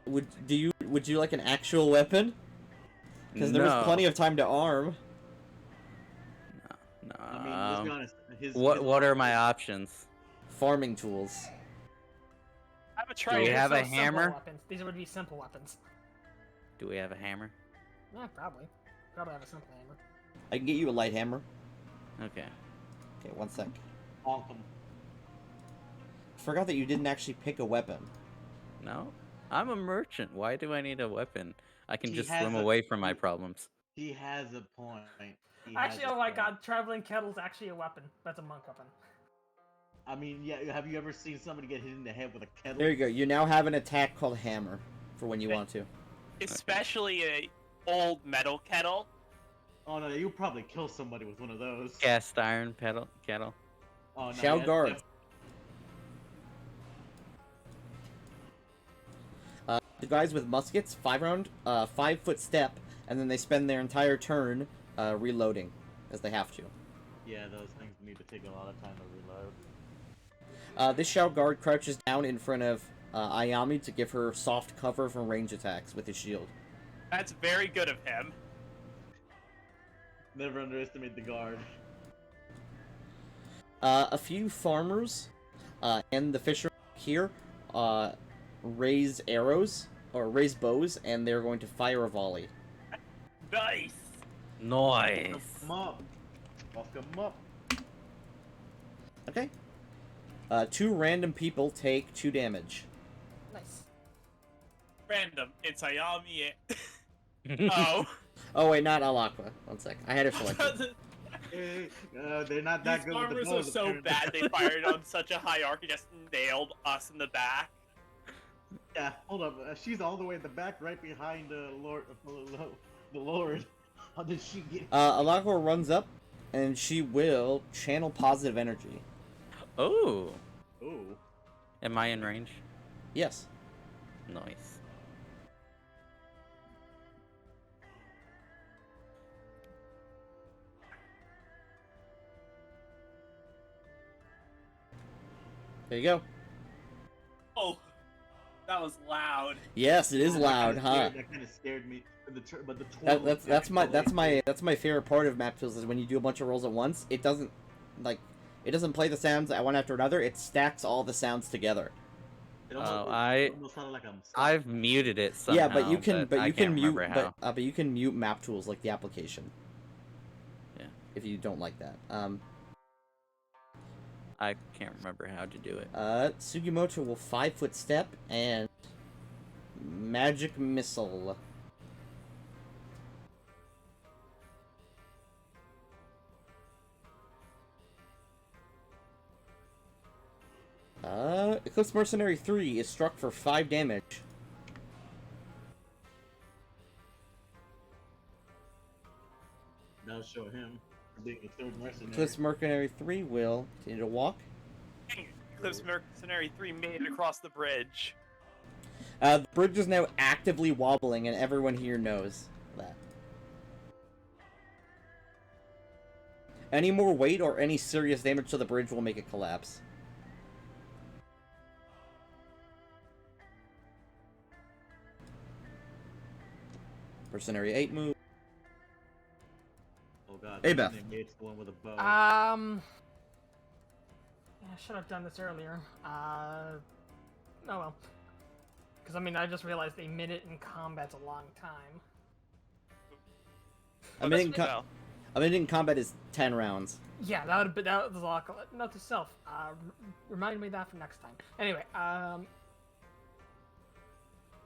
S1: Would you like an actual weapon? Because there was
S4: No.
S1: plenty of time to arm.
S4: No.
S5: I mean, let's be honest.
S4: What are my options?
S1: Farming tools.
S3: I have a
S4: Do
S3: try.
S4: we
S2: These are
S4: have a
S2: simple
S4: hammer?
S2: Weapons. These would be simple weapons.
S4: Do we have a hammer?
S2: Yeah, probably. Probably have a simple hammer.
S1: I can get you a light hammer.
S4: Okay.
S1: Okay, one sec.
S5: Bonk 'em.
S1: Forgot that you didn't actually pick a weapon.
S4: No? I'm a merchant. Why do I need a weapon? I can
S5: He
S4: just
S5: has
S4: swim
S5: a-
S4: away from my problems.
S5: He has a point.
S2: Actually, oh my god, traveling kettle's actually a weapon. That's a monk weapon.
S5: I mean, yeah. Have you ever seen somebody get hit in the head with a kettle?
S1: There you go. You now have an attack called Hammer for when you want to.
S3: Especially a old metal kettle.
S5: Oh no, you probably kill somebody with one of those.
S4: Cast iron kettle.
S5: Oh no.
S1: Shao guard. The guys with muskets, 5-foot step, and then they spend their entire turn reloading, as they have to.
S5: Yeah, those things need to take a lot of time to reload.
S1: This Shao guard crouches down in front of Ayami to give her soft cover from range attacks with his shield.
S3: That's very good of him.
S5: Never underestimate the guard.
S1: A few farmers and the fisher here raise arrows, or raise bows, and they're going to fire a volley.
S3: Nice.
S4: Nice.
S5: Come up. Buff 'em up.
S1: Okay. 2 random people take 2 damage.
S2: Nice.
S3: Random. It's Ayami. Oh.
S1: Oh wait, not Alakwa. One sec. I had her selected.
S5: Hey, they're not
S3: These
S5: that good with the
S3: farmers are
S5: bows,
S3: so
S5: apparently.
S3: bad they fired on such a high arc and just nailed us in the back.
S5: Yeah, hold up. She's all the way in the back, right behind Lord. The Lord. How did she get?
S1: Alakwa runs up, and she will channel positive energy.
S4: Oh.
S5: Ooh.
S4: Am I in range?
S1: Yes.
S4: Nice.
S1: There you go.
S3: Oh, that was loud.
S1: Yes, it is
S5: Oh,
S1: loud, huh?
S5: That kind of scared me. But the twirl
S1: That's my
S5: probably-
S1: that's my favorite part of map tools is when you do a bunch of rolls at once. It doesn't play the sounds one after another. It stacks all the sounds together.
S5: It almost,
S4: I-
S5: almost sounded like I'm.
S4: I've muted it somehow.
S1: Yeah, but you can
S4: I can't
S1: mute
S4: remember how.
S1: but you can mute map tools like the application.
S4: Yeah.
S1: If you don't like that.
S4: I can't remember how to do it.
S1: Sugimoto will 5-foot step and magic missile. Eclipse Mercenary 3 is struck for 5 damage.
S5: Now show him for being a third mercenary.
S1: Eclipse Mercenary 3 will continue to walk.
S3: Eclipse Mercenary 3 made it across the bridge.
S1: The bridge is now actively wobbling, and everyone here knows that. Any more weight or any serious damage to the bridge will make it collapse. Mercenary 8 move.
S5: Oh god.
S1: Hey,
S5: that's
S1: Beth.
S5: the mate's the one with a bow.
S2: Yeah, I should have done this earlier. Oh well. Because, I mean, I just realized a minute in combat's a long time.
S1: I mean, in combat is 10 rounds.
S2: Yeah, that was a lot. Note to self. Remind me that for next time. Anyway,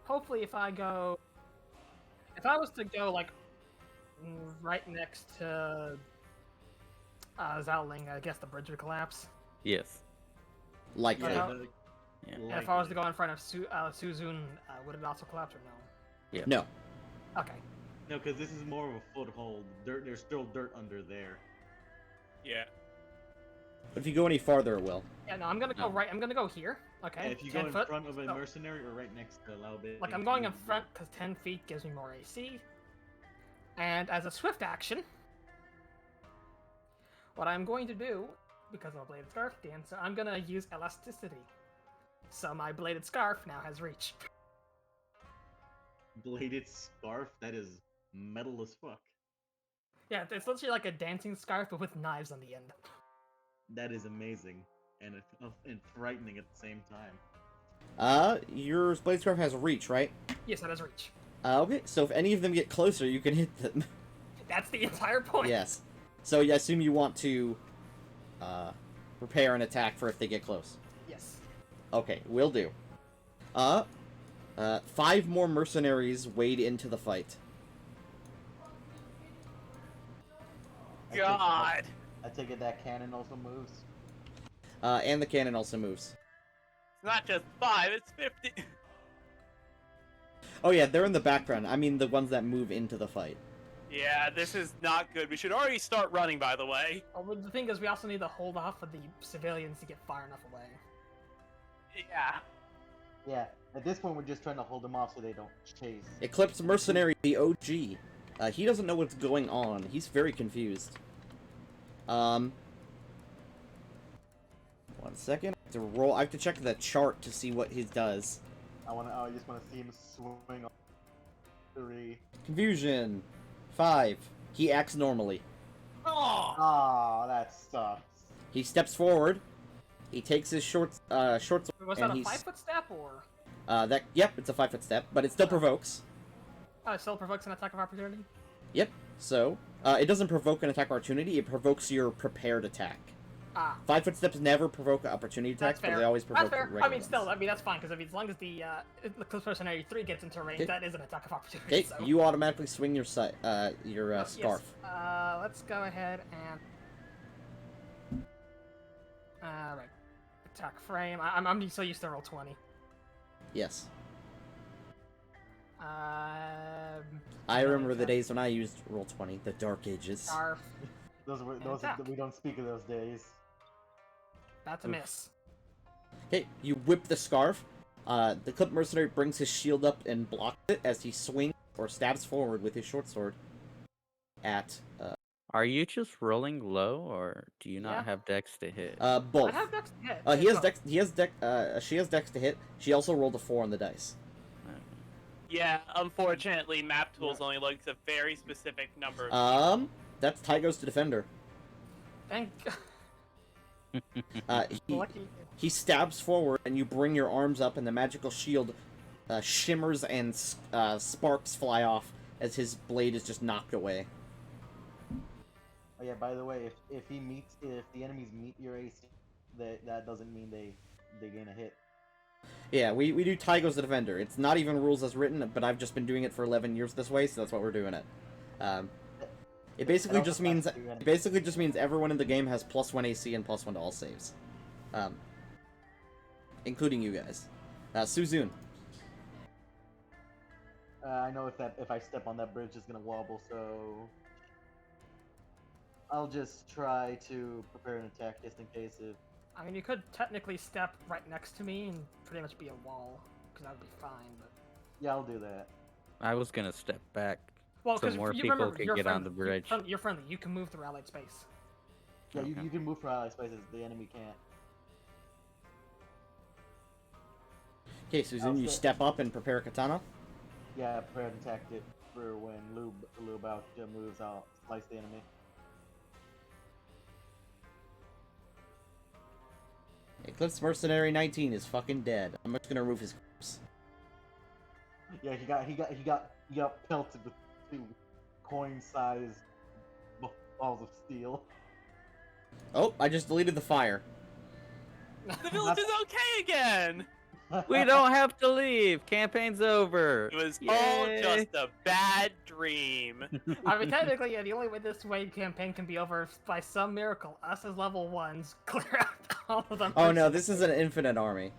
S2: hopefully if I was to go like right next to Zhaoling, I guess the bridge would collapse.
S6: Yes.
S1: Likely.
S2: But,
S6: Yeah.
S2: And if I was to go in front of Suzun, would it also collapse or no?
S6: Yeah.
S1: No.
S2: Okay.
S5: No, because this is more of a foothold. There's still dirt under there.
S3: Yeah.
S1: But if you go any farther, it will.
S2: Yeah, no, I'm gonna go
S6: No.
S2: right. I'm gonna go here. Okay.
S5: Yeah, if you go
S2: 10
S5: in
S2: foot.
S5: front of a
S2: So,
S5: mercenary or right next to Lao Bei.
S2: like I'm going in front because 10 feet gives me more AC. And as a swift action, what I'm going to do, because of a bladed scarf dance, I'm gonna use elasticity. So my bladed scarf now has reach.
S5: Bladed scarf? That is metal as fuck.
S2: Yeah, it's literally like a dancing scarf, but with knives on the end.
S5: That is amazing. And frightening at the same time.
S1: Your blade scarf has reach, right?
S2: Yes, that has reach.
S1: Okay, so if any of them get closer, you can hit them.
S2: That's the entire point.
S1: Yes. So I assume you want to, prepare an attack for if they get close.
S2: Yes.
S1: Okay, will do. 5 more mercenaries wade into the fight.
S3: God.
S4: I take it that cannon also moves.
S1: And the cannon also moves.
S3: It's not just 5, it's 50.
S1: Oh yeah, they're in the background. I mean the ones that move into the fight.
S3: Yeah, this is not good. We should already start running, by the way.
S2: Oh, but the thing is, we also need to hold off for the civilians to get far enough away.
S3: Yeah.
S4: Yeah, at this point we're just trying to hold them off so they don't chase.
S1: Eclipse Mercenary, the OG. He doesn't know what's going on. He's very confused. 1 second. I have to roll. I have to check the chart to see what he does.
S4: I just wanna see him swing on 3.
S1: Confusion. 5. He acts normally.
S3: Oh!
S4: Ah, that sucks.
S1: He steps forward. He takes his short sword.
S2: Was
S1: and
S2: that a
S1: he's,
S2: 5-foot step or?
S1: Yep, it's a 5-foot step, but it still provokes.
S2: Oh, it still provokes an attack of opportunity?
S1: Yep. So, it doesn't provoke an attack of opportunity. It provokes your prepared attack.
S2: Ah.
S1: 5-foot steps never provoke opportunity attacks,
S2: That's fair.
S1: but they always provoke
S2: That's fair.
S1: regular
S2: I mean, still,
S1: ones.
S2: I mean, that's fine, because I mean, as long as the Eclipse Mercenary 3 gets into range,
S1: Okay.
S2: that is an attack of opportunity.
S1: Okay,
S2: So.
S1: you automatically swing your
S2: Oh,
S1: scarf.
S2: Yes. Let's go ahead and... right. Attack frame. I'm so used to roll 20.
S1: Yes.
S2: Um...
S1: I remember the days when I used Roll20, the Dark Ages.
S2: Scarf.
S4: Those
S2: Attack.
S4: we don't speak of those days.
S2: That's a miss.
S1: Okay, you whip the scarf. The Clip Mercenary brings his shield up and blocks it as he swings or stabs forward with his short sword at,
S6: Are you just rolling low, or do you not
S2: Yeah.
S6: have dex to hit?
S1: both.
S2: I have dex to hit.
S1: He has
S2: So-
S1: dex. She has dex to hit. She also rolled a 4 on the dice.
S3: Yeah, unfortunately, map tools only looks a very specific number of
S1: That's Tygo's to Defender.
S2: Thank
S1: He
S2: Lucky.
S1: he stabs forward, and you bring your arms up, and the magical shield shimmers and sparks fly off as his blade is just knocked away.
S4: Oh yeah, by the way, if the enemies meet your AC, that doesn't mean they gain a hit.
S1: Yeah, we do Tygo's the Defender. It's not even rules as written, but I've just been doing it for 11 years this way, so that's what we're doing it. It basically just means everyone in the game has +1 AC and +1 to all saves, including you guys. Suzun.
S4: I know if I step on that bridge, it's gonna wobble, so I'll just try to prepare an attack just in case if.
S2: I mean, you could technically step right next to me and pretty much be a wall, because that would be fine, but...
S4: Yeah, I'll do that.
S6: I was gonna step back
S2: Well,
S6: so
S2: because
S6: more
S2: you
S6: people
S2: remember,
S6: could
S2: you're
S6: get on the
S2: friendly.
S6: bridge.
S2: You're friendly. You can move through allied space.
S4: Yeah,
S6: Okay.
S4: you can move for allied spaces. The enemy can't.
S1: Okay, Suzun, you step up and prepare a katana.
S4: Yeah, prepare an attack it for when Lube out moves out, slice the enemy.
S1: Eclipse Mercenary 19 is fucking dead. I'm just gonna remove his corpse.
S4: Yeah, he got pelted with 2 coin-sized
S5: balls of steel.
S1: Oh, I just deleted the fire.
S3: The village is okay again.
S6: We don't have to leave. Campaign's over.
S3: It was all
S6: Yay.
S3: just a bad dream.
S2: I mean, technically, yeah, the only way this wave campaign can be over is by some miracle. Us as level 1s clear out all of them.
S1: Oh no, this is an infinite army.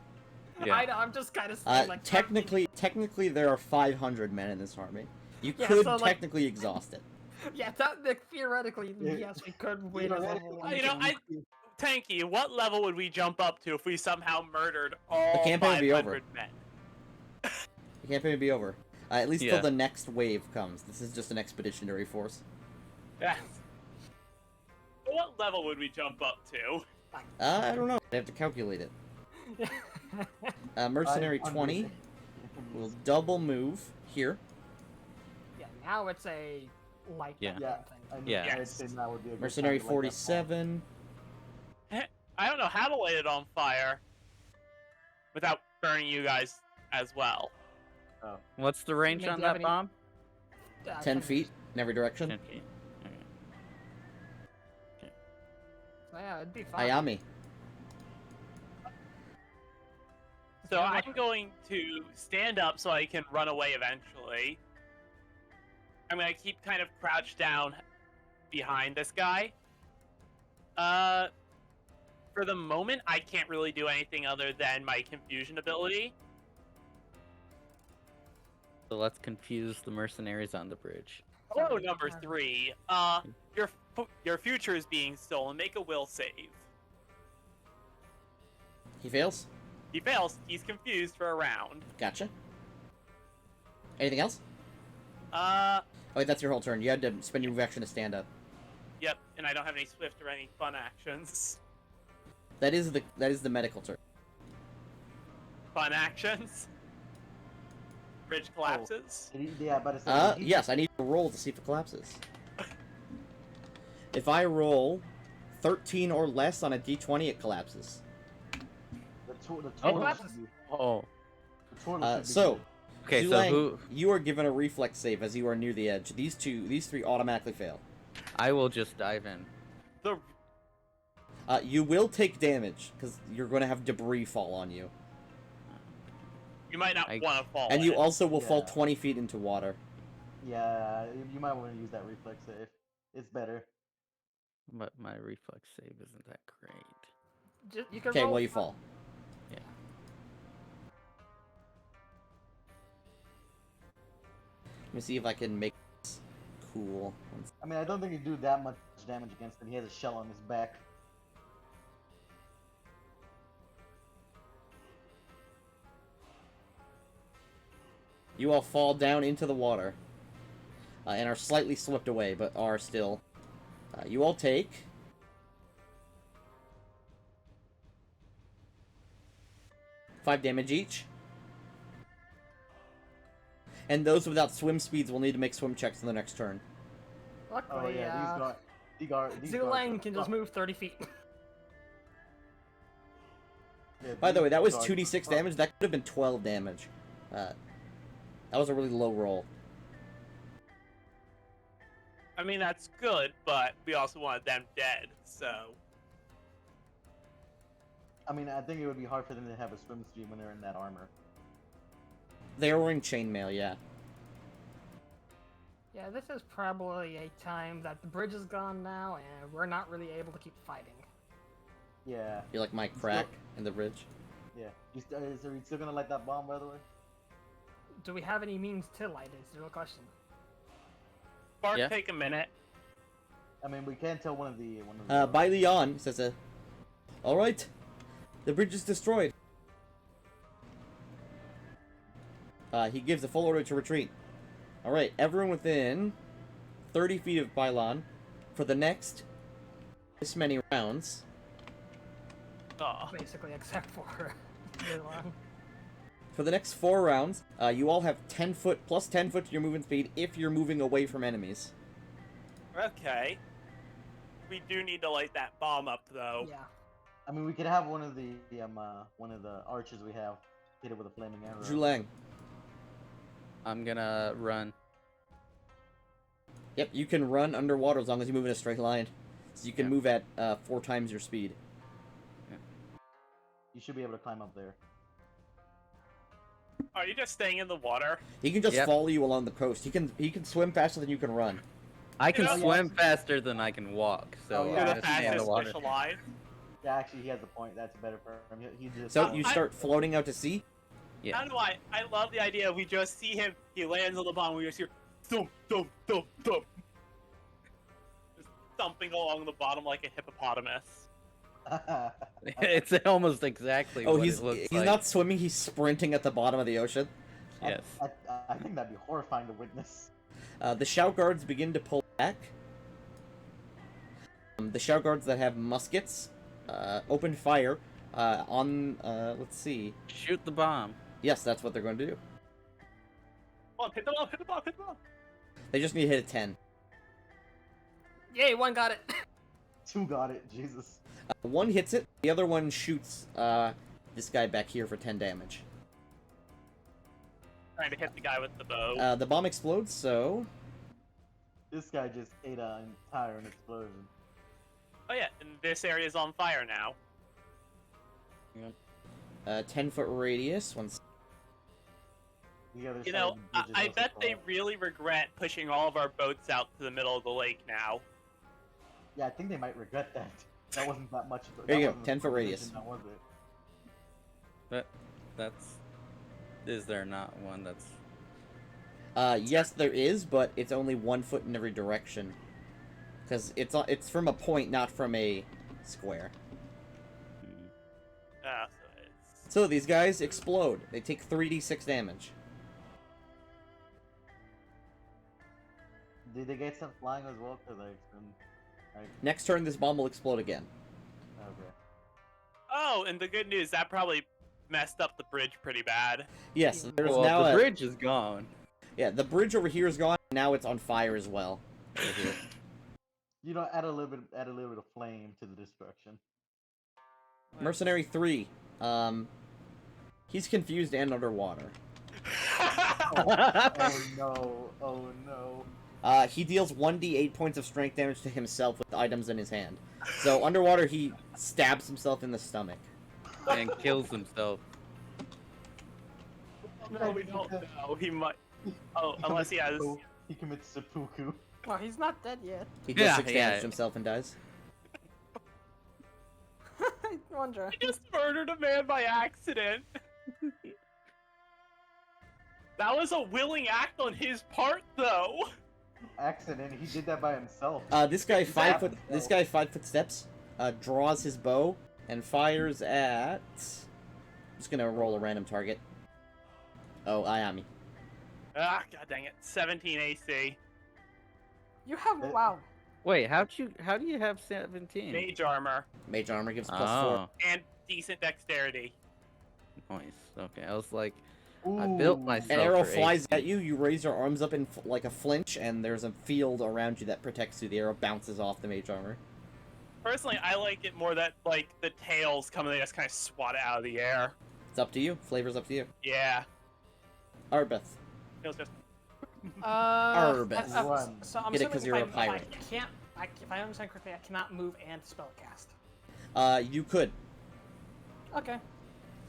S6: Yeah.
S2: I know, I'm just kind of saying, like...
S1: Technically, there are 500 men in this army. You
S2: Yeah,
S1: could
S2: so, like-
S1: technically exhaust it.
S2: Yeah, theoretically, yes, we could win as level 1.
S3: You know, Tanky, what level would we jump up to if we somehow murdered all
S1: campaign would be
S3: 500 men?
S1: The campaign would be over. At least
S6: Yeah.
S1: till the next wave comes. This is just an expeditionary force.
S3: Yes. What level would we jump up to?
S1: I don't know. I have to calculate it. Mercenary 20 will double move here.
S2: Yeah, now it's a light
S6: Yeah.
S2: thing.
S6: Yeah.
S3: Yes.
S5: That would be a good
S1: Mercenary
S5: time to light that bomb.
S1: 47.
S3: I don't know how to light it on fire without burning you guys as well.
S5: Oh.
S6: What's the range
S2: Do you
S6: on
S2: have
S6: that
S2: any-
S6: bomb?
S1: 10 feet in every direction.
S6: 10 feet. Okay.
S2: So yeah, it'd be fine.
S1: Ayami.
S3: So I'm going to stand up so I can run away eventually. I'm gonna keep kind of crouched down behind this guy. For the moment, I can't really do anything other than my confusion ability.
S6: So let's confuse the mercenaries on the bridge.
S3: Hello, number 3. Your future is being stolen. Make a will save.
S1: He fails.
S3: He fails. He's confused for a round.
S1: Gotcha. Anything else?
S3: Uh,
S1: Oh, wait, that's your whole turn. You had to spend your move action to stand up.
S3: yep. And I don't have any swift or any fun actions.
S1: That is the medical turn.
S3: Fun actions. Bridge collapses.
S5: Yeah, but it's
S1: Yes, I need to roll to see if it collapses. If I roll 13 or less on a d20, it collapses.
S5: the total
S2: collapses.
S5: should be-
S6: Oh.
S5: the total should be
S1: So,
S5: good.
S6: Okay, so
S1: Zulang,
S6: who?
S1: you are given a reflex save as you are near the edge. These three automatically fail.
S6: I will just dive in.
S3: The
S1: You will take damage because you're going to have debris fall on you,
S3: You might not
S6: I-
S3: want to fall.
S1: and
S3: in
S1: you
S3: it.
S1: also will fall
S5: Yeah.
S1: 20 feet into water.
S5: Yeah, you might want to use that reflex save. It's better.
S6: But my reflex save isn't that great.
S2: You can
S1: Okay,
S2: roll
S1: well you fall.
S6: Yeah.
S1: Let me see if I can make this cool.
S5: I mean, I don't think you do that much damage against him. He has a shell on his back.
S1: You all fall down into the water and are slightly swept away, but are still. You all take 5 damage each. And those without swim speeds will need to make swim checks in the next turn.
S5: Oh
S2: Luckily,
S5: yeah, these guards.
S2: Zulang can just move 30 feet.
S5: Yeah,
S1: By the way, that was
S5: these
S1: 2d6
S5: guards-
S1: damage. That could have been 12 damage. That was a really low roll.
S3: I mean, that's good, but we also wanted them dead, so.
S5: I mean, I think it would be hard for them to have a swim stream when they're in that armor.
S1: They are wearing chainmail, yeah.
S2: Yeah, this is probably a time that the bridge is gone now, and we're not really able to keep fighting.
S5: Yeah,
S1: You're like my crack in the bridge.
S5: yeah. Are you still gonna light that bomb, by the way?
S2: Do we have any means to light it? Is the real question.
S3: Spark,
S6: Yeah.
S3: take a minute.
S5: I mean, we can't tell one of the.
S1: By Leon says alright, the bridge is destroyed. He gives a full order to retreat. Alright, everyone within 30 feet of Bylon for the next this many rounds.
S3: Oh.
S2: Basically, except for Mulan.
S1: For the next 4 rounds, you all have 10 foot plus 10 foot to your movement speed if you're moving away from enemies.
S3: Okay. We do need to light that bomb up, though.
S2: Yeah.
S5: I mean, we could have one of the archers we have hit it with a flaming arrow.
S1: Zhulang.
S6: I'm gonna run.
S1: Yep, you can run underwater as long as you move in a straight line. So you can move at 4 times your speed.
S5: You should be able to climb up there.
S3: Are you just staying in the water?
S1: He can just
S6: Yep.
S1: follow you along the coast. He can swim faster than you can run.
S6: I can
S3: know-
S6: swim faster than I can walk, so
S5: Oh, yeah.
S3: You're
S6: I'm
S3: the
S6: gonna stay in the
S3: fastest
S6: water.
S3: fish alive.
S5: Yeah, actually, he has a point. That's better for him. He just.
S1: So you
S3: I-
S1: start floating out to sea.
S6: Yeah.
S3: How do I love the idea. We just see him. He lands on the bottom. We just hear thump, thump, thump, thump. Just thumping along the bottom like a hippopotamus.
S6: It's almost exactly
S1: Oh,
S6: what
S1: he's
S6: it looks
S1: he's
S6: like.
S1: not swimming. He's sprinting at the bottom of the ocean.
S6: Yes.
S5: I think that'd be horrifying to witness.
S1: The shout guards begin to pull back. The shout guards that have muskets open fire on. Let's see.
S6: Shoot the bomb.
S1: Yes, that's what they're going to do.
S3: Come on, hit the ball, hit the ball, hit the ball.
S1: They just need to hit a 10.
S2: Yay, one got it.
S5: 2 got it. Jesus.
S1: One hits it. The other one shoots this guy back here for 10 damage.
S3: Trying to hit the guy with the bow.
S1: The bomb explodes, so
S5: This guy just ate an entire explosion.
S3: Oh yeah, and this area is on fire now.
S1: 10-foot radius. Once.
S5: The other
S3: You
S5: side
S3: know,
S5: of the bridge is
S3: I
S5: also
S3: bet they
S5: falling.
S3: really regret pushing all of our boats out to the middle of the lake now.
S5: Yeah, I think they might regret that. That wasn't that much.
S1: There you
S5: that
S1: go,
S5: wasn't
S1: 10-foot
S5: a
S1: radius.
S5: provision, That was it.
S6: That's. Is there not one that's?
S1: Yes, there is, but it's only 1 foot in every direction. Because it's from a point, not from a square.
S3: So it's...
S1: So these guys explode. They take 3d6 damage.
S5: Did they get some flying as well? Cause
S1: Next turn, this bomb will explode again.
S5: okay.
S3: Oh, and the good news, that probably messed up the bridge pretty bad.
S1: Yes, there's
S6: Well,
S1: now
S6: the
S1: a...
S6: bridge is gone.
S1: Yeah, the bridge over here is gone. Now it's on fire as well. Over here.
S5: You know, add a little bit of flame to the destruction.
S1: Mercenary 3. He's confused and underwater.
S5: Oh no! Oh no!
S1: He deals 1d8 points of strength damage to himself with items in his hand. So underwater, he stabs himself in the stomach.
S6: And kills himself.
S3: No, we don't know. He might. Oh, unless he has.
S5: He commits seppuku.
S2: Well, he's not dead yet.
S1: He does
S6: Yeah,
S1: 6
S6: yeah.
S1: damage to himself and dies.
S2: I wonder.
S3: He just murdered a man by accident. That was a willing act on his part, though.
S5: Accident. He did that by himself.
S1: This guy
S5: Stab
S1: 5 foot.
S5: himself.
S1: This guy 5 foot steps. Draws his bow and fires at. I'm just gonna roll a random target. Oh, Ayami.
S3: Ah, god dang it. 17 AC.
S2: You have wow.
S6: Wait, how do you have 17?
S3: Mage armor.
S1: Mage armor gives +4.
S6: Oh,
S3: And decent dexterity.
S6: nice. Okay, I was like, I built
S5: Ooh.
S6: myself.
S1: An arrow
S6: for
S1: flies
S6: 18.
S1: at you. You raise your arms up in like a flinch, and there's a field around you that protects you. The arrow bounces off the mage armor.
S3: Personally, I like it more that, like, the tails come and they just kind of swat it out of the air.
S1: It's up to you. Flavor's up to you.
S3: Yeah.
S1: Arbeth.
S3: Feels just...
S1: Arbeth.
S2: So I'm
S1: Get it
S2: assuming
S1: 'cause
S2: if
S1: you're a
S2: I
S1: pirate.
S2: can't. If I understand correctly, I cannot move and spellcast.
S1: You could.
S2: Okay.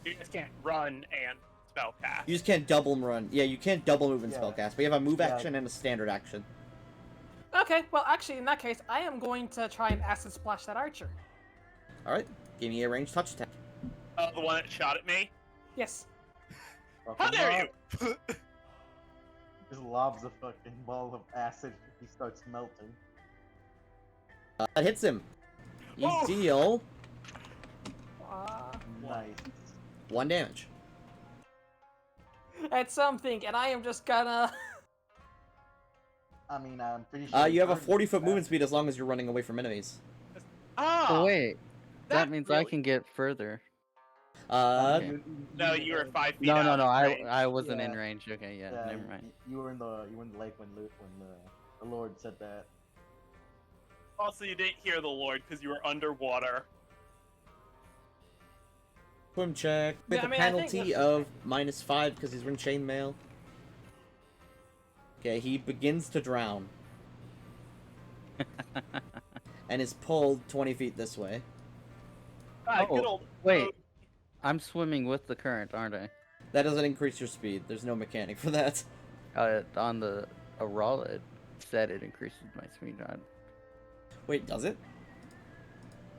S3: You just can't run and spell cast.
S1: You just can't double run. Yeah, you can't double move and
S5: Yeah.
S1: spellcast, but you have a move
S5: Yeah.
S1: action and a standard action.
S2: Okay. Well, actually, in that case, I am going to try and acid splash that archer.
S1: All right, give me a ranged touch attack.
S3: Oh, the one that shot at me?
S2: Yes.
S3: How dare you!
S5: Just lobs a fucking ball of acid. He starts melting.
S1: That hits him. You
S3: Oh.
S1: deal
S5: Nice.
S1: 1 damage.
S2: That's something, and I am just gonna.
S5: I mean, I'm pretty sure.
S1: You have a
S5: he's
S1: 40-foot
S5: fast.
S1: movement speed as long as you're running away from enemies.
S3: Ah!
S6: Oh wait, that
S3: that
S6: means I
S3: really-
S6: can get further.
S5: Okay.
S3: No, you were 5 feet
S6: No,
S3: out
S6: no,
S3: of
S6: no.
S3: range.
S6: I wasn't in
S5: Yeah.
S6: range. Okay, yeah,
S5: Yeah,
S6: never mind.
S5: You were in the lake when the Lord said that.
S3: Also, you didn't hear the Lord because you were underwater.
S1: Swim check with
S2: Yeah, I
S1: a
S2: mean, I think
S1: penalty of -5 because he's in chainmail. Okay, he begins to drown. and is pulled 20 feet this way.
S3: Ah, good
S6: Oh,
S3: old.
S6: wait. I'm swimming with the current, aren't I?
S1: That doesn't increase your speed. There's no mechanic for that.
S6: On the Aurora, it said it increases my speed.
S1: Wait, does it?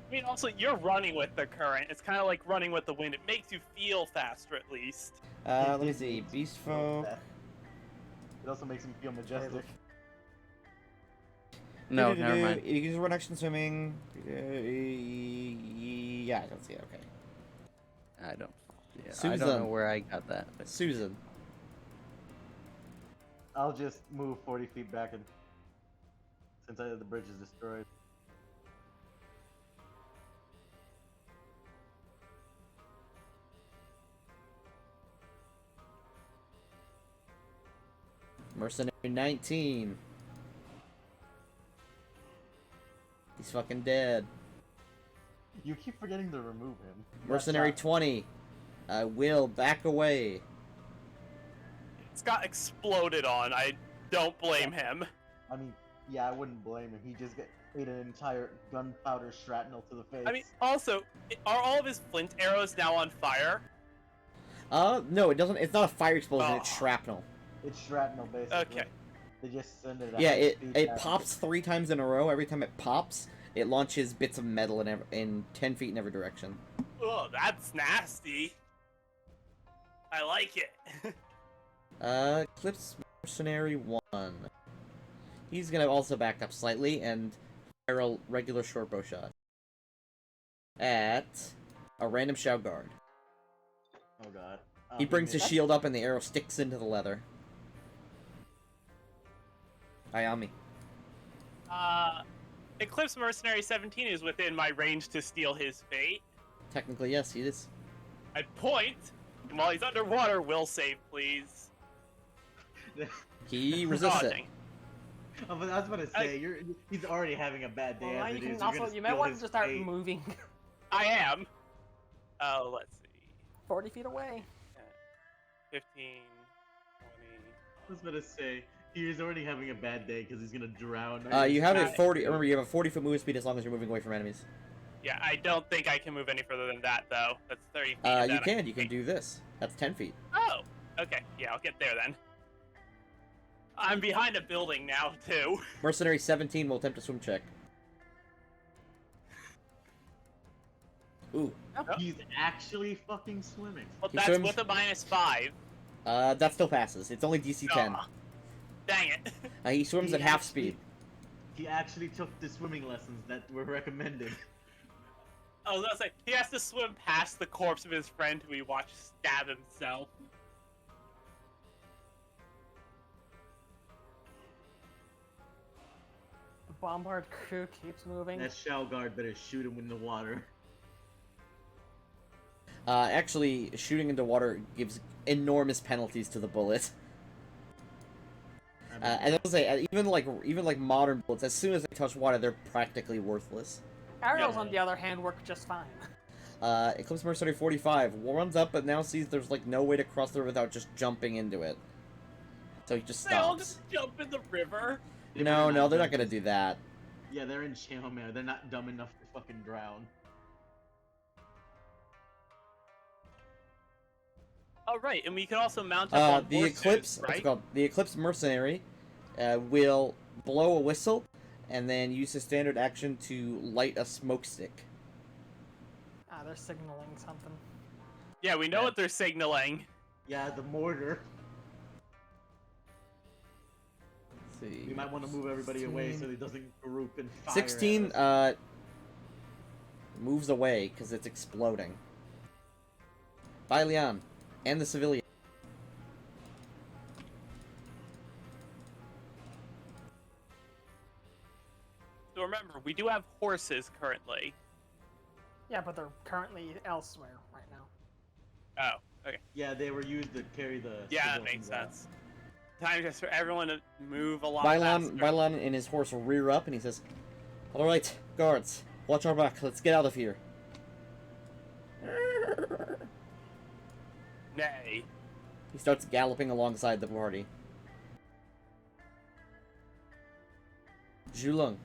S3: I mean, also, you're running with the current. It's kind of like running with the wind. It makes you feel faster, at least.
S1: Let me see. Beast folk.
S5: It also makes him feel majestic.
S6: No, never mind.
S1: You use one action swimming. Yeah, I don't see it. Okay.
S6: I don't. Yeah, I
S1: Susan.
S6: don't know where I got that. But...
S1: Susan.
S5: I'll just move 40 feet back, and since the bridge is destroyed.
S1: Mercenary 19. He's fucking dead.
S5: You keep forgetting to remove him.
S1: Mercenary
S5: That's
S1: 20. Will, back away.
S3: It's got exploded on. I don't blame him.
S5: I mean, yeah, I wouldn't blame him. He just ate an entire gunpowder shrapnel to the face.
S3: I mean, also, are all of his flint arrows now on fire?
S1: No, it doesn't. It's not a fire explosion. It's
S3: Oh.
S1: shrapnel.
S5: It's shrapnel, basically.
S3: Okay.
S5: They just send it.
S1: Yeah,
S5: 100
S1: it
S5: feet
S1: it
S5: back.
S1: pops 3 times in a row. Every time it pops, it launches bits of metal in 10 feet in every direction.
S3: Oh, that's nasty. I like it.
S1: Eclipse Mercenary 1. He's gonna also back up slightly and fire a regular short bow shot at a random Shao guard.
S5: Oh god.
S1: He brings his
S5: missed.
S1: shield up and the arrow sticks into the leather. Ayami.
S3: Eclipse Mercenary 17 is within my range to steal his fate.
S1: Technically, yes, he is.
S3: I'd point, and while he's underwater, will save, please.
S1: He resists it.
S3: Dodging.
S5: I was about to say, he's already having a bad day.
S2: Well,
S5: as
S2: you
S5: it
S2: can
S5: is. You're
S2: also
S5: gonna
S2: you might
S5: steal
S2: want to
S5: his
S2: just start
S5: fate.
S2: moving
S3: I am. Oh, let's see.
S2: 40 feet away.
S3: 15, 20.
S5: I was about to say, he's already having a bad day because he's gonna drown.
S1: You have a
S3: Got it.
S1: 40. Remember, you have a 40-foot movement speed as long as you're moving away from enemies.
S3: Yeah, I don't think I can move any further than that, though. That's 30 feet. and
S1: You
S3: then
S1: can. You can do this. That's 10 feet.
S3: Oh, okay. Yeah, I'll get there then. I'm behind a building now, too.
S1: Mercenary 17 will attempt a swim check. Ooh.
S5: He's actually fucking swimming.
S3: Well,
S1: He
S3: that's
S1: swims-
S3: with a -5.
S1: That still passes. It's only DC 10.
S3: Aw, dang it.
S1: He swims
S5: He
S1: at half
S5: actually-
S1: speed.
S5: He actually took the swimming lessons that were recommended.
S3: I was gonna say, he has to swim past the corpse of his friend who he watched stab himself.
S2: The bombard crew keeps moving.
S5: That Shao guard better shoot him in the water.
S1: Actually, shooting into water gives enormous penalties to the bullet.
S5: I mean,
S1: As I was say, even like modern bullets, as soon as they touch water, they're practically worthless.
S2: Arrows,
S5: Yeah.
S2: on the other hand, work just fine.
S1: Eclipse Mercenary 45 runs up, but now sees there's like no way to cross the river without just jumping into it. So he just
S3: They all
S1: stops.
S3: just jump in the river.
S5: they
S1: No,
S5: better
S1: no,
S5: not
S1: they're not
S5: jump
S1: gonna
S5: in.
S1: do that.
S5: Yeah, they're in jail, man. They're not dumb enough to fucking drown.
S3: Oh, right, and we can also mount up on
S1: The
S3: horses,
S1: Eclipse, what's it
S3: right?
S1: called? The Eclipse Mercenary will blow a whistle and then use his standard action to light a smoke stick.
S2: Ah, they're signaling something.
S3: Yeah, we know
S5: Yeah.
S3: what they're signaling.
S5: Yeah, the mortar.
S1: Let's see.
S5: We might want to move everybody away so he doesn't group and fire.
S1: 16
S5: at us.
S1: moves away because it's exploding. Bye, Leon. And the civilian.
S3: So remember, we do have horses currently.
S2: Yeah, but they're currently elsewhere right now.
S3: Oh, okay.
S5: Yeah, they were used to carry the.
S3: Yeah, that
S5: civilians
S3: makes
S5: out.
S3: sense. Time just for everyone to move a lot
S1: Bylon,
S3: faster.
S1: Bylon and his horse will rear up and he says, "Alright, guards, watch our back. Let's get out of here."
S3: Nay.
S1: He starts galloping alongside the party. Zhulung,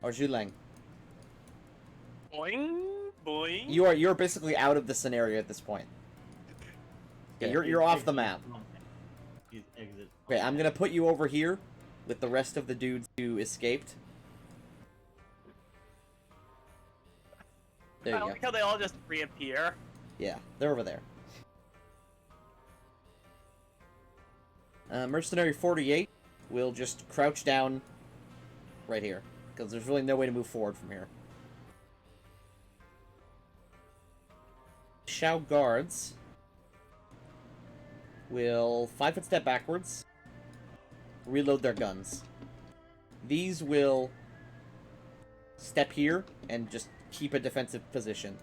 S1: Or Zhulang.
S3: Boing, boing.
S1: You're basically out of the scenario at this point. Okay, you're off the map.
S5: He's exit.
S1: Okay, I'm gonna put you over here with the rest of the dudes who escaped. There
S3: I
S1: you go.
S3: like how they all just reappear.
S1: Yeah, they're over there. Mercenary 48 will just crouch down right here, because there's really no way to move forward from here. Shao guards will 5-foot step backwards, reload their guns. These will step here and just keep a defensive position.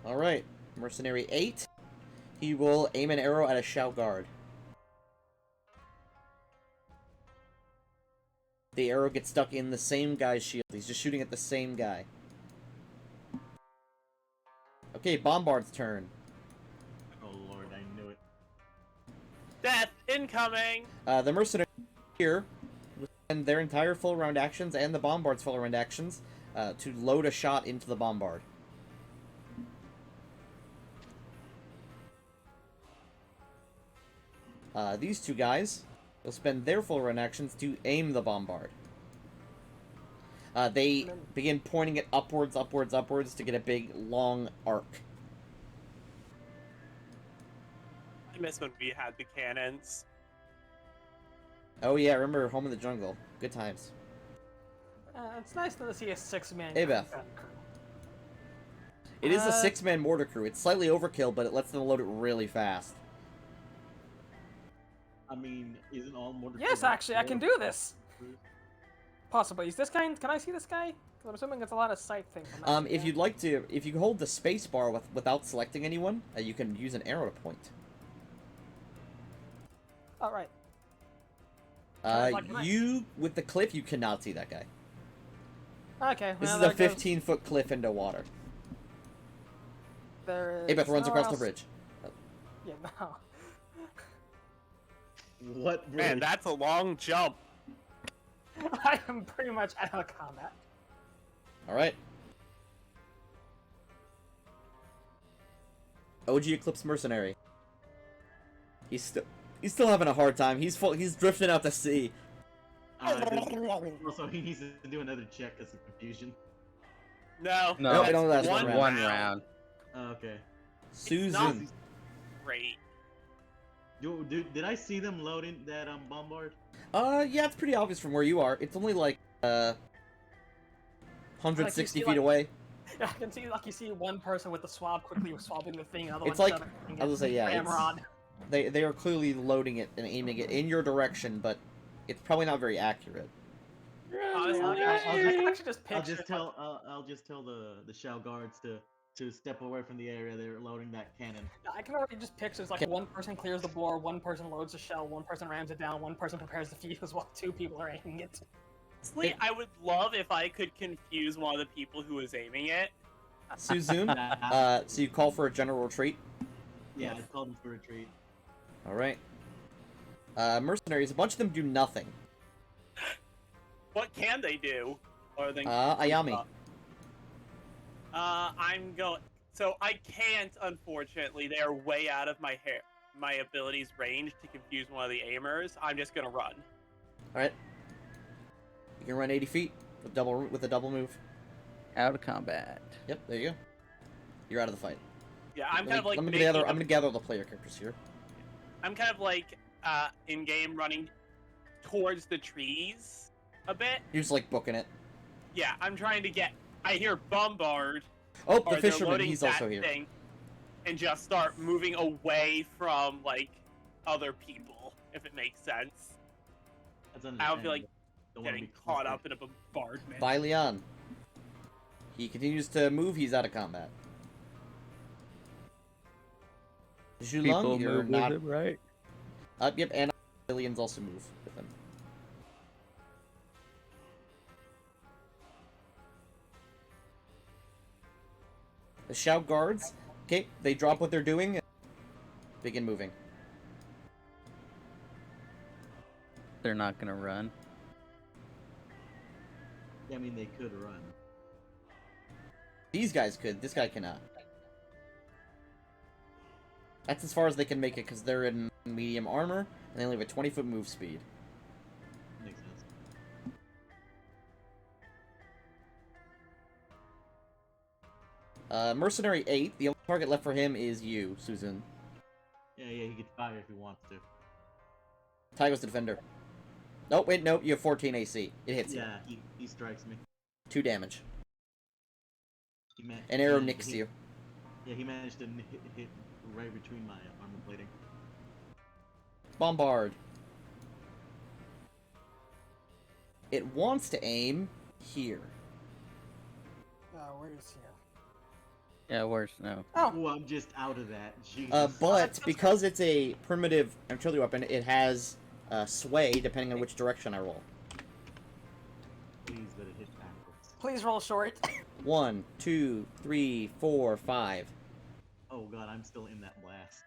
S1: Alright, Mercenary 8. He will aim an arrow at a Shao guard. The arrow gets stuck in the same guy's shield. He's just shooting at the same guy. Okay, Bombard's turn.
S5: Oh lord, I knew it.
S3: Death incoming.
S1: The Mercenary here will spend their entire full round actions and the Bombard's full round actions to load a shot into the Bombard. These two guys will spend their full run actions to aim the Bombard. They begin pointing it upwards, upwards, upwards to get a big, long arc.
S3: I miss when we had the cannons.
S1: Oh yeah, remember Home in the Jungle. Good times.
S2: It's nice to see a 6-man.
S1: Hey, Beth.
S2: crew.
S1: It is a 6-man mortar crew. It's slightly overkill, but it lets them load it really fast.
S5: I mean, isn't all mortar?
S2: Yes,
S5: crews
S2: actually, I can
S5: mortar
S2: do this.
S5: crews?
S2: Possibly. Is this guy? Can I see this guy? 'Cause I'm assuming it's a lot of sight things.
S1: If you'd like to, if you hold the space bar without selecting anyone, you can use an arrow to point.
S2: All right. Like mine.
S1: You, with the cliff, you cannot see that guy.
S2: Okay.
S1: This
S2: well,
S1: is a
S2: there goes-
S1: 15-foot cliff into water.
S2: There is.
S1: Abeth runs
S2: nowhere
S1: across the
S2: else-
S1: bridge.
S2: Yeah. No.
S5: What?
S3: Man,
S5: bridge?
S3: that's a long jump.
S2: I am pretty much out of combat.
S1: Alright. OG Eclipse Mercenary. He's still having a hard time. He's drifting out to sea.
S5: Also, he needs to do another check because of confusion.
S3: No,
S1: No,
S3: that's
S1: it only lasts
S3: one
S1: one
S3: round.
S6: round.
S5: Oh, okay.
S3: It's not
S1: Susan.
S3: great.
S5: Did I see them loading that bombard?
S1: Yeah, it's pretty obvious from where you are. It's only like 160
S2: see,
S1: feet
S2: like-
S1: away.
S2: I can see, like, you see one person with the swab quickly swabbing the thing, another
S1: It's
S2: one
S1: like-
S2: shoving
S1: I was gonna say, yeah, it's-
S2: ramrod.
S1: They are clearly loading it and aiming it in your direction, but it's probably not very accurate.
S3: Honestly,
S2: I can actually just
S5: I'll
S2: picture.
S5: just tell the Shao guards to step away from the area they're loading that cannon.
S2: I can already just picture it's like one person clears the board, one person loads the shell, one person rams it down, one person prepares the fuse while 2 people are aiming it.
S3: Honestly, I would love if I could confuse one of the people who was aiming it.
S1: Suzune, so you call for a general retreat?
S5: Yeah, I called them for retreat.
S1: Alright. Mercenaries, a bunch of them do nothing.
S3: What can they do? Other than
S1: Ayami.
S3: I'm going. So I can't, unfortunately. They are way out of my abilities range to confuse one of the aimers. I'm just gonna run.
S1: Alright. You can run 80 feet with a double move.
S6: Out of combat.
S1: Yep, there you go. You're out of the fight.
S3: Yeah, I'm kind of like.
S1: I'm
S3: making
S1: gonna gather all the player characters here.
S3: I'm kind of like in game running towards the trees a bit.
S1: You're just like booking it.
S3: Yeah, I'm trying to get. I hear bombard.
S1: Oh,
S3: or
S1: the
S3: they're
S1: fisherman,
S3: loading
S1: he's
S3: that
S1: also here.
S3: thing, and just start moving away from like other people, if it makes sense.
S5: That's
S3: I don't feel like
S5: Don't wanna
S3: getting
S5: be
S3: caught
S5: close.
S3: up in a bombardment.
S1: By Leon. He continues to move, he's out of combat.
S6: People
S1: Zhulung, you're
S6: move
S1: not.
S6: with it, right?
S1: Yep, and aliens also move with him. The Shout guards, okay, they drop what they're doing and begin moving.
S6: They're not gonna run.
S5: I mean, they could run.
S1: These guys could. This guy cannot. That's as far as they can make it because they're in medium armor and they only have a 20-foot move speed.
S5: Makes sense.
S1: Mercenary 8, the only target left for him is you, Susan.
S5: Yeah, he could fire if he wants to.
S1: Tygo's the defender. Oh, wait, nope, you have 14 AC. It hits you.
S5: Yeah, he strikes me.
S1: 2 damage.
S5: He
S1: An arrow
S5: he-
S1: nicks
S5: he-
S1: you.
S5: Yeah, he managed to hit right between my armor plating.
S1: Bombard. It wants to aim here.
S2: Where is here?
S6: Yeah, worse no.
S2: Oh,
S5: Oh, I'm just out of that. Jesus.
S1: But because it's a primitive artillery weapon, it has sway depending on which direction I roll.
S5: Please let it hit backwards.
S2: please roll short.
S1: 1, 2, 3, 4, 5.
S5: Oh god, I'm still in that blast.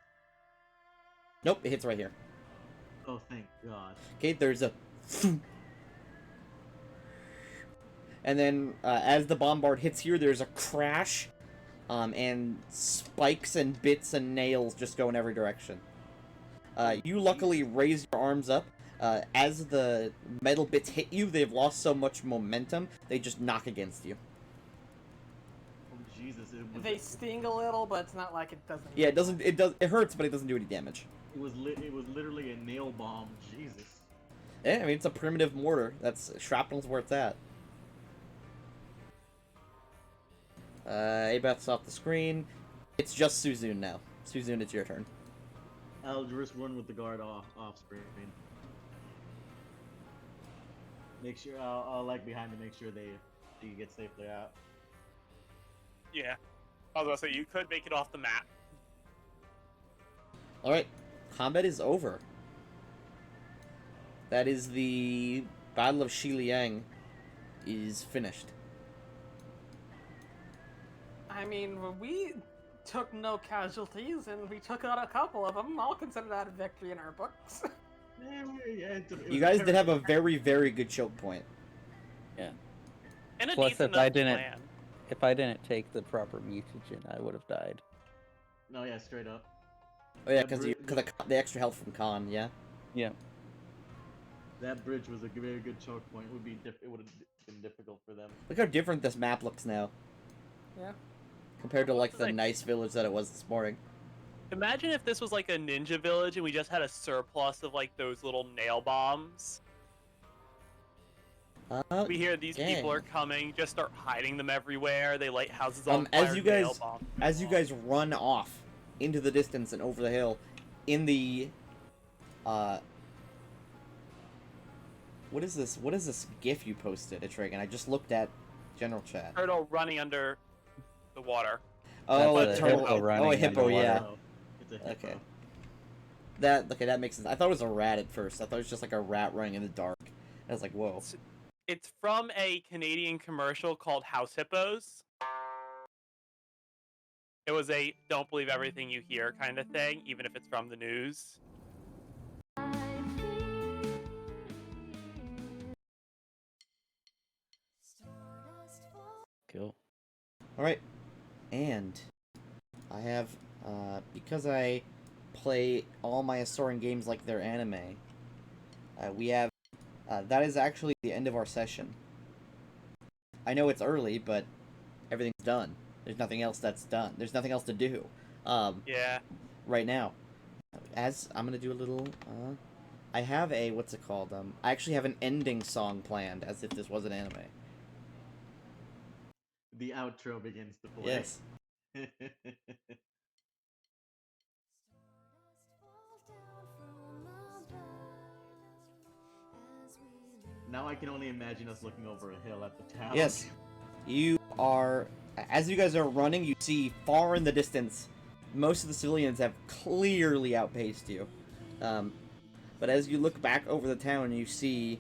S1: Nope, it hits right here.
S5: Oh, thank god.
S1: Okay, there's a... And then, as the bombard hits here, there's a crash, and spikes and bits and nails just go in every direction. You luckily raise your arms up. As the metal bits hit you, they've lost so much momentum, they just knock against you.
S5: Oh Jesus, it was.
S2: They sting a little, but it's not like it doesn't.
S1: Yeah, it hurts, but it doesn't do any damage.
S5: It was literally a nail bomb. Jesus.
S1: Yeah, I mean, it's a primitive mortar. That's shrapnel's where it's at. Abeth's off the screen. It's just Suzun now. Suzun, it's your turn.
S5: I'll just run with the guard off screen. Make sure I'll like behind to make sure they get safely out.
S3: Yeah. I was gonna say, you could make it off the map.
S1: Alright, combat is over. That is the Battle of Xiliang is finished.
S2: I mean, we took no casualties, and we took out a couple of them. I'll consider that a victory in our books.
S1: You guys did have a very, very good choke point.
S6: Yeah.
S3: And a
S6: Plus,
S3: decent
S6: if I
S3: enough
S6: didn't-
S3: plan.
S6: If I didn't take the proper mutagen, I would have died.
S5: No, yeah, straight up.
S1: Oh yeah,
S5: That
S1: because
S5: bri-
S1: the extra health from Khan, yeah?
S6: Yeah.
S5: That bridge was a very good choke point. It would have been difficult for them.
S1: Look how different this map looks now.
S2: Yeah.
S1: Compared to, like, the
S3: Like-
S1: nice village that it was this morning.
S3: Imagine if this was like a ninja village and we just had a surplus of like those little nail bombs. We hear these people are coming, just start hiding them everywhere. They light houses on fire.
S1: As you
S3: nail
S1: guys,
S3: bombs.
S1: as you guys run off into the distance and over the hill, in the, what is this? What is this GIF you posted, Etrigan? I just looked at general chat.
S3: Turtle running under the water.
S1: Oh,
S6: That's
S1: a
S6: a
S1: turtle.
S6: hippo running
S1: Oh, a hippo.
S6: underwater.
S1: Yeah.
S5: So, it's a hippo.
S1: Okay. That makes sense. I thought it was a rat at first. I thought it was just like a rat running in the dark. I was like, whoa.
S3: It's from a Canadian commercial called House Hippos. It was a don't believe everything you hear kind of thing, even if it's from the news.
S6: Cool.
S1: Alright. And I have, because I play all my Asoran games like they're anime, we have, that is actually the end of our session. I know it's early, but everything's done. There's nothing else that's done. There's nothing else to do.
S3: Yeah.
S1: Right now. As I'm gonna do a little, I have a, what's it called? I actually have an ending song planned, as if this was an anime.
S5: The outro begins to play.
S1: Yes.
S5: Now I can only imagine us looking over a hill at the town.
S1: Yes. You are, as you guys are running, you see far in the distance, most of the civilians have clearly outpaced you. But as you look back over the town, you see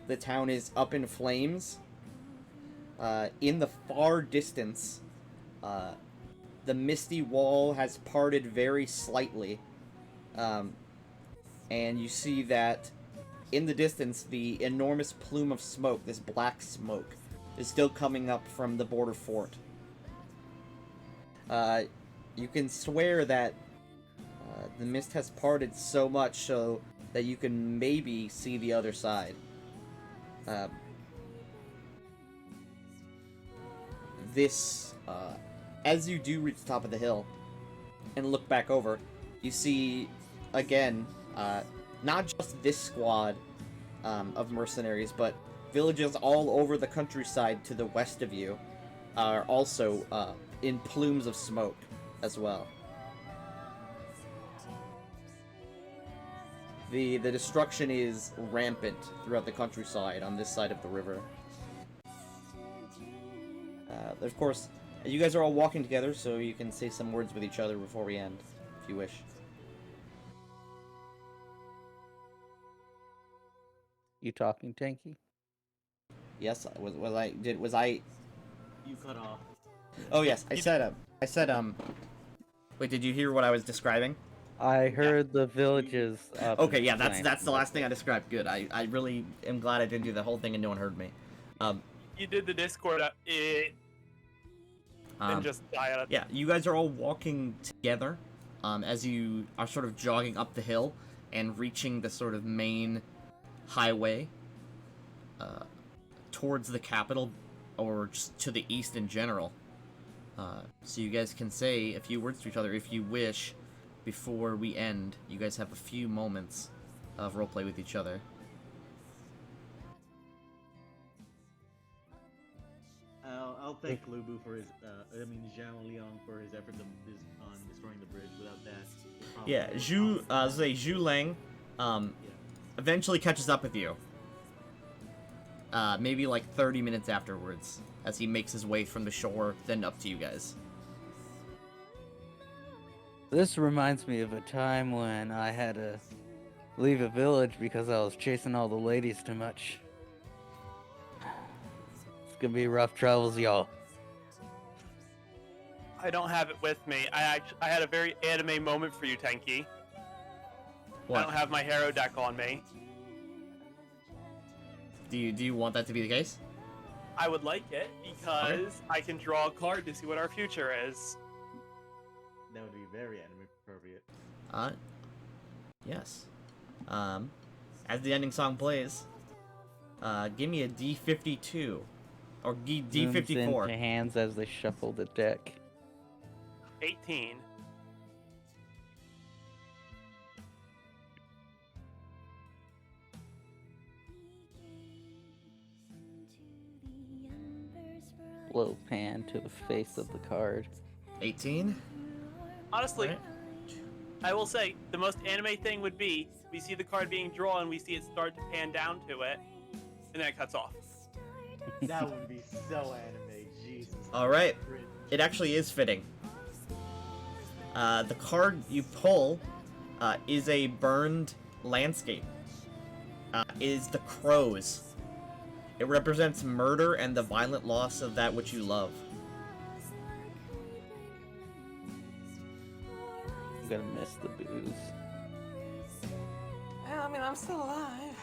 S1: the town is up in flames. In the far distance, The misty wall has parted very slightly, and you see that in the distance, the enormous plume of smoke, this black smoke, is still coming up from the border fort. You can swear that the mist has parted so much so that you can maybe see the other side. As you do reach the top of the hill and look back over, you see, again, not just this squad of mercenaries, but villages all over the countryside to the west of you are also in plumes of smoke as well. The destruction is rampant throughout the countryside on this side of the river. Of course, you guys are all walking together, so you can say some words with each other before we end, if you wish.
S6: You talking, Tanky?
S1: Yes, was I?
S5: You cut off.
S1: Oh yes, I said. Wait, did you hear what I was describing?
S6: I heard the villages. Up
S1: Okay,
S6: in
S1: yeah,
S6: flames.
S1: that's the last thing I described. Good. I really am glad I didn't do the whole thing and no one heard me.
S3: You did the Discord and just die out of
S1: Yeah, you guys are all walking together as you are sort of jogging up the hill and reaching the sort of main highway towards the capital, or just to the east in general. So you guys can say a few words to each other if you wish before we end. You guys have a few moments of roleplay with each other.
S5: I'll thank Lubu for his, Jean Leong for his effort on destroying the bridge. Without that,
S1: Yeah, Zhu Lang, eventually catches up with you. Maybe like 30 minutes afterwards, as he makes his way from the shore, then up to you guys.
S6: This reminds me of a time when I had to leave a village because I was chasing all the ladies too much. It's gonna be rough travels, y'all.
S3: I don't have it with me. I had a very anime moment for you, Tenki.
S1: What?
S3: I don't have my hero deck on me.
S1: Do you want that to be the case?
S3: I would like it because I can draw a card to see what our future is.
S5: That would be very anime appropriate.
S1: Yes. As the ending song plays, give me a D52 or
S6: Zooms
S1: D54.
S6: into hands as they shuffle the deck.
S3: 18.
S6: Slow pan to the face of the card.
S1: 18.
S3: Honestly,
S1: Right.
S3: I will say the most anime thing would be we see the card being drawn, we see it start to pan down to it, and then it cuts off.
S5: That would be so anime. Jesus.
S1: All right. It actually is fitting. The card you pull is a burned landscape. Is the crows. It represents murder and the violent loss of that which you love.
S6: I'm gonna miss the booze.
S2: Yeah, I mean, I'm still alive.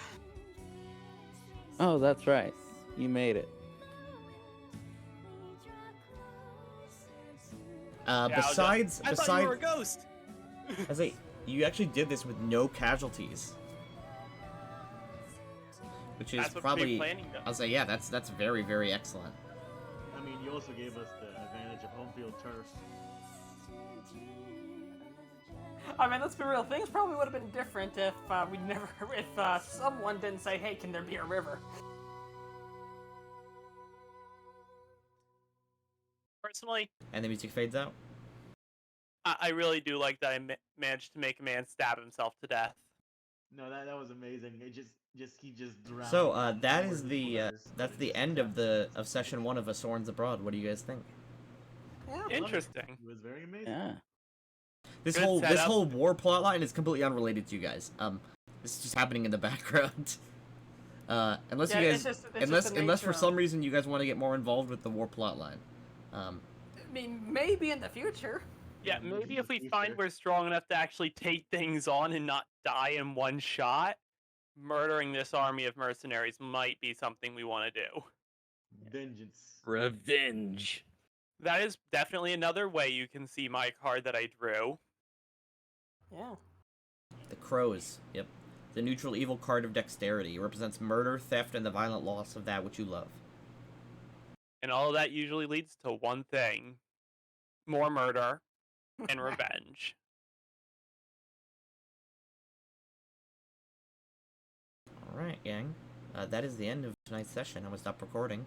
S6: Oh, that's right. You made it.
S1: Besides,
S3: I thought you were a ghost.
S1: you actually did this with no casualties, which is
S3: That's what
S1: probably.
S3: pre-planning does.
S1: I'll say, yeah, that's very, very excellent.
S5: I mean, you also gave us the advantage of home field turf.
S2: I mean, let's be real. Things probably would have been different if someone didn't say, "Hey, can there be a river?"
S3: Personally,
S1: And the music fades out.
S3: I really do like that I managed to make a man stab himself to death.
S5: No, that was amazing. It he just drowned.
S1: So that
S5: more
S1: is
S5: than
S1: the
S5: others.
S1: that's the end of session 1 of Asorans Abroad. What do you guys think?
S2: Yeah.
S5: I loved it.
S3: Interesting.
S5: It was very amazing.
S6: Yeah.
S1: This
S3: Good
S1: whole
S3: setup.
S1: war plotline is completely unrelated to you guys. This is just happening in the background. Unless
S2: Yeah,
S1: you
S2: it's
S1: guys
S2: just the
S1: unless for
S2: nature
S1: some reason you guys want to get more involved with the war plotline.
S2: mean, maybe in the future.
S3: Yeah,
S5: Maybe
S3: maybe
S5: in
S3: if
S5: the
S3: we find
S5: future.
S3: we're strong enough to actually take things on and not die in one shot, murdering this army of mercenaries might be something we want to do.
S5: Vengeance.
S6: Revenge.
S3: That is definitely another way you can see my card that I drew.
S2: Yeah.
S1: The crows. Yep. The neutral evil card of dexterity. It represents murder, theft, and the violent loss of that which you love.
S3: And all of that usually leads to one thing: more murder and revenge.
S1: Alright, gang. That is the end of tonight's session. I'm going to stop recording.